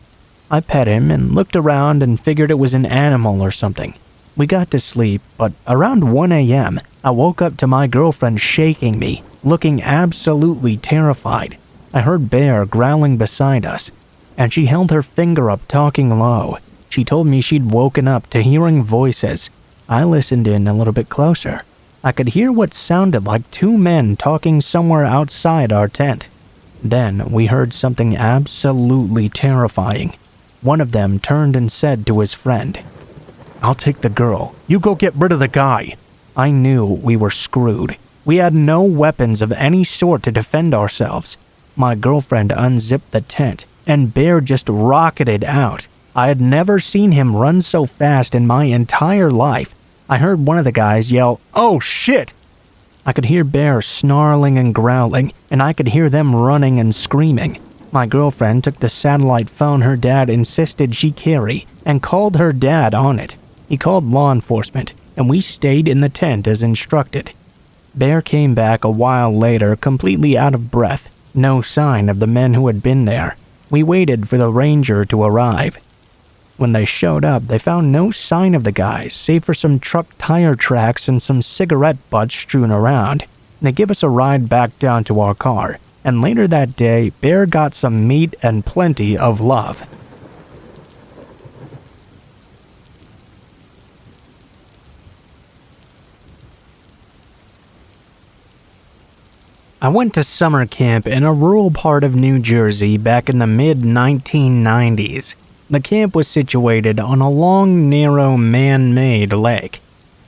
I pet him and looked around and figured it was an animal or something. We got to sleep, but around 1 a.m., I woke up to my girlfriend shaking me, looking absolutely terrified. I heard Bear growling beside us, and she held her finger up talking low. She told me she'd woken up to hearing voices. I listened in a little bit closer. I could hear what sounded like 2 men talking somewhere outside our tent. Then we heard something absolutely terrifying. One of them turned and said to his friend, "I'll take the girl. You go get rid of the guy." I knew we were screwed. We had no weapons of any sort to defend ourselves. My girlfriend unzipped the tent, and Bear just rocketed out. I had never seen him run so fast in my entire life. I heard one of the guys yell, "Oh shit!" I could hear Bear snarling and growling, and I could hear them running and screaming. My girlfriend took the satellite phone her dad insisted she carry and called her dad on it. He called law enforcement, and we stayed in the tent as instructed. Bear came back a while later completely out of breath, no sign of the men who had been there. We waited for the ranger to arrive. When they showed up, they found no sign of the guys, save for some truck tire tracks and some cigarette butts strewn around. They gave us a ride back down to our car, and later that day, Bear got some meat and plenty of love. I went to summer camp in a rural part of New Jersey back in the mid-1990s. The camp was situated on a long, narrow, man-made lake.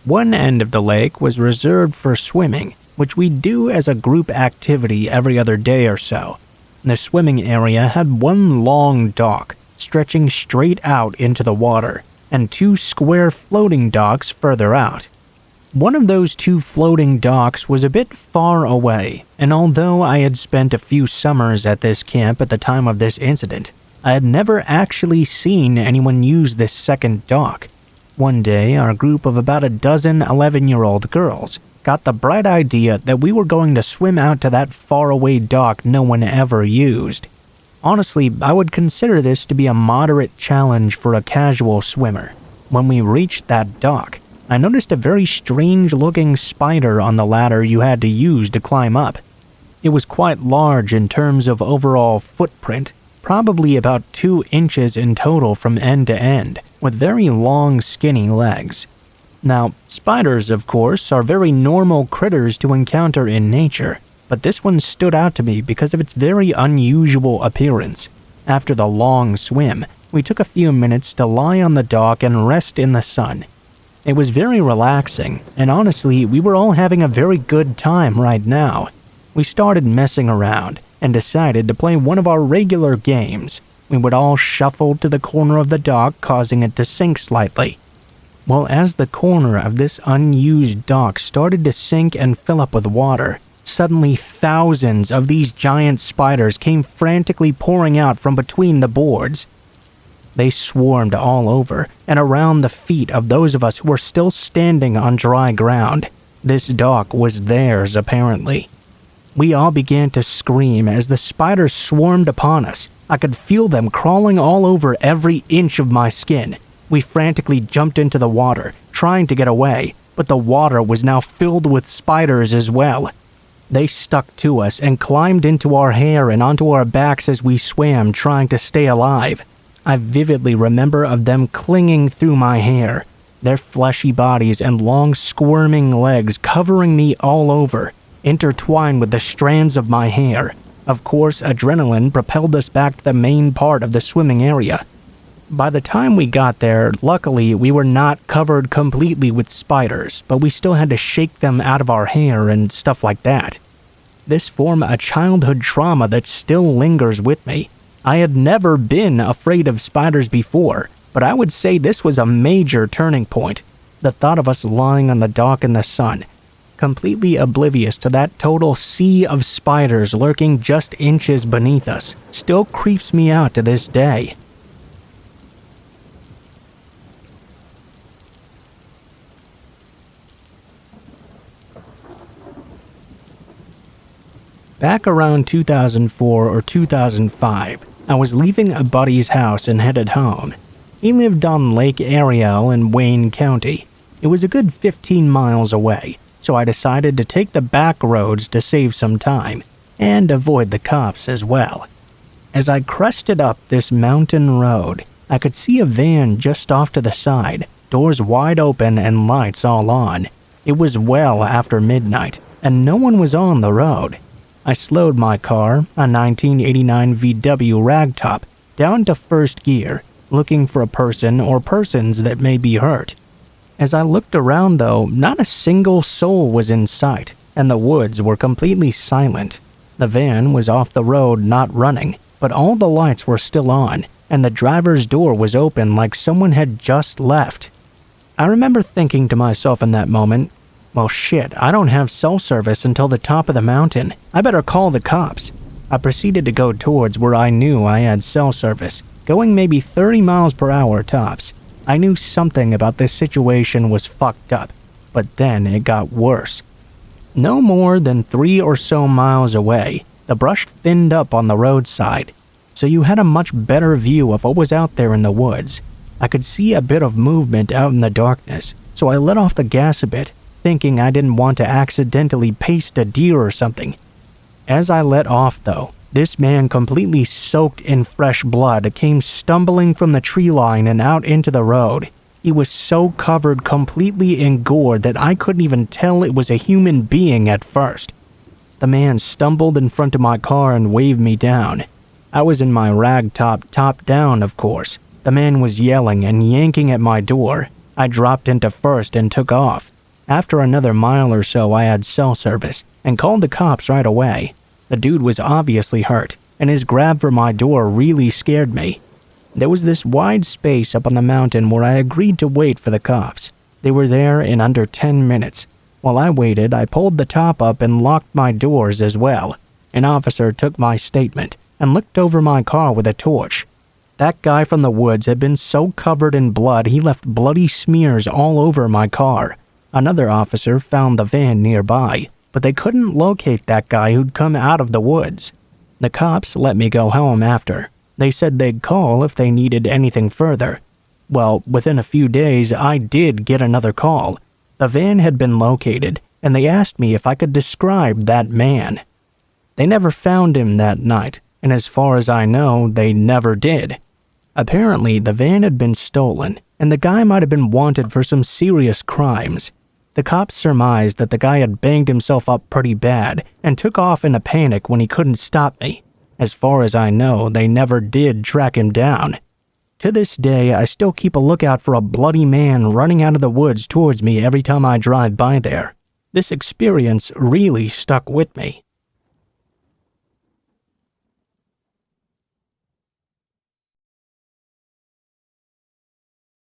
One end of the lake was reserved for swimming, which we do as a group activity every other day or so. The swimming area had one long dock, stretching straight out into the water, and 2 square floating docks further out. One of those 2 floating docks was a bit far away, and although I had spent a few summers at this camp at the time of this incident, I had never actually seen anyone use this second dock. One day, our group of about a dozen 11-year-old girls got the bright idea that we were going to swim out to that faraway dock no one ever used. Honestly, I would consider this to be a moderate challenge for a casual swimmer. When we reached that dock, I noticed a very strange-looking spider on the ladder you had to use to climb up. It was quite large in terms of overall footprint, probably about 2 inches in total from end to end, with very long, skinny legs. Now, spiders, of course, are very normal critters to encounter in nature, but this one stood out to me because of its very unusual appearance. After the long swim, we took a few minutes to lie on the dock and rest in the sun. It was very relaxing, and honestly, we were all having a very good time right now. We started messing around and decided to play one of our regular games. We would all shuffle to the corner of the dock, causing it to sink slightly. Well, as the corner of this unused dock started to sink and fill up with water, suddenly thousands of these giant spiders came frantically pouring out from between the boards. They swarmed all over and around the feet of those of us who were still standing on dry ground. This dock was theirs, apparently. We all began to scream as the spiders swarmed upon us. I could feel them crawling all over every inch of my skin. We frantically jumped into the water, trying to get away, but the water was now filled with spiders as well. They stuck to us and climbed into our hair and onto our backs as we swam, trying to stay alive. I vividly remember of them clinging through my hair, their fleshy bodies and long squirming legs covering me all over, intertwined with the strands of my hair. Of course, adrenaline propelled us back to the main part of the swimming area. By the time we got there, luckily we were not covered completely with spiders, but we still had to shake them out of our hair and stuff like that. This formed a childhood trauma that still lingers with me. I had never been afraid of spiders before, but I would say this was a major turning point. The thought of us lying on the dock in the sun, completely oblivious to that total sea of spiders lurking just inches beneath us, still creeps me out to this day. Back around 2004 or 2005, I was leaving a buddy's house and headed home. He lived on Lake Ariel in Wayne County. It was a good 15 miles away, so I decided to take the back roads to save some time, and avoid the cops as well. As I crested up this mountain road, I could see a van just off to the side, doors wide open and lights all on. It was well after midnight, and no one was on the road. I slowed my car, a 1989 VW ragtop, down to first gear, looking for a person or persons that may be hurt. As I looked around though, not a single soul was in sight, and the woods were completely silent. The van was off the road not running, but all the lights were still on, and the driver's door was open like someone had just left. I remember thinking to myself in that moment, Well shit, I don't have cell service until the top of the mountain. I better call the cops. I proceeded to go towards where I knew I had cell service, going maybe 30 miles per hour tops. I knew something about this situation was fucked up, but then it got worse. No more than 3 or so miles away, the brush thinned up on the roadside, so you had a much better view of what was out there in the woods. I could see a bit of movement out in the darkness, so I let off the gas a bit, thinking I didn't want to accidentally paste a deer or something. As I let off though, this man completely soaked in fresh blood came stumbling from the tree line and out into the road. He was so covered completely in gore that I couldn't even tell it was a human being at first. The man stumbled in front of my car and waved me down. I was in my rag top down, of course. The man was yelling and yanking at my door. I dropped into first and took off. After another mile or so, I had cell service and called the cops right away. The dude was obviously hurt, and his grab for my door really scared me. There was this wide space up on the mountain where I agreed to wait for the cops. They were there in under 10 minutes. While I waited, I pulled the top up and locked my doors as well. An officer took my statement and looked over my car with a torch. That guy from the woods had been so covered in blood he left bloody smears all over my car. Another officer found the van nearby, but they couldn't locate that guy who'd come out of the woods. The cops let me go home after. They said they'd call if they needed anything further. Well, within a few days, I did get another call. The van had been located, and they asked me if I could describe that man. They never found him that night, and as far as I know, they never did. Apparently, the van had been stolen, and the guy might have been wanted for some serious crimes. The cops surmised that the guy had banged himself up pretty bad and took off in a panic when he couldn't stop me. As far as I know, they never did track him down. To this day, I still keep a lookout for a bloody man running out of the woods towards me every time I drive by there. This experience really stuck with me.